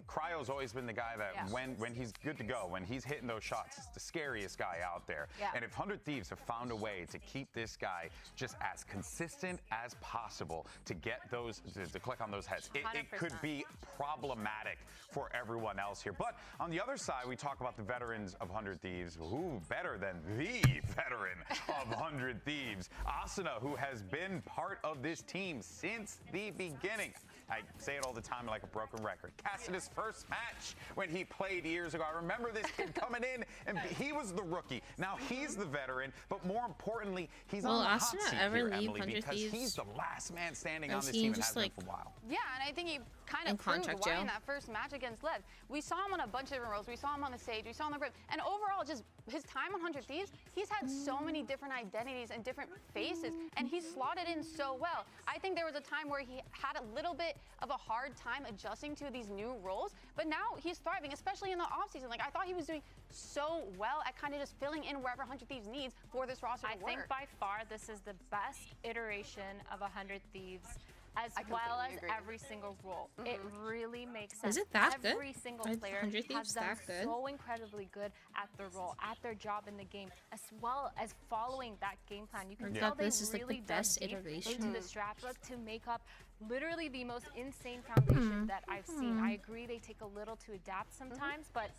Cryo's always been the guy that when he's good to go, when he's hitting those shots, it's the scariest guy out there. And if 100 Thieves have found a way to keep this guy just as consistent as possible to get those, to click on those heads, it could be problematic for everyone else here. But on the other side, we talk about the veterans of 100 Thieves. Who better than the veteran of 100 Thieves? Asuna, who has been part of this team since the beginning. I say it all the time like a broken record. Cassidy's first match when he played years ago. I remember this kid coming in, and he was the rookie. Now he's the veteran, but more importantly, he's on the hot seat here, Emily, because he's the last man standing on this team and has been for a while. Yeah, and I think he kind of proved why in that first match against Lev. We saw him on a bunch of different roles. We saw him on the stage. We saw him on the rip. And overall, just his time on 100 Thieves, he's had so many different identities and different faces, and he's slotted in so well. I think there was a time where he had a little bit of a hard time adjusting to these new roles, but now he's thriving, especially in the offseason. Like, I thought he was doing so well at kind of just filling in wherever 100 Thieves needs for this roster to work. I think by far this is the best iteration of 100 Thieves, as well as every single role. It really makes sense. Is it that good? Every single player has done so incredibly good at their role, at their job in the game, as well as following that game plan. You can tell they really dug deep into the strat book to make up literally the most insane foundation that I've seen. I agree they take a little to adapt sometimes, but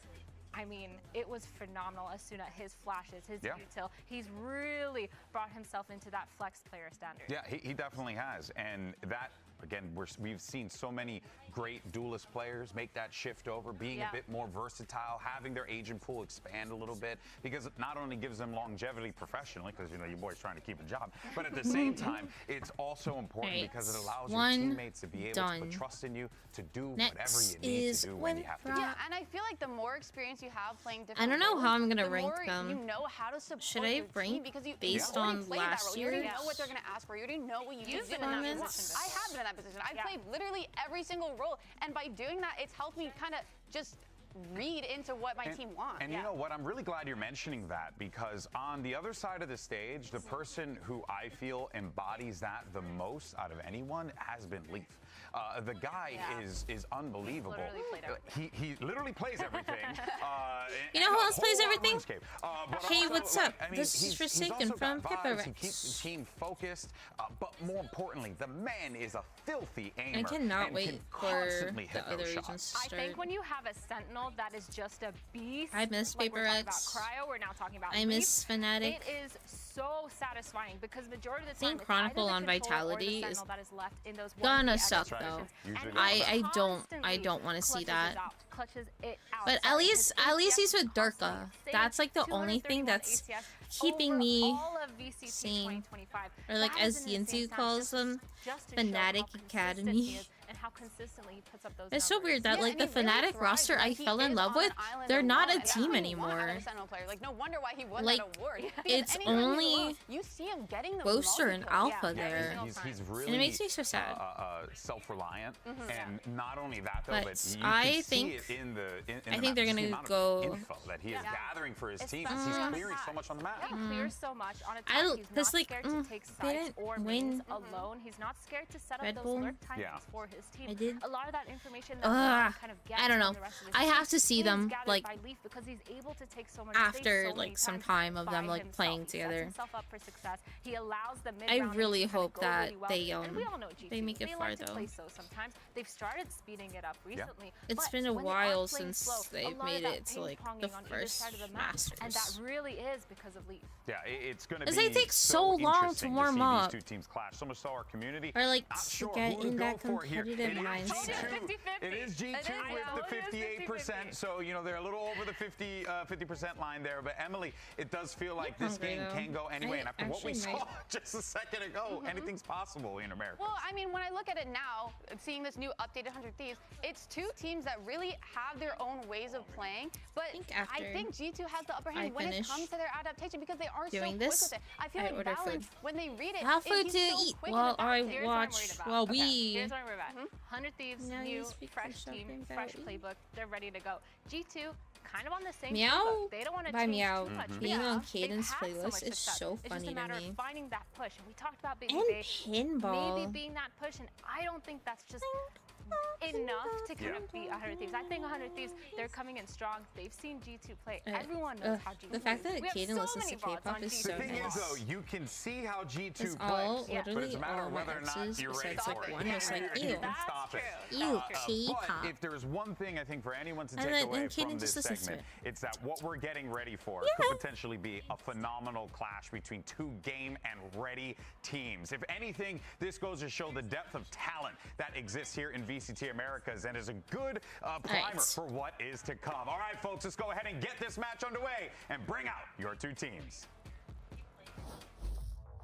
I mean, it was phenomenal as soon as his flashes, his util. He's really brought himself into that flex player standard. Yeah, he definitely has. And that, again, we've seen so many great duelist players make that shift over, being a bit more versatile, having their agent pool expand a little bit, because it not only gives them longevity professionally, because, you know, your boy's trying to keep a job, but at the same time, it's also important because it allows your teammates to be able to put trust in you to do whatever you need to do when you have to. Yeah, and I feel like the more experience you have playing different I don't know how I'm gonna rank them. You know how to support Should I rank because you based on last year? You already know what they're gonna ask for. You already know what you've been in that position. I have been in that position. I've played literally every single role, and by doing that, it's helped me kind of just read into what my team wants. And you know what? I'm really glad you're mentioning that, because on the other side of the stage, the person who I feel embodies that the most out of anyone has been Leaf. The guy is unbelievable. He literally plays everything. You know who else plays everything? Hey, what's up? This is Forsaken from Pippa. He keeps the team focused, but more importantly, the man is a filthy aimer. I cannot wait for the other regions to start. I think when you have a Sentinel that is just a beast, I miss like Paper we're talking X. about Cryo, we're now talking about I miss Fnatic. It is so satisfying because majority of the time, Seeing Chronicle on Vitality is that is left in those gonna suck though. I don't want to see that. But at least he's with Durka. That's like the only thing that's keeping me sane. Or like as Yinzu calls them, Fnatic Academy. And how consistently he puts up those It's so weird that like the Fnatic roster I fell in love with, they're not a team anymore. Like no wonder why he won like that award. it's only you see him getting the Booster and Alpha there. He's really and it makes me so sad. Self-reliant, and not only that though, but you I can think see it in the I think they're gonna go info that he is gathering for his team. He's clearing so much on the map. He clears so much on attack. He's not scared to take sides or wins alone. He's not scared to set up those lurk timings for his team. I did. A lot of that information that kind of gets I don't know. from the rest of his I team have to see them like because he's able to take so much after like some time of them like playing together. He allows the I really hope that they they make it far though. Sometimes they've started speeding it up recently. It's been a while since they've made it to like the first Masters. And that really is because of Leaf. Yeah, it's going to be they take so long to warm up. These two teams clash. So much so our community or like to get in that competitive mindset. It is G2 with the 58%, so you know they're a little over the 50% line there. But Emily, it does feel like this game can go anyway. And after what we saw just a second ago, anything's possible in America. Well, I mean, when I look at it now, seeing this new updated 100 Thieves, it's two teams that really have their own ways of playing. But I think G2 has the upper hand when it comes to their adaptation because they are so quick with it. I feel like Balance, when they read it, have food to eat while I watch. While we. Here's what I'm worried about. 100 Thieves, new, fresh team, fresh playbook. They're ready to go. G2, kind of on the same playbook. They don't want to change too much. Being on Caden's playlist is so funny to me. It's just a matter of finding that push. And we talked about Baby and pinball. Maybe being that push, and I don't think that's just enough to kind of beat 100 Thieves. I think 100 Thieves, they're coming in strong. They've seen G2 play. Everyone knows how G2 The fact that Caden listens to K-pop is so nice. The thing is, though, you can see how G2 plays, but it's a matter of whether or not you're ready for it. One was like, ew. Stop it. Ew, K-pop. But if there's one thing I think for anyone to take away from this segment, it's that what we're getting ready for could potentially be a phenomenal clash between two game and ready teams. If anything, this goes to show the depth of talent that exists here in VCT Americas and is a good primer for what is to come. All right, folks, let's go ahead and get this match underway and bring out your two teams.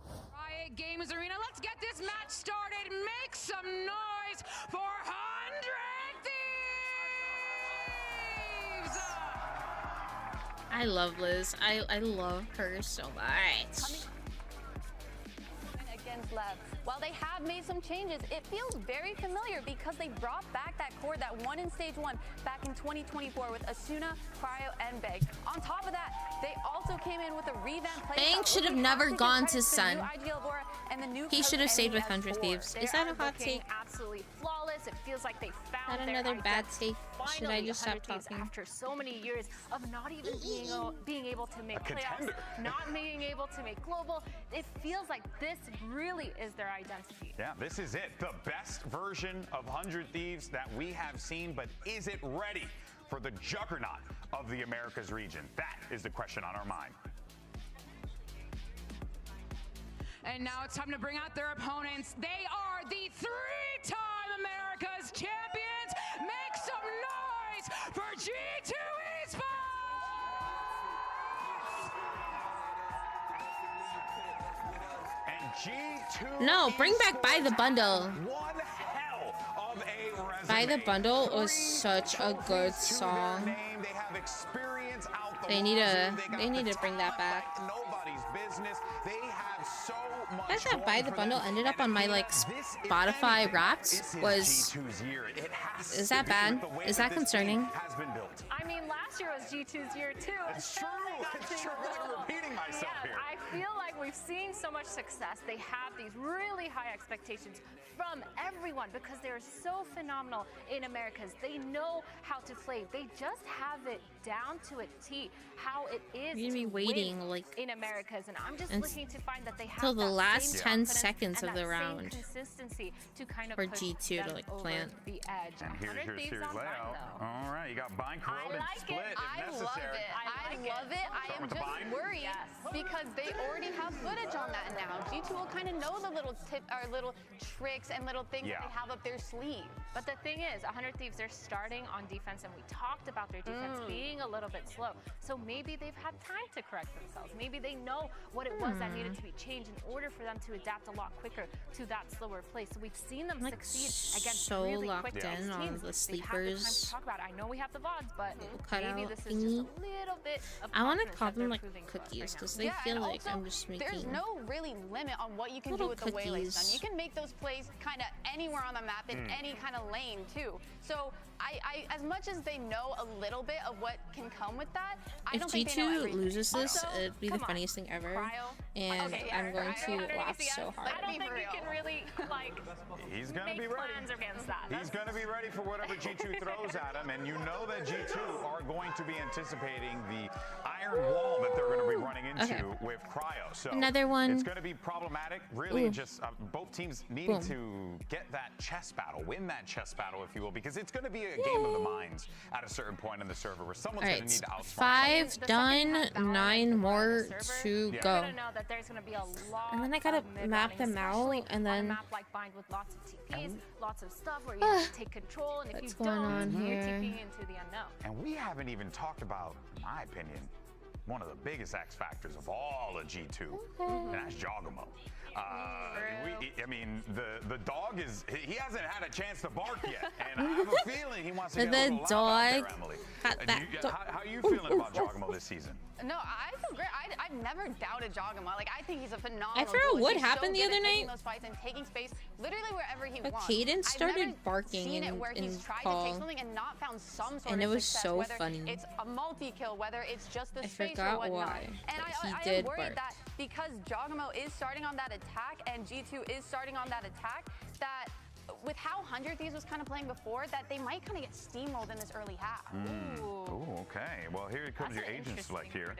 Riot Games Arena, let's get this match started. Make some noise for 100 Thieves! I love Liz. I love her so much. Against Lev. While they have made some changes, it feels very familiar because they brought back that core that won in Stage 1 back in 2024 with Asuna, Cryo, and Beg. On top of that, they also came in with a revamped play. Bang should have never gone to Sun. He should have stayed with 100 Thieves. Is that a hot take? Absolutely flawless. It feels like they found that another bad take. Should I just stop talking? After so many years of not even being able to make playoffs, not being able to make global, it feels like this really is their identity. Yeah, this is it. The best version of 100 Thieves that we have seen, but is it ready for the juggernaut of the Americas region? That is the question on our mind. And now it's time to bring out their opponents. They are the three-time America's champions. Make some noise for G2 Esports! G2 no, bring back Buy the Bundle. One hell of a resume. Buy the Bundle was such a good song. They have experience out the they need to bring that back. Nobody's business. They have so much. The fact that Buy the Bundle ended up on my like Spotify Wrapped was. Is that bad? Is that concerning? I mean, last year was G2's year too. It's true. It's true. I'm repeating myself here. I feel like we've seen so much success. They have these really high expectations from everyone because they're so phenomenal in Americas. They know how to play. They just have it down to a T how it is You're gonna be waiting like in Americas, and I'm just looking to find that they have till the last 10 confidence seconds and of the that same round consistency to kind of for push G2 to like them plant. over the edge. And here's series layout. All right, you got bind, corrode, and split if I necessary. love it. I love it. I am just worried because they already have footage on that now. G2 will kind of know the little little tricks and little things that they have up their sleeve. But the thing is, 100 Thieves, they're starting on defense, and we talked about their defense being a little bit slow. So maybe they've had time to correct themselves. Maybe they know what it was that needed to be changed in order for them to adapt a lot quicker to that slower play. So we've seen them succeed against so really locked quick in on teams. the They've sleepers. had the time to talk about it. I know we have the VODs, but Cut maybe out this is just a little bit of I want to confidence call that them they're like proving to us cookies right because now. they feel like also, I'm just making. There's no really limit on what you can do with the waylay stun. You can make those plays kind of anywhere on the map in any kind of lane too. So I as much as they know a little bit of what can come with that, I don't think they know If G2 everything. loses this, Also, it'd be the funniest thing ever, and I'm going to laugh so hard. I don't think you can really like He's gonna make be ready. plans against that. He's going to be ready for whatever G2 throws at him, and you know that G2 are going to be anticipating the iron wall that they're going to be running into with Cryo. So Another one. It's going to be problematic. Really, Ooh. just both teams needing Boom. to get that chess battle, win that chess battle, if you will, because it's going to be a game of the minds at a certain point in the server where someone's going to need to outsmart 5 done, 9 more to You're go. gonna know that there's gonna be a lot And then I gotta of mid map running, them out, especially and on a then map like Bind with lots of TPs, lots of stuff where you have to take control, and if What's you going don't, on you're here? TPing into the unknown. And we haven't even talked about, in my opinion, one of the biggest X factors of all of G2, and that's Jogamo. I mean, the dog he hasn't had a chance to bark yet, and I have a feeling he wants to get a little loud out there, Emily. How are you feeling about Jogamo this season? No, I feel great. I've never doubted Jogamo. Like, I think he's a phenomenal I forgot duelist. what He's happened so the good other at taking night. those fights and taking space literally wherever he But wants. Caden I've started never barking seen it in where he's tried to call. take something and not found some sort And of it was success, so whether funny. it's a multi-kill, whether it's just the I space forgot or whatnot. why, And but he I did am worried bark. that because Jogamo is starting on that attack and G2 is starting on that attack, that with how 100 Thieves was kind of playing before, that they might kind of get steamrolled in this early half. Ooh, okay. Well, here comes your agent select here.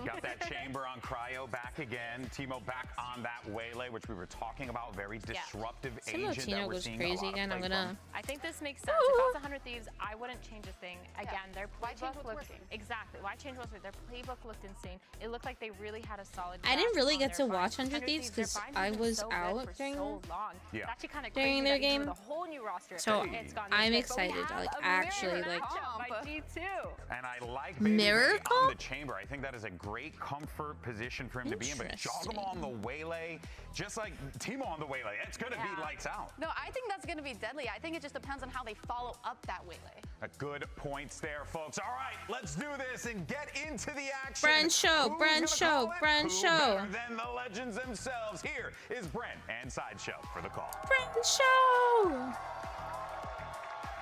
Got that chamber on Cryo back again. Timo back on that waylay, which we were talking about. Very disruptive agent that we're goes seeing crazy a lot again. of I'm play gonna. from. I think this makes sense. If I was 100 Thieves, I wouldn't change a thing. Again, their playbook looked exactly. Why change what's their playbook looked insane. It looked like they really had a solid. I didn't grasp really on get their to watch fight. 100 Thieves their because bind I has been was so good out for during so long. It's actually kind of during crazy their that even game. with a whole new roster. So it's gone I'm this big. But we excited to have like a actually mirror like. matchup by G2. And I like Mirror on the chamber. I think that is a great comfort position for him to be in. But Jogamo on the waylay, just like Timo on the waylay, it's going to be lights out. No, I think that's going to be deadly. I think it just depends on how they follow up that waylay. Good points there, folks. All right, let's do this and get into the action. Brand show, brand show, brand show. Better than the legends themselves. Here is Brent and Sideshow for the call. Brand show.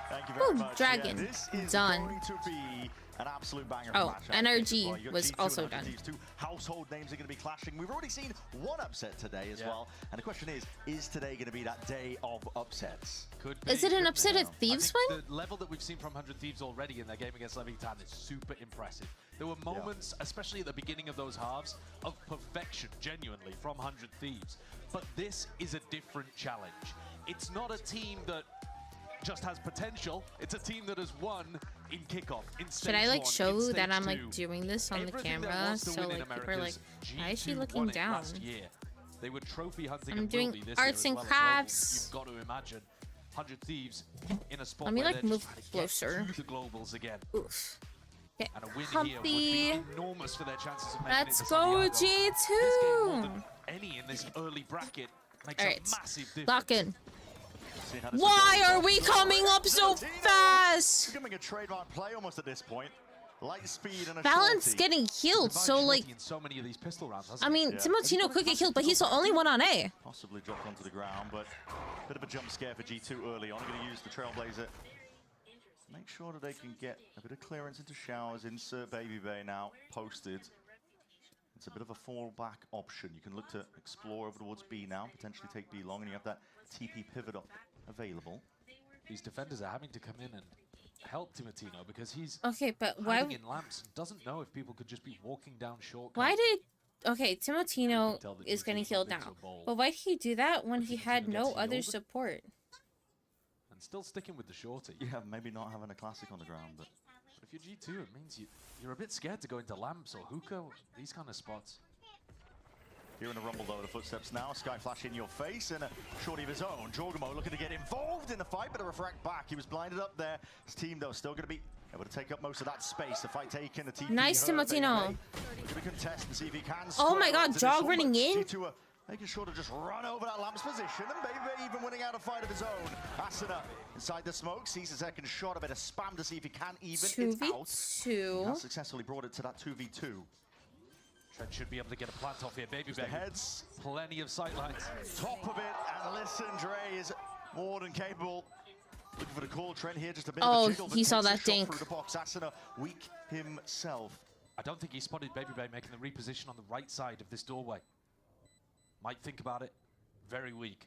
Thank you very much. Dragon. Yeah, this is Done. going to be an absolute banger Oh, match. NRG was also done. Two household names are going to be clashing. We've already seen one upset today as well. And the question is today going to be that day of upsets? Could be. Is it an upset at I Thieves think win? The level that we've seen from 100 Thieves already in their game against Leviathan is super impressive. There were moments, especially at the beginning of those halves, of perfection, genuinely, from 100 Thieves. But this is a different challenge. It's not a team that just has potential. It's a team that has won in Kickoff. Should I like show that I'm like doing this on the camera so like people are like, why is she looking down? They were trophy hunting. I'm doing this arts year and as well. crafts. You've got to imagine 100 Thieves in a spot Let me where like they're move just trying to closer. get to the globals again. Oof. Okay. And a win Humpy. here would be enormous for their chances of making Let's it to go Santiago. This game, more G2. than any in this early bracket, makes All a right, massive difference. lock in. Why are we coming up so fast? Becoming a trademark play almost at this point. Light speed and a Balance shorty. getting healed, so like. In so many of these pistol rounds, I mean, Timotino could get killed, but he's the only one on A. Possibly dropped onto the ground, but a bit of a jump scare for G2 early on. Going to use the Trailblazer. Make sure that they can get a bit of clearance into showers. Insert Baby Bay now posted. It's a bit of a fallback option. You can look to explore over towards B now, potentially take B long, and you have that TP pivot available. These defenders are having to come in and help Timotino because he's but why hiding in lamps and doesn't know if people could just be walking down shortcuts. Why did Timotino is getting healed now, but why did he do that when he had no other support? And still sticking with the shorty. Yeah, maybe not having a classic on the ground, but if you're G2, it means you're a bit scared to go into lamps or hookah, these kind of spots. Here in the rumble though, the footsteps now. Sky Flash in your face and a shorty of his own. Jorgamo looking to get involved in the fight, but a refract back. He was blinded up there. His team though still going to be able to take up most of that space. The fight taken, the TP. Nice Timotino. Gonna contest and see if he can. Oh my God, Jog running in. Making sure to just run over that Lamps position, and Baby even winning out a fight of his own. Asuna inside the smoke, sees a second shot, a bit of spam to see if he can even it out. 2v2. Now successfully brought it to that 2v2. Trent should be able to get a plant off here. Baby Bay. Heads. Plenty of sightlines. Top of it, and listen, Dre is more than capable. Looking for the call. Trent here, just a bit of a jiggle. He saw that dink. Through the box. Asuna weak himself. I don't think he spotted Baby Bay making the reposition on the right side of this doorway. Might think about it. Very weak.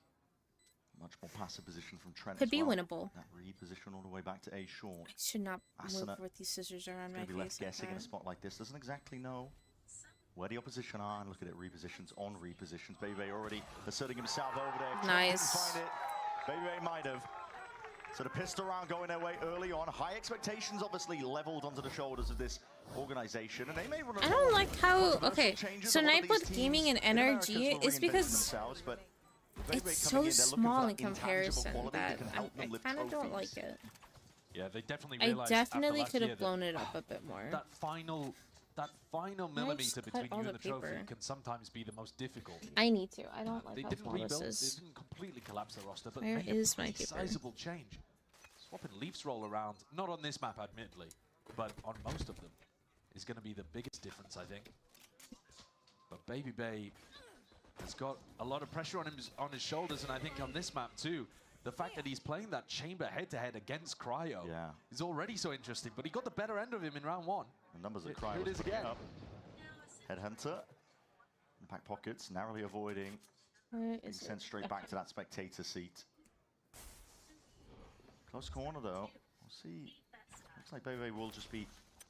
Much more passive position from Trent. Could be winnable. That reposition all the way back to A short. I should not move with these scissors around my face. Be left guessing in a spot like this. Doesn't exactly know where the opposition are, and look at it, repositions on repositions. Baby Bay already asserting himself over there. Nice. Find it. Baby Bay might have. So the pistol round going their way early on. High expectations obviously leveled onto the shoulders of this organization, and they may run. I don't like how. Okay, so Nightblood Gaming and NRG is because it's so small in comparison that I kind of don't like it. Yeah, they definitely. I definitely could have blown it up a bit more. That final millimeter between you and the trophy can sometimes be the most difficult. I need to. I don't like they how didn't small rebuild. this is. They didn't completely collapse the roster, but Where made is a my paper? sizable change. Swapping Leafs roll around, not on this map, admittedly, but on most of them, is going to be the biggest difference, I think. But Baby Bay has got a lot of pressure on his shoulders, and I think on this map too. The fact that he's playing that chamber head-to-head against Cryo is already so interesting, but he got the better end of him in round 1. The numbers that Cryo was putting up. Headhunter, impact pockets, narrowly avoiding being sent straight back to that spectator seat. Close corner though. We'll see. Looks like Baby will just be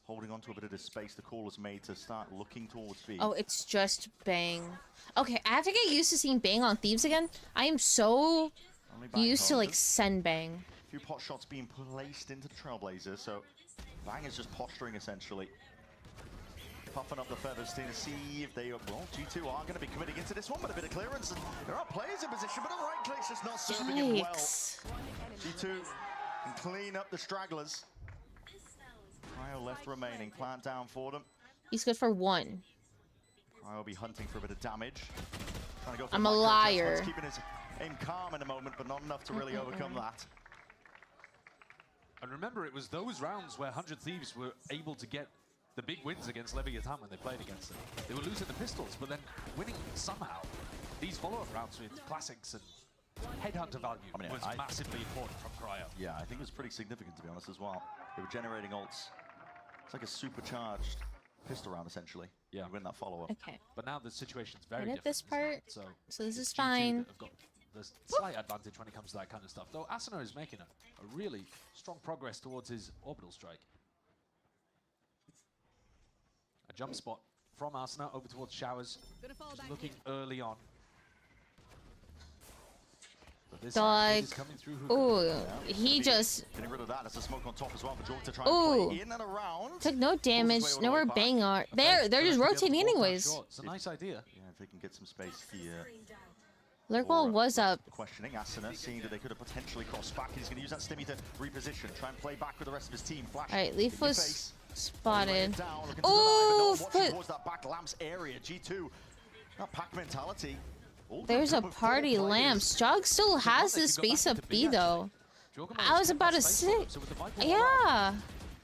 holding on to a bit of this space the call has made to start looking towards B. Oh, it's just Bang. Okay, I have to get used to seeing Bang on Thieves again. I am so used to like send Bang. A few pot shots being placed into the Trailblazer, so Bang is just posturing essentially. Puffing up the feathers to see if they, well, G2 are going to be committing into this one, but a bit of clearance, and there are players in position, but the right click's just not serving him well. G2 can clean up the stragglers. Cryo left remaining, plant down for them. He's good for 1. Cryo will be hunting for a bit of damage. Trying to go for I'm a liar. Keeping his aim calm in the moment, but not enough to really overcome that. And remember, it was those rounds where 100 Thieves were able to get the big wins against Leviathan when they played against them. They were losing the pistols, but then winning somehow. These follow-up rounds with classics and headhunter value was massively important from Cryo. Yeah, I think it was pretty significant, to be honest, as well. They were generating ults. It's like a supercharged pistol round, essentially. Yeah. You win that follow-up. Okay. But now the situation's very Edit different. This part, so this is fine. Have got the slight advantage when it comes to that kind of stuff. Though Asuna is making a really strong progress towards his orbital strike. A jump spot from Asuna over towards Showers. Just looking early on. Like, ooh, he just. Getting rid of that. There's a smoke on top as well for Jorg to try and play in and around. Took no damage. Nowhere Bang are. They're just rotating anyways. It's a nice idea. Yeah, if they can get some space here. Lurkwall was up. Questioning Asuna, seeing that they could have potentially crossed back. He's going to use that stimmy to reposition, try and play back with the rest of his team. Flash. All right, Leaf was spotted. Oh, towards that back lamps area. G2, that pack mentality. There's a party lamps. Jog still has this space up B though. I was about to say, yeah.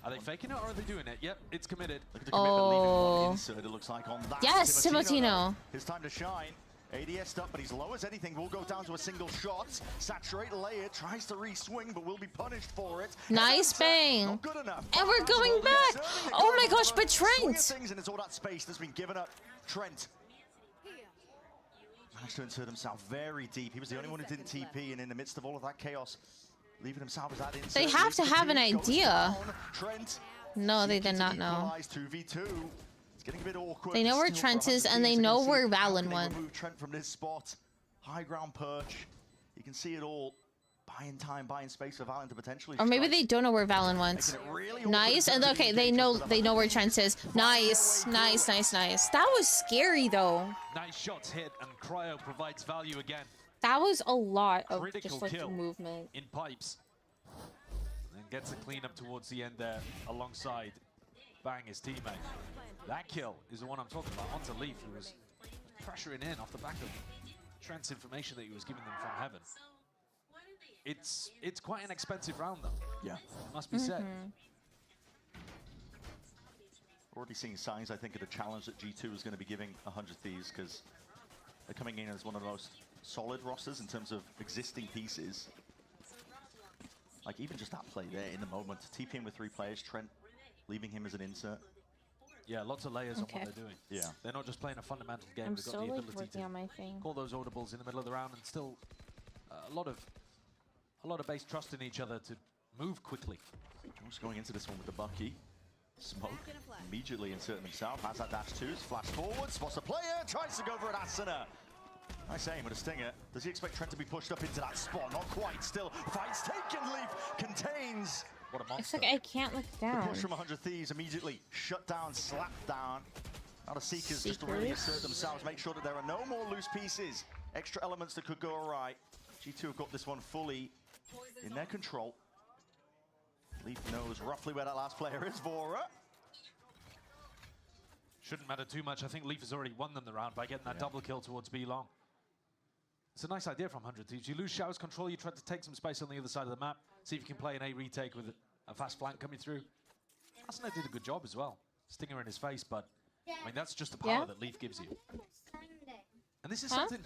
Are they faking it or are they doing it? Yep, it's committed. Oh. Insert, it looks like on that. Yes, Timotino. His time to shine. ADS up, but he's low as anything. Will go down to a single shot. Saturate layer, tries to re-swing, but will be punished for it. Nice bang. Good enough. And we're going back. Oh my gosh, but Trent. Things, and it's all that space that's been given up. Trent managed to insert himself very deep. He was the only one who didn't TP, and in the midst of all of that chaos, leaving himself as that insert. They have to have an idea. Trent. No, they did not know. 2v2. It's getting a bit awkward. They know where Trent is, and they know where Valen went. Remove Trent from this spot. High ground perch. You can see it all. Buying time, buying space for Valen to potentially. Or maybe they don't know where Valen went. Really nice, and okay, they know where Trent is. Nice, nice, nice, nice. That was scary though. Nice shots hit, and Cryo provides value again. That was a lot of Critical just like kill movement. In pipes. And gets a cleanup towards the end there, alongside Bang, his teammate. That kill is the one I'm talking about. Onto Leaf, who was pressuring in off the back of Trent's information that he was giving them from heaven. It's quite an expensive round, though. Yeah. It must be said. Already seeing signs, I think, of the challenge that G2 is going to be giving 100 Thieves, because they're coming in as one of the most solid rosters in terms of existing pieces. Like, even just that play there in the moment. TPing with 3 players, Trent leaving him as an insert. Yeah, lots of layers on what they're doing. Yeah. They're not just playing a fundamental game. I'm They've got still the like ability working to on my thing. call those audibles in the middle of the round, and still a lot of base trust in each other to move quickly. Just going into this one with the Bucky. Smoke immediately inserting himself. Has that dash 2s. Flash forward. Spots the player. Tries to go for an Asuna. Nice aim with a stinger. Does he expect Trent to be pushed up into that spot? Not quite. Still, fights taken. Leaf contains. What a monster. It's like I can't look down. The push from 100 Thieves immediately shut down, slapped down. Now the Seekers just to really assert themselves, make sure that there are no more loose pieces. Extra elements that could go awry. G2 have got this one fully in their control. Leaf knows roughly where that last player is, Vora. Shouldn't matter too much. I think Leaf has already won them the round by getting that double kill towards B long. It's a nice idea from 100 Thieves. You lose Showers control, you try to take some space on the other side of the map, see if you can play an A retake with a fast flank coming through. Asuna did a good job as well. Stinger in his face, but I mean, that's just the power that Leaf gives you. And this is something,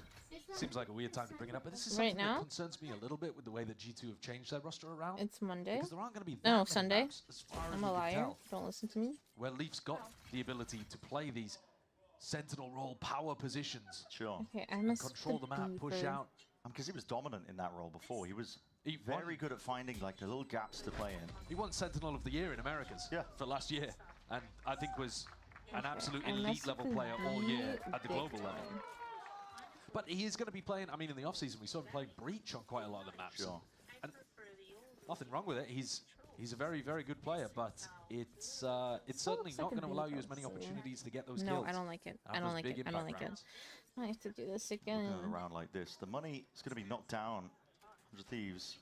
seems like a weird time to bring it up, but this is something that concerns me a little bit with the way that G2 have changed their roster around. It's Monday. Because there aren't going to be that many Sunday. maps, as far as I'm we a can liar. tell, Don't listen to me. where Leaf's got the ability to play these sentinel role power positions. Sure. Okay, I and must control the map, push out. Because he was dominant in that role before. He was very good at finding like the little gaps to play in. He won Sentinel of the Year in Americas for last year, and I think was an absolute elite level player all year at the global level. But he is going to be playing, I mean, in the offseason, we saw him play Breach on quite a lot of the maps. Sure. And nothing wrong with it. He's a very, very good player, but it's certainly not going to allow you as many opportunities to get those kills. No, I don't like it. I don't like it. I don't like it. I have to do this again. Going around like this. The money is going to be knocked down. 100 Thieves.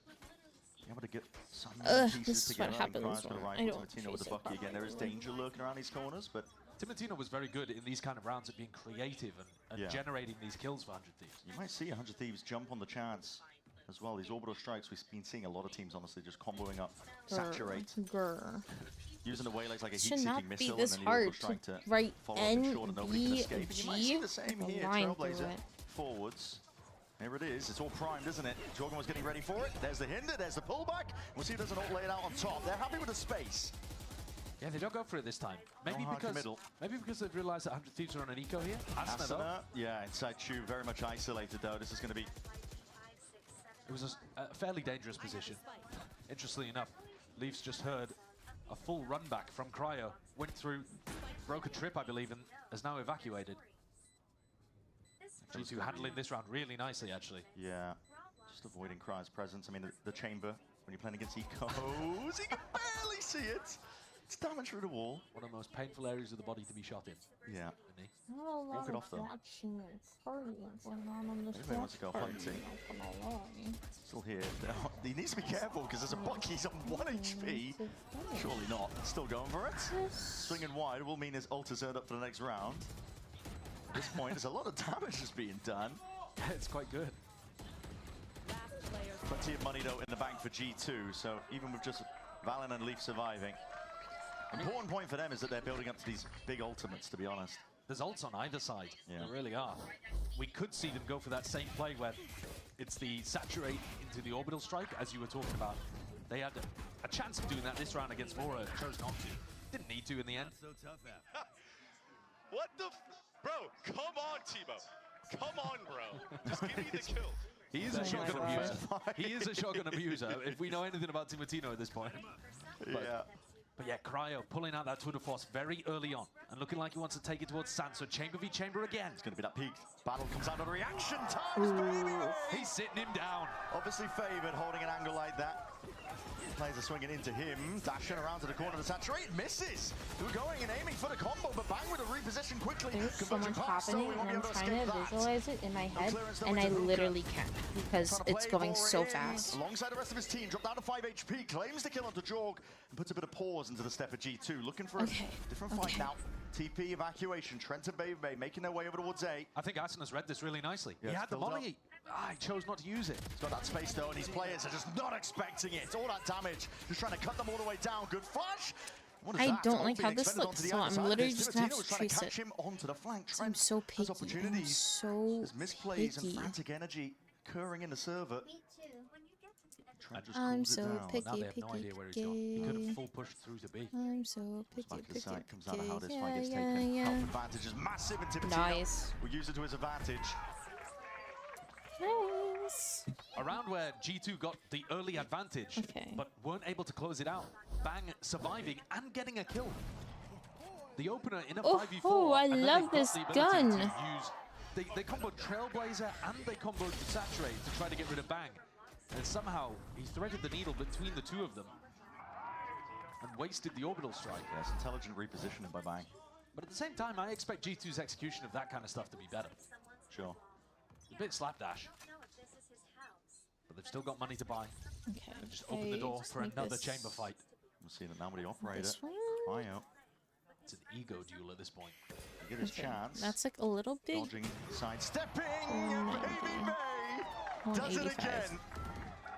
Be able to get some pieces this is together. What happens when I don't Timotino with the Bucky again. There is danger lurking around these corners, but Timotino was very good in these kind of rounds at being creative and generating these kills for 100 Thieves. You might see 100 Thieves jump on the chance as well. These orbital strikes, we've been seeing a lot of teams honestly just comboing up, saturate, using the waylays like a heat-seeking missile, and then the orbital strike to follow up and ensure that nobody can escape. You might see the same here. Trailblazer forwards. Here it is. It's all primed, isn't it? Jorgen was getting ready for it. There's the hinder. There's the pullback. We'll see if there's an ult laid out on top. They're happy with the space. Yeah, they don't go for it this time. Maybe because they've realized that 100 Thieves are on an eco here. Asuna, yeah, inside Chu, very much isolated though. This is going to be... It was a fairly dangerous position. Interestingly enough, Leafs just heard a full run back from Cryo. Went through, broke a trip, I believe, and has now evacuated. G2 handling this round really nicely, actually. Yeah, just avoiding Cryo's presence. I mean, the chamber, when you're playing against ecos, you can barely see it. It's damage through the wall. One of the most painful areas of the body to be shot in. Yeah. Walk it off, though. Everybody wants to go fighting. Still here. He needs to be careful because there's a Bucky. He's on 1 HP. Surely not. Still going for it. Swinging wide will mean his ult is earned up for the next round. At this point, there's a lot of damage that's being done. Yeah, it's quite good. Plenty of money, though, in the bank for G2. So even with just Valen and Leaf surviving, Important point for them is that they're building up to these big ultimates, to be honest. There's ults on either side. Yeah. There really are. We could see them go for that same play where it's the saturate into the orbital strike, as you were talking about. They had a chance of doing that this round against Vora, chose not to. Didn't need to in the end. What the bro, come on, Timo. Come on, bro. Just give me the kill. He is a shotgun abuser. He is a shotgun abuser, if we know anything about Timotino at this point. But yeah, Cryo pulling out that tour de force very early on and looking like he wants to take it towards Sansa. Chamber v Chamber again. It's going to be that peak. Battle comes out of reaction times, baby. He's sitting him down. Obviously favored holding an angle like that. Players are swinging into him, dashing around to the corner to saturate, misses. They were going and aiming for the combo, but Bang with a reposition quickly. There's so much happening, and I'm trying to visualize it in my head, and I literally can't because it's going so fast. Alongside the rest of his team, dropped down to 5 HP, claims the kill onto Jorg, and puts a bit of pause into the step of G2, looking for a different fight now. TP evacuation, Trent and Baby making their way over towards A. I think Arsene read this really nicely. He had the molly. He chose not to use it. He's got that space though, and his players are just not expecting it. All that damage, just trying to cut them all the way down. Good flash. I don't like how this looks, so I'm literally just gonna have to trace it. I'm so picky. I'm so misplays and frantic energy occurring in the server. I'm so picky, now they have no idea where he's gone. He could have full pushed through to B. I'm so picky, comes out of how this fight gets taken. Health advantage is massive, and Timotino will use it to his advantage. Nice. Around where G2 got the early advantage, but weren't able to close it out. Bang surviving and getting a kill. The opener in a 5v4. Oh, I love this gun. They comboed Trailblazer and they comboed Saturate to try to get rid of Bang. And somehow he threaded the needle between the two of them and wasted the orbital strike. Yes, intelligent repositioning by Bang. But at the same time, I expect G2's execution of that kind of stuff to be better. Sure. A bit slapdash. But they've still got money to buy. Okay. They've just opened the door for another chamber fight. We'll see that nobody operator. Cryo. It's an ego duel at this point. Get his chance. That's like a little big. Dodging, sidestepping, Baby Bay does it again.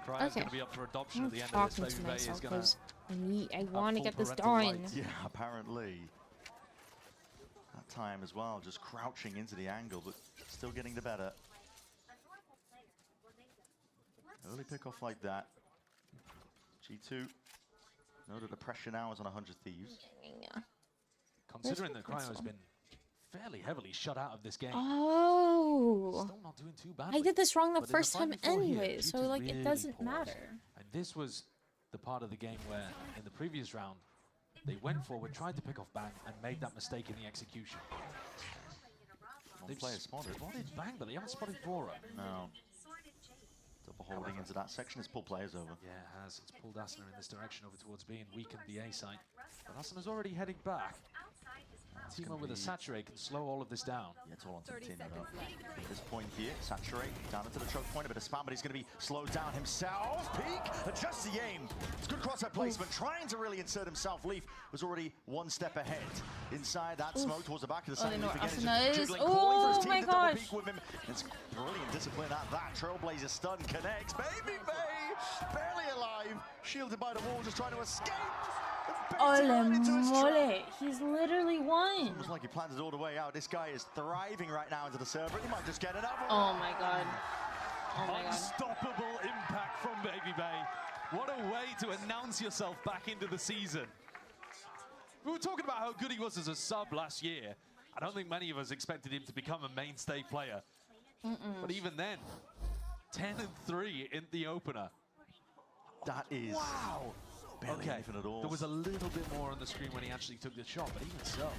Cryo's going to be up for adoption at the end of this. Baby Bay is going to. I want to get this done. Yeah, apparently. That time as well, just crouching into the angle, but still getting the better. Early pick-off like that. G2. Noted the pressure now is on 100 Thieves. Considering that Cryo has been fairly heavily shut out of this game. Oh. Still not doing too badly. I did this wrong the first time anyway, so like really it doesn't matter. And this was the part of the game where in the previous round they went forward, tried to pick off Bang, and made that mistake in the execution. They've spotted Bang, but they haven't spotted Vora. No. Double holding into that section has pulled players over. Yeah, it has. It's pulled Asuna in this direction over towards B and weakened the A side. But Asuna's already heading back. Timo with a Saturate can slow all of this down. Yeah, it's all on Timotino though. At this point here, Saturate down into the choke point, a bit of spam, but he's going to be slowed down himself. Peek, adjusts the aim. It's good crosshair placement, trying to really insert himself. Leaf was already one step ahead. Inside that smoke towards the back of the side. Oh my gosh. With him. It's brilliant discipline at that. Trailblazer stun connects. Baby Bay, barely alive. Shielded by the wall, just trying to escape. Ole mole, he's literally won. Almost like he planned it all the way out. This guy is thriving right now into the server. He might just get another one. Oh my god. Oh my Unstoppable impact from Baby Bay. What a way to announce yourself back into the season. We were talking about how good he was as a sub last year. I don't think many of us expected him to become a mainstay player. But even then, 10-3 in the opener. That is... Wow. Okay, there was a little bit more on the screen when he actually took the shot, but even so.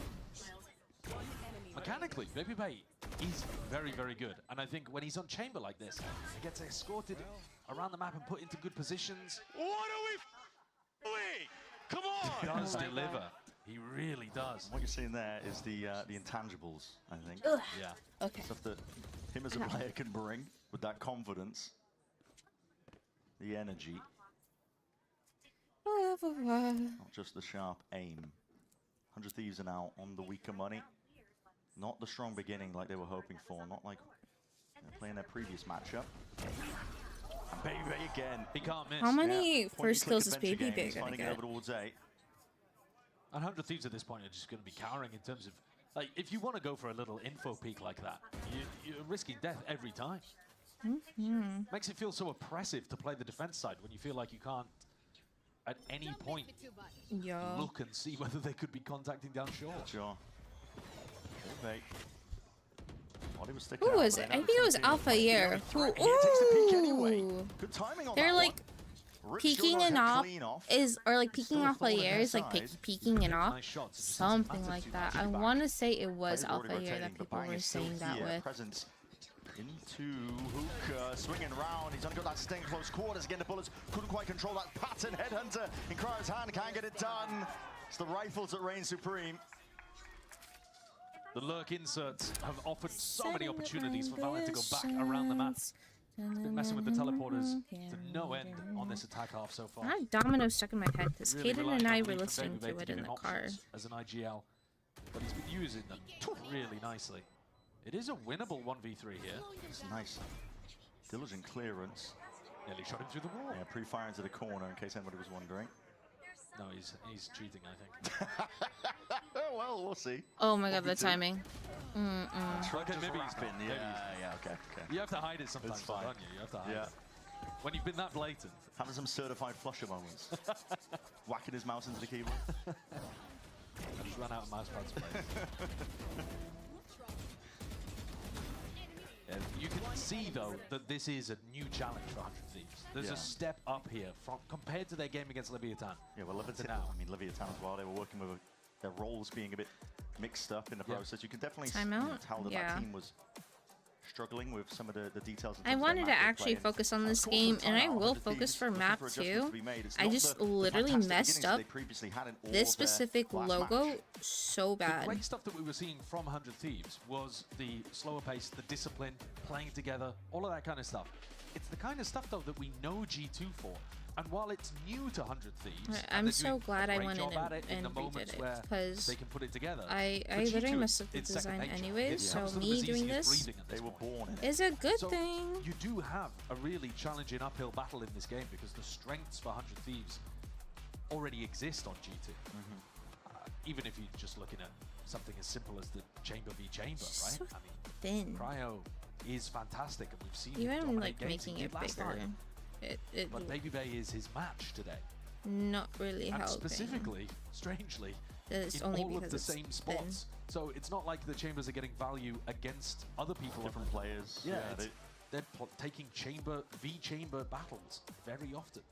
Mechanically, Baby Bay is very, very good. And I think when he's on chamber like this, he gets escorted around the map and put into good positions. What are we doing? Come on! He does deliver. He really does. What you're seeing there is the intangibles, I think. Ugh. Yeah. Okay. Stuff that him as a player can bring with that confidence, the energy. Not just the sharp aim. 100 Thieves are now on the weaker money. Not the strong beginning like they were hoping for. Not like playing their previous matchup. And Baby Bay again. He can't miss. How many first kills is Baby Bay gonna get? Over towards A. 100 Thieves at this point are just going to be cowering in terms of, like, if you want to go for a little info peak like that, you're risking death every time. Makes it feel so oppressive to play the defense side when you feel like you can't, at any point, look and see whether they could be contacting down shore. Sure. Who was it? I think it was Alpha Year. Ooh. Good timing on They're that like peeking and off is, or like peeking off Year is like peeking and off, something like that. I want to say it was Alpha Year that people were saying that with. Presence into Hook, swinging around. He's only got that sting close quarters again. The bullets couldn't quite control that pattern. Headhunter in Cryo's hand, can't get it done. It's the rifles that reign supreme. The lurk inserts have offered so many opportunities for Valiant to go back around the map. Been messing with the teleporters to no end on this attack half so far. I have Domino stuck in my head because Kaden and I were listening to it in the car. As an IGL, but he's been using them really nicely. It is a winnable 1v3 here. It's nice. Diligent clearance. Nearly shot him through the wall. Yeah, pre-fire into the corner in case anybody was wondering. No, he's cheating, I think. Well, we'll see. Oh my god, the timing. Okay, maybe he's been. Okay. You have to hide it sometimes, don't you? You have to hide it. When you've been that blatant. Having some certified flusher moments. Whacking his mouse into the keyboard. I just ran out of mouse pad spray. You can see, though, that this is a new challenge for 100 Thieves. There's a step up here from compared to their game against Leviathan. Yeah, well, Leviathan as well, they were working with their roles being a bit mixed up in the process. You can definitely tell that that team was struggling with some of the details. I wanted to actually focus on this game, and I will focus for map 2. I just literally messed up this specific logo so bad. The great stuff that we were seeing from 100 Thieves was the slower pace, the discipline, playing together, all of that kind of stuff. It's the kind of stuff, though, that we know G2 for. And while it's new to 100 Thieves, I'm so glad I went in and redid it, because they can put it together. I literally messed up the design anyways, so me doing this is a good thing. You do have a really challenging uphill battle in this game because the strengths for 100 Thieves already exist on G2. Even if you're just looking at something as simple as the Chamber v Chamber, right? So I mean, Cryo is fantastic, and we've seen even like making it bigger. But Baby Bay is his match today. Not really helping. And specifically, strangely, in all of the same spots. So it's not like the Chambers are getting value against other people. Different players. Yeah, they're taking Chamber v Chamber battles very often.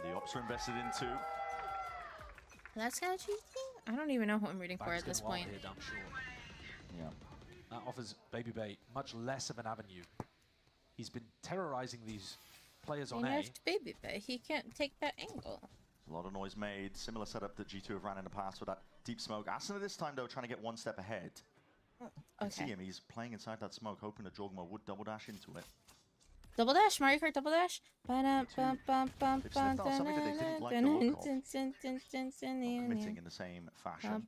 The ops are invested into. That's kind of cheeky. I don't even know who I'm rooting for at this point. Here, damn sure. Yeah. That offers Baby Bay much less of an avenue. He's been terrorizing these players on A. Baby Bay, he can't take that angle. A lot of noise made. Similar setup that G2 have ran in the past with that deep smoke. Asuna this time, though, trying to get one step ahead. You can see him. He's playing inside that smoke, hoping that Jogma would double dash into it. Double dash, Mario Kart double dash. Committing in the same fashion.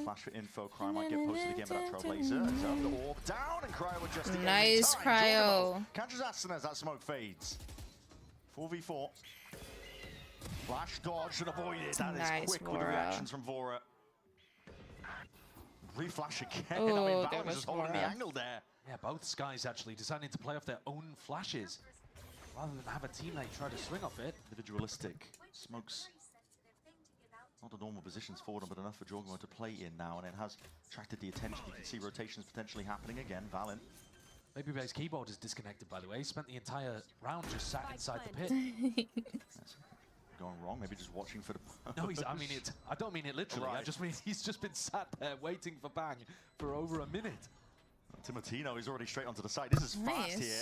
Flash for info. Cryo might get posted again, but that Trailblazer. So the orb down, and Cryo adjusting. Nice, Cryo. Catches Asuna as that smoke fades. 4v4. Flash dodged and avoided. That is quick with the reactions from Vora. Reflash again. Oh, I mean, Val was just holding the angle there. Yeah, both Skies actually deciding to play off their own flashes rather than have a teammate try to swing off it. Individualistic. Smokes not the normal positions for them, but enough for Jorgmo to play in now, and it has attracted the attention. You can see rotations potentially happening again. Valiant. Baby Bay's keyboard is disconnected, by the way. He spent the entire round just sat inside the pit. Going wrong, maybe just watching for the... No, I don't mean it literally. Right. I just mean he's just been sat there waiting for Bang for over a minute. Timotino is already straight onto the side. This is fast here.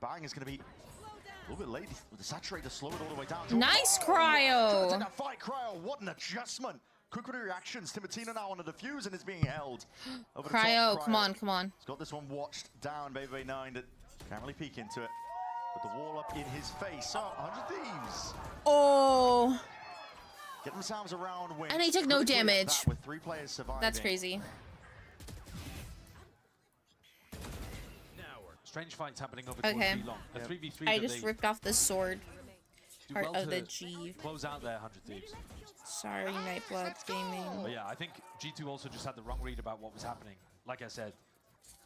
Bang is going to be a little bit late with the saturator slowed all the way down. Nice, Cryo! That fight, Cryo. What an adjustment. Quick with the reactions. Timotino now on the defuse and is being held. Over Cryo, the top. come on, come on. He's got this one watched down. Baby 9 that can't really peek into it. With the wall up in his face. So, 100 Thieves. Oh. Get themselves around win. And he took no damage. With 3 players surviving. That's crazy. Strange fights happening over 2v3 long. A 3v3 I just ripped off the sword. part of the G. Close out there, 100 Thieves. Sorry, Nightblood Gaming. But yeah, I think G2 also just had the wrong read about what was happening. Like I said,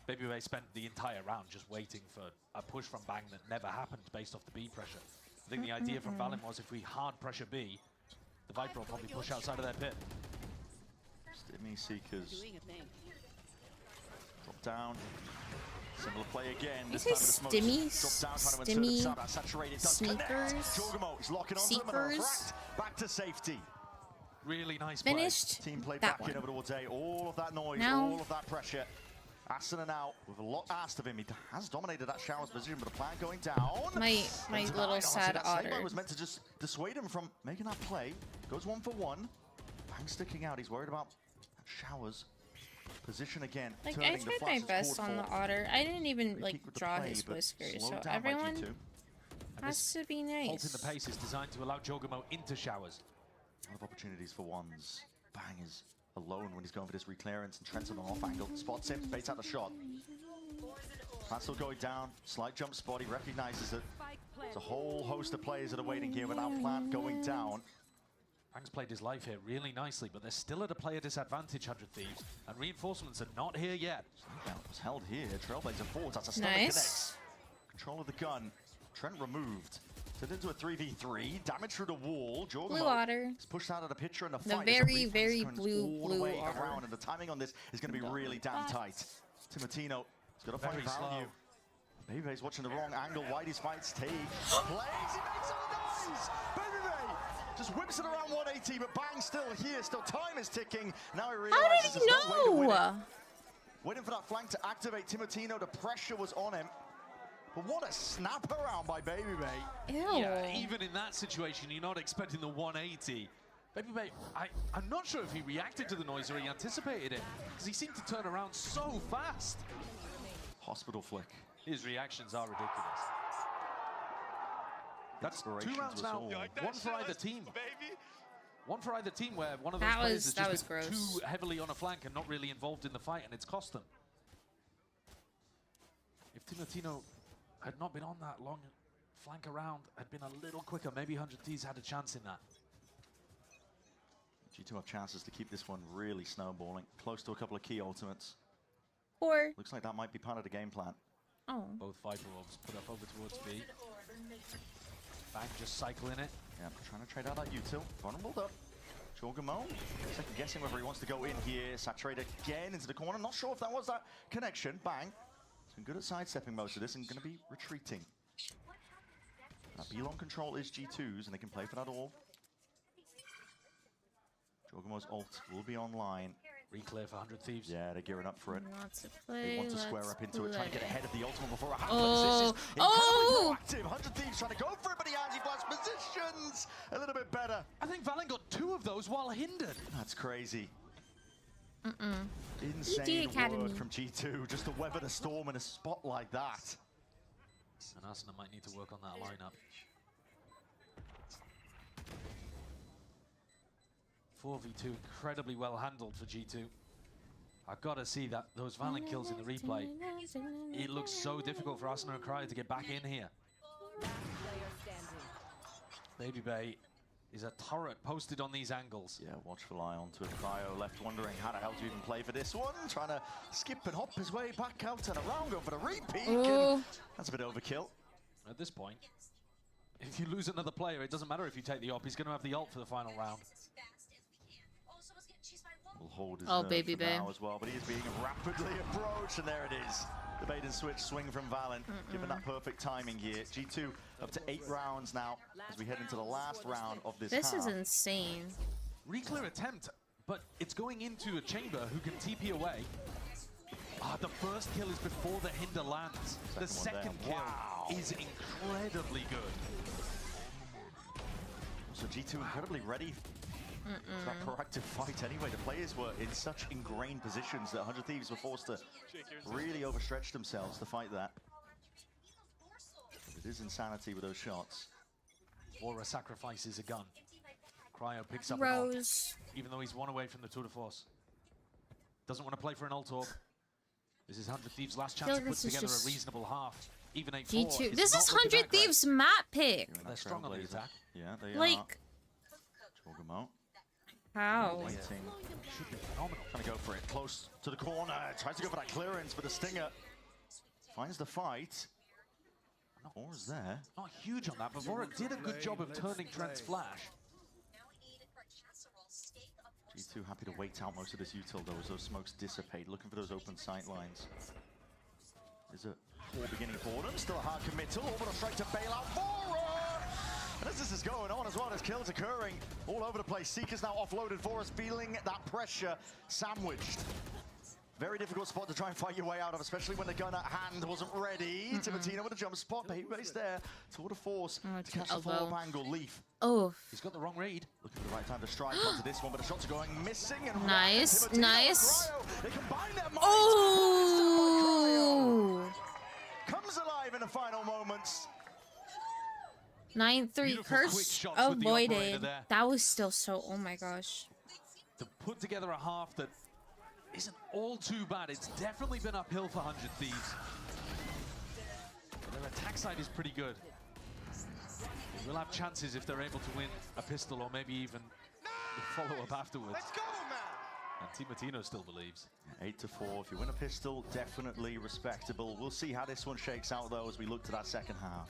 Babyface spent the entire round just waiting for a push from Bang that never happened based off the B pressure. I think the idea from Valen was if we hard pressure B, the Viper will probably push outside of their pit. Stimmy Seekers. Drop down. Similar play again. You say Stimmy? Sneakers? Jorgamo is locking onto them. Back to safety. Really nice play. Finished. Team play that back in over towards A. All of that noise, now. all of that pressure. Asuna now with a lot asked of him. He has dominated that Shower's position, but the plan going down. My little sad otter. That was meant to just dissuade him from making that play. Goes 1 for 1. Bang sticking out. He's worried about Shower's position again. Like, I tried my best on the otter. I didn't even like draw his whiskers, so everyone has to be nice. Halting the pace is designed to allow Jorgamo into Showers. A lot of opportunities for ones. Bang is alone when he's going for this reclearance, and Trent's on the off angle. Spots him, baits out the shot. Plan still going down. Slight jump spot. He recognizes that there's a whole host of players that are waiting here without Plant going down. Bang's played his life here really nicely, but they're still at a player disadvantage, 100 Thieves, and reinforcements are not here yet. It was held here. Trailblazer forwards. That's a stomach connect. Control of the gun. Trent removed. Turned into a 3v3. Damage through the wall. Blue otter. Is pushed out of the picture in the The fight. very blue otter. Around, and the timing on this is going to be really damn tight. Timotino has got to find value. Babyface watching the wrong angle. Whitey's fights take place. He makes all the noise. Babyface just whips it around 180, but Bang still here. Still time is ticking. Now he realizes there's no way to win it. Waiting for that flank to activate Timotino. The pressure was on him. But what a snap around by Babybay. Yeah, even in that situation, you're not expecting the 180. Babybay, I'm not sure if he reacted to the noise or he anticipated it, because he seemed to turn around so fast. Hospital flick. His reactions are ridiculous. That's 2 rounds now, one for either team. One for either team where one of those players has just been too heavily on a flank and not really involved in the fight, and it's cost them. If Timotino had not been on that long flank around, had been a little quicker, maybe 100 Thieves had a chance in that. G2 have chances to keep this one really snowballing. Close to a couple of key ultimates. Or looks like that might be part of the game plan. Oh. Both Viper Orbs put up over towards B. Bang just cycling it. Yeah, trying to trade out that util. Vulnerable though. Jorgamo, second guessing whether he wants to go in here. Saturate again into the corner. Not sure if that was that connection. Bang. He's been good at sidestepping most of this and going to be retreating. B-long control is G2's and they can play for that all. Jorgamo's ult will be online. Reclear for 100 Thieves. Yeah, they're gearing up for it. Lots of play. They want to square up into it, trying to get ahead of the ultimate before it Oh! happens. This is incredibly proactive. 100 Thieves trying to go for it, but he anti-blast positions a little bit better. I think Valen got 2 of those while hindered. That's crazy. Insane work from G2 just to weather the storm in a spot like that. And Asuna might need to work on that lineup. 4v2 incredibly well handled for G2. I've got to see that those Valen kills in the replay. It looks so difficult for Asuna and Cryo to get back in here. Babybay is a turret posted on these angles. Yeah, watchful eye onto it. Cryo left wondering how the hell to even play for this one. Trying to skip and hop his way back out and around, going for the repeat. That's a bit overkill. At this point, if you lose another player, it doesn't matter if you take the op. He's going to have the ult for the final round. Will hold his nerve for now as well, but he is being rapidly approached, and there it is. The bait and switch swing from Valen, given that perfect timing here. G2 up to 8 rounds now as we head into the last round of this half. This is insane. Reclear attempt, but it's going into a chamber who can TP away. The first kill is before the hinder lands. The second kill is incredibly good. So G2 incredibly ready for that proactive fight anyway. The players were in such ingrained positions that 100 Thieves were forced to really overstretch themselves to fight that. It is insanity with those shots. Aura sacrifices a gun. Cryo picks up Rose. An ult, even though he's 1 away from the tour de force. Doesn't want to play for an ult orb. This is 100 Thieves' last chance to put together a reasonable half. even 8-4. G2. This is 100 Thieves map pick. They're strong on the attack. Yeah, they like, are. How? Waiting. Should be phenomenal. Trying to go for it. Close to the corner. Tries to go for that clearance, but the Stinger finds the fight. Vora's there. Not huge on that, but Vora did a good job of turning Trent's flash. G2 happy to wait out most of this util though as those smokes dissipate, looking for those open sight lines. Is a poor beginning for them, still a hard committal, orbital strike to bail out Vora! And as this is going on as well, there's kills occurring all over the place. Seeker's now offloaded, Vora's feeling that pressure sandwiched. Very difficult spot to try and fight your way out of, especially when the gun at hand wasn't ready. Timotino with a jump spot, Babyface there. Tour de force to catch the follow-up angle. Leaf. Oh. He's got the wrong read. Looking for the right time to strike onto this one, but the shots are going missing. And nice, nice. They combine their minds. Oh! Comes alive in the final moments. 9-3 curse avoided. That was still so, oh my gosh. To put together a half that isn't all too bad. It's definitely been uphill for 100 Thieves. But their attack side is pretty good. They will have chances if they're able to win a pistol or maybe even the follow-up afterwards. Let's go, man! And Timotino still believes. 8-4. If you win a pistol, definitely respectable. We'll see how this one shakes out, though, as we look to that second half.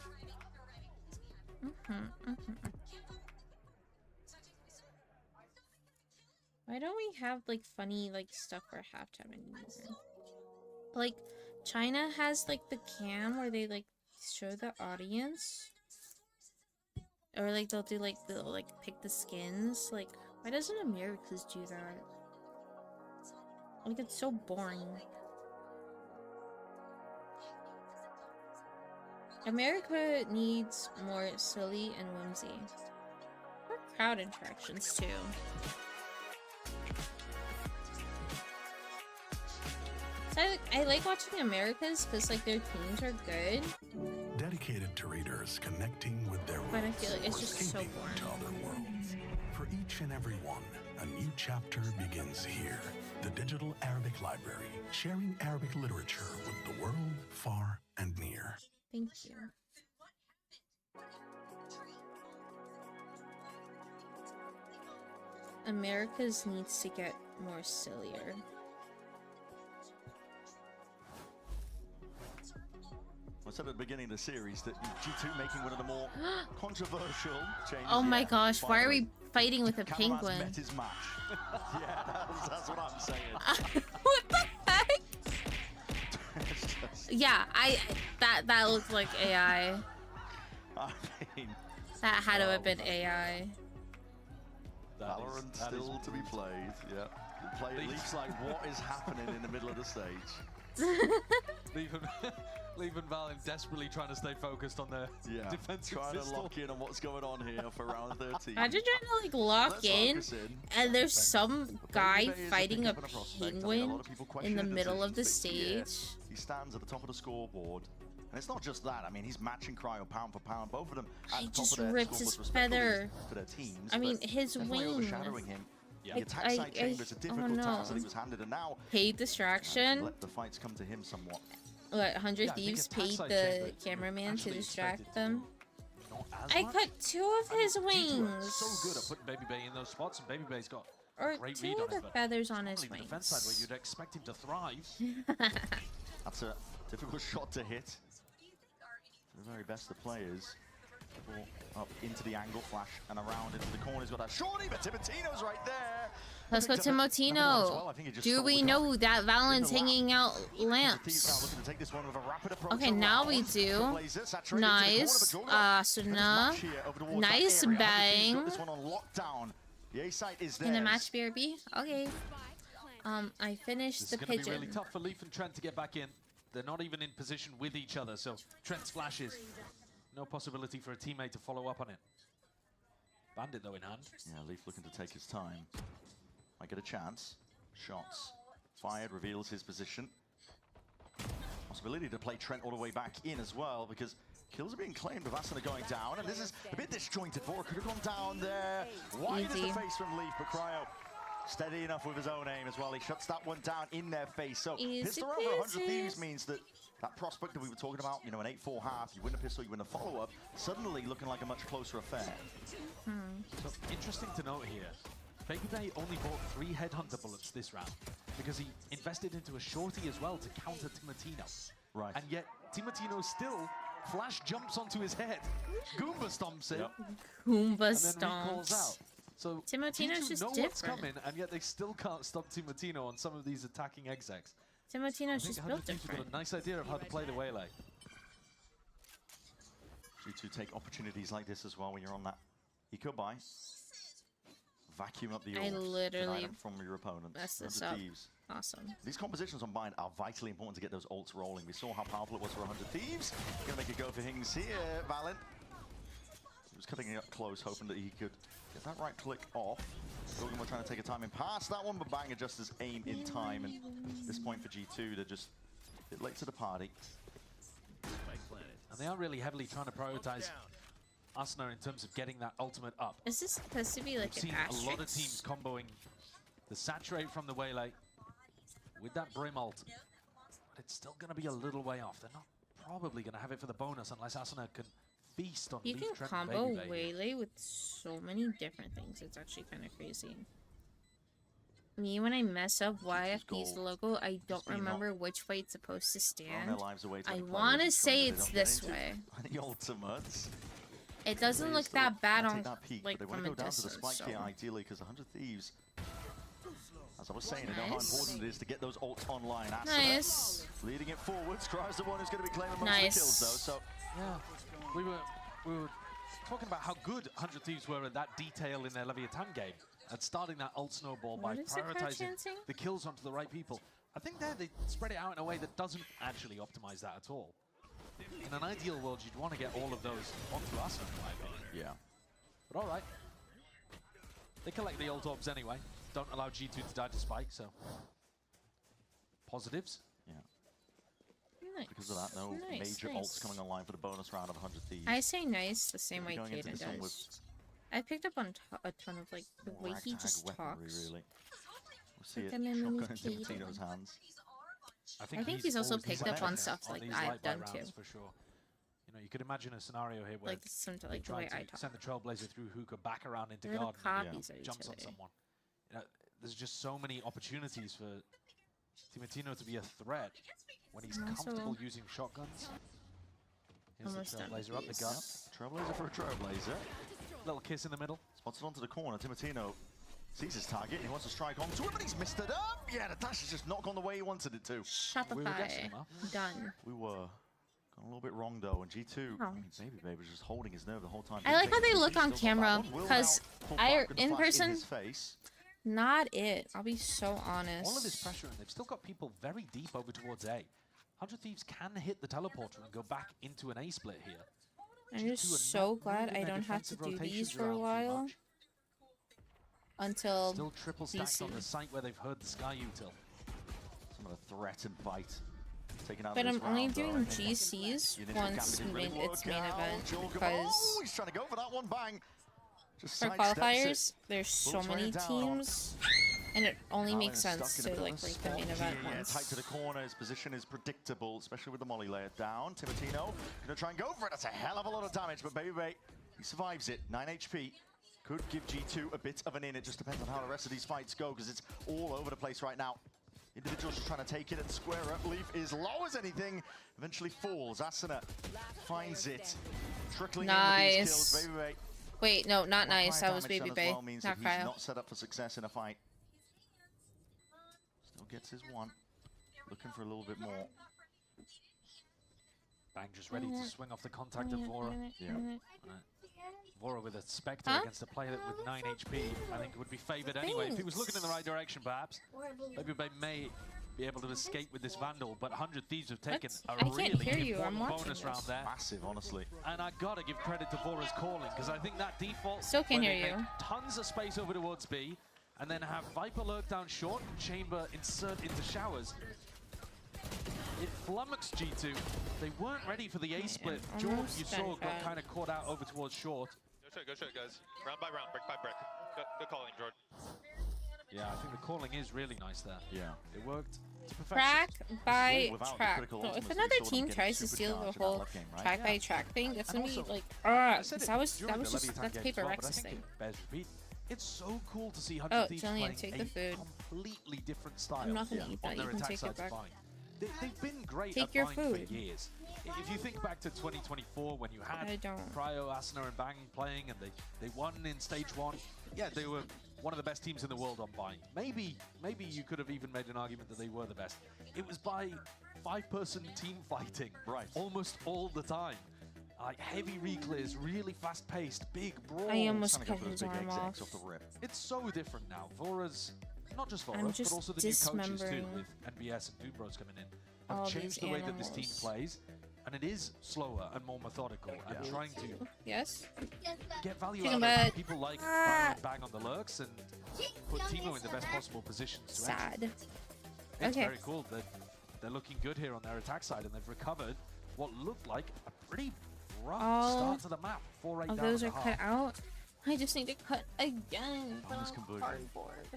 Why don't we have like funny like stuff for halftime anymore? Like China has like the cam where they like show the audience, or like they'll do like they'll like pick the skins. Like why doesn't Americas do that? Like it's so boring. America needs more silly and whimsy. Or crowd interactions too. So I like watching Americas because like their teams are good. Dedicated to readers connecting with their roots, but I feel like it's just so boring. To other worlds. For each and every one, a new chapter begins here. The Digital Arabic Library, sharing Arabic literature with the world far and near. Thank you. Americas needs to get more sillier. I said at the beginning of the series that G2 making one of the more controversial changes. Oh my gosh, why are we fighting with a Cameron's penguin? met his match. Yeah, that's what I'm saying. What the heck? Yeah, that looked like AI. I mean, that had to have been AI. Valorant still to be played. Yeah, play Leaf's like, what is happening in the middle of the stage? Leaf and Valen desperately trying to stay focused on their defensive trying pistol. to lock in on what's going on here for round 13. Imagine trying to like lock in, and there's some guy fighting a penguin in the middle of the stage. He stands at the top of the scoreboard. And it's not just that. I mean, he's matching Cryo pound for pound. Both of them at He the top just of their ripped his scoreboards feather. for their teams. I mean, his wing. Overshadowing him. The attack side chamber is a difficult task that he was handed, and now paid distraction. Let the fights come to him somewhat. What, 100 Thieves paid the cameraman to distract them? I cut 2 of his wings. So good at putting Baby Bay in those spots, and Baby Bay's got or great 2 read of on the it, feathers on his the wings. defense side where you'd expect him to thrive. That's a difficult shot to hit. The very best of players. Up into the angle, flash, and around into the corner. He's got that shorty, but Timotino's right there. Let's go Timotino. Do we know that Valen's hanging out lamps? Okay, now we do. Nice. Asuna. Nice bang. In the match BRB? Okay. I finished the pigeon. It's going to be really tough for Leaf and Trent to get back in. They're not even in position with each other, so Trent's flashes. No possibility for a teammate to follow up on it. Bandit, though, in hand. Yeah, Leaf looking to take his time. Might get a chance. Shots fired, reveals his position. Possibility to play Trent all the way back in as well, because kills are being claimed with Asuna going down, and this is a bit disjointed. Vora could have gone down there. Wide is the face from Leaf, but Cryo steady enough with his own aim as well. He shuts that one down in their face. So pistol round for 100 Thieves means that that prospect that we were talking about, you know, an 8-4 half, you win a pistol, you win a follow-up, suddenly looking like a much closer affair. So interesting to note here, Baby only bought 3 Headhunter bullets this round because he invested into a shorty as well to counter Timotino. Right. And yet, Timotino still flash jumps onto his head, Goomba stomps it, Goomba and then recalls out. So Timotino's G2 just know different. what's coming, and yet they still can't stop Timotino on some of these attacking execs. Timotino's just built different. Got a nice idea of how to play the Waylay. G2 take opportunities like this as well when you're on that eco buy. Vacuum up the ult. I literally from your opponent. messed this up. Awesome. These compositions on bind are vitally important to get those ults rolling. We saw how powerful it was for 100 Thieves. Gonna make a go for Hings here, Valen. He was cutting it up close, hoping that he could get that right click off. Logan was trying to take a timing past that one, but Bang adjusts his aim in time. And at this point for G2, they're just a bit late to the party. And they are really heavily trying to prioritize Asuna in terms of getting that ultimate up. Is this supposed to be like We've an seen asterisk? a lot of teams comboing the Saturate from the Waylay with that Brim ult. But it's still going to be a little way off. They're not probably going to have it for the bonus unless Asuna can feast on You Leaf can Trent combo and Baby. Waylay with so many different things. It's actually kind of crazy. Me, when I mess up YFP's logo, I don't remember which way it's supposed to stand. I want to say it's this way. The ultimates. It doesn't look that bad on like they want from to a go down to the distance. spike here ideally because 100 Thieves, as I was saying, they know how important it is to get those ults online. Nice. Leading it forwards. Cry's the one who's going to be claiming most Nice. of the kills though. So Yeah, we were talking about how good 100 Thieves were at that detail in their Leviathan game and starting that ult snowball by What is it, prioritizing chanting? the kills onto the right people. I think there they spread it out in a way that doesn't actually optimize that at all. In an ideal world, you'd want to get all of those onto us, in my opinion. yeah. But all right. They collect the ult orbs anyway. Don't allow G2 to die to spike, so positives. Yeah. Nice. Because of that, no major ults coming online for the bonus round of 100 Thieves. I say nice the same way Going into Kaden this one does. with I picked up on a ton of like the way he ragtag just weaponry, talks. really. We'll see Look it at him in shotgun his into cage. Tino's hands. I think he's also always picked been up on better stuff like these I've light by done rounds, too. for sure. You know, you could imagine a scenario here where Like some they like the try way to I talk. send the Trailblazer through hookah back around into Little garden copies and of jumps each on other. someone. You know, there's just so many opportunities for Timotino to be a threat when he's I'm also comfortable using shotguns. Here's the almost done with Trailblazer up the these. gut. Trailblazer for a Trailblazer. Little kiss in the middle. Spots it onto the corner. Timotino sees his target and he wants to strike onto him, but he's missed it up. Yeah, the dash has just not gone the way he wanted it to. Shopify. Done. We were gone a little bit wrong though, and G2, Oh. I mean, Baby was just holding his nerve the whole time. I like how they look on Still got camera that one. Will because now pull I back and in flash person his face. not it. I'll be so honest. All of this pressure, and they've still got people very deep over towards A. 100 Thieves can hit the teleporter and go back into an A split here. I'm just so glad I don't have to do these for a while until Still triple stacked DC. on the site where they've heard the Sky Util. Some of the threat and bite taken out But of I'm this only round, doing though. GCs Unit once didn't really it's work main out. event Jorgen- because oh, he's trying to go for that one, bang. Just for sidesteps qualifiers it. there's so Pulls many right down. teams and it only Allen makes is sense stuck in to a bit like of a break the main spot event here. once. Tight to the corner, his position is predictable, especially with the molly layer down. Timotino gonna try and go for it. That's a hell of a lot of damage, but Baby he survives it. 9 HP. Could give G2 a bit of an in. It just depends on how the rest of these fights go, because it's all over the place right now. Individuals just trying to take it and square up. Leaf is low as anything. Eventually falls. Asuna finds it. Trickling in with these kills. Baby Wait, no, not nice. That was damage Baby done as Bay, well means not that he's Kyle. not set up for success in a fight. Still gets his one. Looking for a little bit more. Bang just ready to swing off the contact of Vora. Yeah. Vora with a Spectre against a player with 9 HP, I think would be favored anyway. If he was looking in the right direction, perhaps, Baby Bay may be able to escape with this Vandal, but 100 Thieves have taken a really important bonus round there. Massive, honestly. And I gotta give credit to Vora's calling, because I think that default, Still can't where hear they you. make tons of space over towards B, and then have Viper lurk down short, Chamber insert into showers. It flummoxed G2. They weren't ready for the A split. George, you saw, got kind of caught out over towards short. Go straight, guys. Round by round, brick by brick. Good calling, Jordan. Yeah, I think the calling is really nice there. Yeah. It worked. Track by track. So if another team tries to steal the whole track by track thing, that's gonna be like, that was that's Paper Rex's thing. It's so cool to see 100 Thieves playing take the food. Completely different style. I'm not gonna eat that. On You their can attack take side it back. They've been great Take at your Bind food. for years. If you think back to 2024 when you had Cryo, Asuna, and Bang playing, and they won in stage 1. Yeah, they were one of the best teams in the world on Bind. Maybe you could have even made an argument that they were the best. It was by 5-person team fighting, almost all the time. Like heavy reclears, really fast-paced, big brawls. I almost cut his arm off. It's so different now. Vora's, not just Vora, but also the new coaches too, with NBS and Doombros coming in, have changed the way that this team plays, and it is slower and more methodical, and trying to get value out of people like Cryo and Bang on the lurks, and put Teemo in the best possible positions to enter. It's very cool that they're looking good here on their attack side, and they've recovered what looked like a pretty rough start to the map. 4-8 down. Those are cut out. I just need to cut again. Cardboard.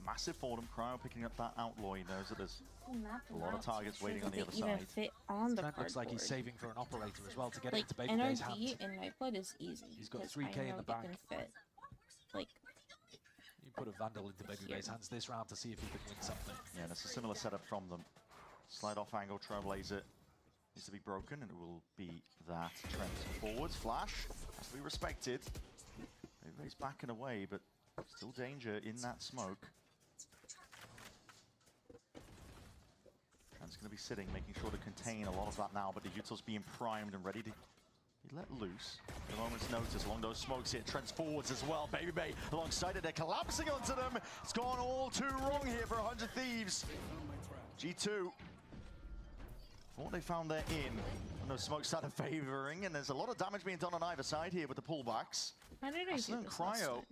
Massive for them. Cryo picking up that outlaw. He knows that there's a lot of targets waiting on the other side. Fit on the Trent looks like he's saving for an operator as well to get like, it into Babyface's hands. NRD in Nightblood is easy. He's got 3k in the bank. Fit. Like, you put a Vandal into Babyface's hands this round to see if he can win something. Yeah, that's a similar setup from them. Slide off angle, Trailblazer needs to be broken, and it will be that. Trent forwards, flash, has to be respected. Babyface backing away, but still danger in that smoke. Trent's going to be sitting, making sure to contain a lot of that now, but the Yuto's being primed and ready to be let loose. At a moment's notice along those smokes here. Trent's forwards as well. Baby alongside it, they're collapsing onto them. It's gone all too wrong here for 100 Thieves. G2. What they found they're in. And those smokes started favoring, and there's a lot of damage being done on either side here with the pullbacks. How did I do this Cryo.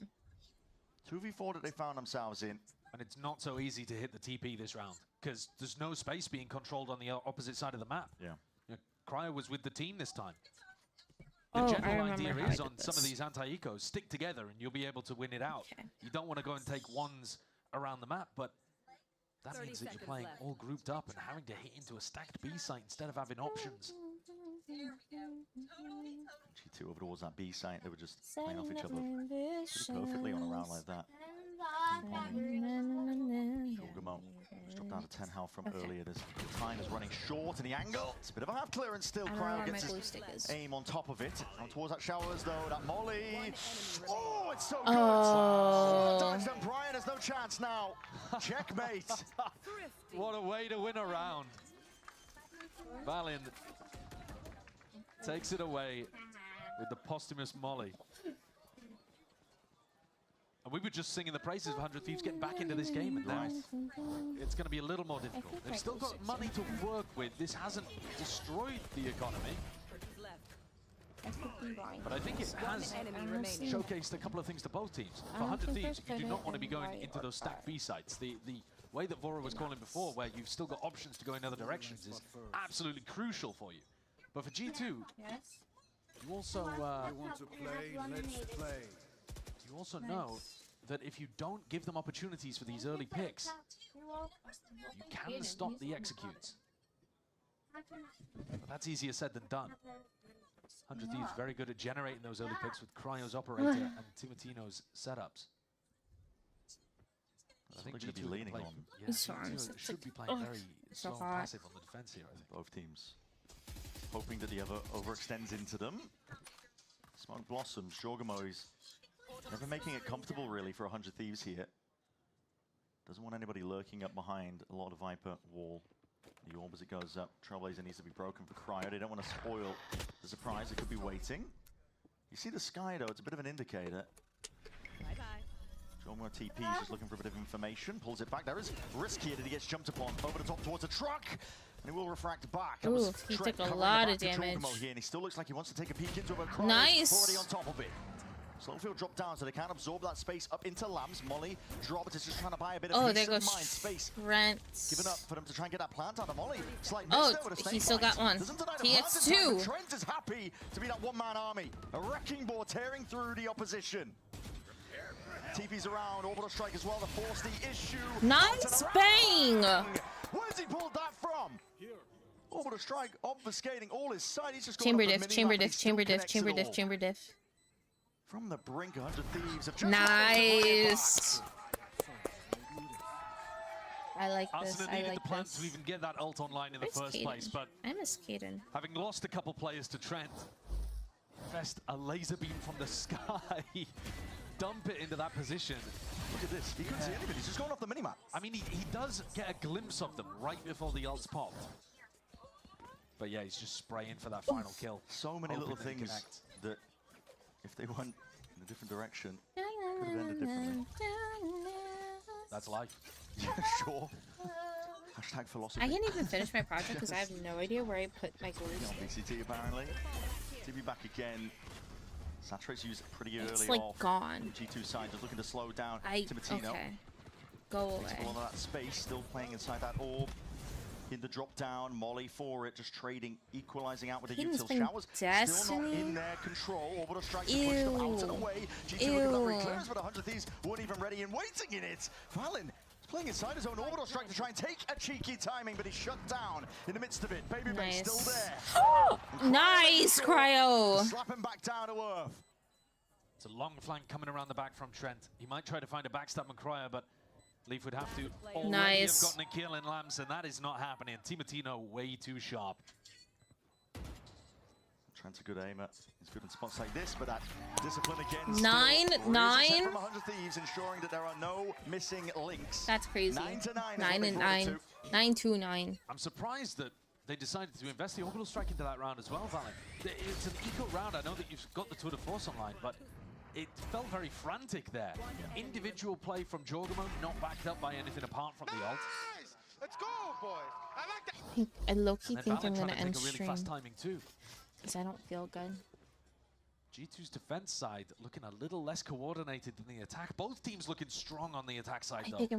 2v4 that they found themselves in. And it's not so easy to hit the TP this round, because there's no space being controlled on the opposite side of the map. Yeah. You know, Cryo was with the team this time. The general idea is on some of these anti-ecos, stick together and you'll be able to win it out. You don't want to go and take ones around the map, but that means that you're playing all grouped up and having to hit into a stacked B site instead of having options. G2 over towards that B site, they were just playing off each other pretty perfectly on a round like that. Shulgamo just dropped down to 10 health from earlier. The time is running short in the angle. It's a bit of a half clearance still. Cryo gets his aim on top of it. On towards that showers though, that molly. Oh, it's so good. And Brian has no chance now. Checkmate. What a way to win a round. Valiant takes it away with the posthumous molly. And we were just singing the praises of 100 Thieves getting back into this game, and now it's going to be a little more difficult. They've still got money to work with. This hasn't destroyed the economy. But I think it has showcased a couple of things to both teams. For 100 Thieves, you do not want to be going into those stacked B sites. The way that Vora was calling before, where you've still got options to go in other directions, is absolutely crucial for you. But for G2, you also want to play, let's play. You also know that if you don't give them opportunities for these early picks, you can stop the executes. But that's easier said than done. 100 Thieves very good at generating those early picks with Cryo's operator and Timotino's setups. I think G2 leaning on. Yeah, G2 should be playing very slow and passive on the defense here, I think. Both teams hoping that the other overextends into them. Smoke blossoms. Shogamo is never making it comfortable really for 100 Thieves here. Doesn't want anybody lurking up behind a lot of Viper wall. The orb as it goes up. Trailblazer needs to be broken for Cryo. They don't want to spoil the surprise. It could be waiting. You see the sky though, it's a bit of an indicator. Shogamo TP is just looking for a bit of information. Pulls it back. There is risk here that he gets jumped upon. Over the top towards a truck. And he will refract back. Ooh, he took a lot of damage. Here, and he still looks like he wants to take a peek into it. Nice. Already on top of it. Slowfield drop down so they can't absorb that space up into Lambs. Molly dropped. It's just trying to buy a bit of peace of mind space. Trent. Giving up for them to try and get that plant out of Molly. Slight miss there with a he still got one. He gets two. Trent is happy to be that one-man army. A wrecking ball tearing through the opposition. TP's around, orbital strike as well, the force the issue. Nice bang! Where's he pulled that from? Orbital strike obfuscating all his side. He's just chamber diff, chamber diff, chamber diff, chamber diff, chamber diff. From the brink, 100 Thieves have just nice. I like this. Arsenal needed the plans to even get that ult online in the first place, but I miss Kaden. Having lost a couple players to Trent, Fest a laser beam from the sky, dump it into that position. Look at this. He couldn't see anybody. He's just gone off the minimap. I mean, he does get a glimpse of them right before the ult's popped. But yeah, he's just spraying for that final kill. So many little things that, if they went in a different direction, could have ended differently. That's life. Sure. Hashtag philosophy. I can't even finish my project because I have no idea where I put my glues. BCT apparently. TB back again. Saturate's used it pretty early it's like off. Gone. G2 side just looking to slow down Timatino. Okay. Go away. A lot of that space, still playing inside that orb. In the drop down, Molly for it, just trading, equalizing out with the util showers. Still not in their control. Orbital strikes to push them out and away. G2 looking at that reclares, but 100 Thieves weren't even ready and waiting in it. Valen is playing inside his own orbital strike to try and take a cheeky timing, but he's shut down in the midst of it. Baby Bay still there. Nice, Cryo. Slap him back down to earth. It's a long flank coming around the back from Trent. He might try to find a backstab on Cryo, but Leaf would have to already have gotten a kill in Lamps, and that is not happening. Timatino way too sharp. Trent's a good aimer. He's good in spots like this, but that discipline again. 9-9. From 100 Thieves, ensuring that there are no missing links. That's crazy. 9-9. 9-9. 9-2-9. I'm surprised that they decided to invest the orbital strike into that round as well, Valen. It's an eco round. I know that you've got the Tour de Force online, but it felt very frantic there. Individual play from Jorgamo, not backed up by anything apart from the ult. Let's go, boys. I like that. I low-key think I'm gonna end really stream fast timing too, because I don't feel good. G2's defense side looking a little less coordinated than the attack. Both teams looking strong on the attack side though.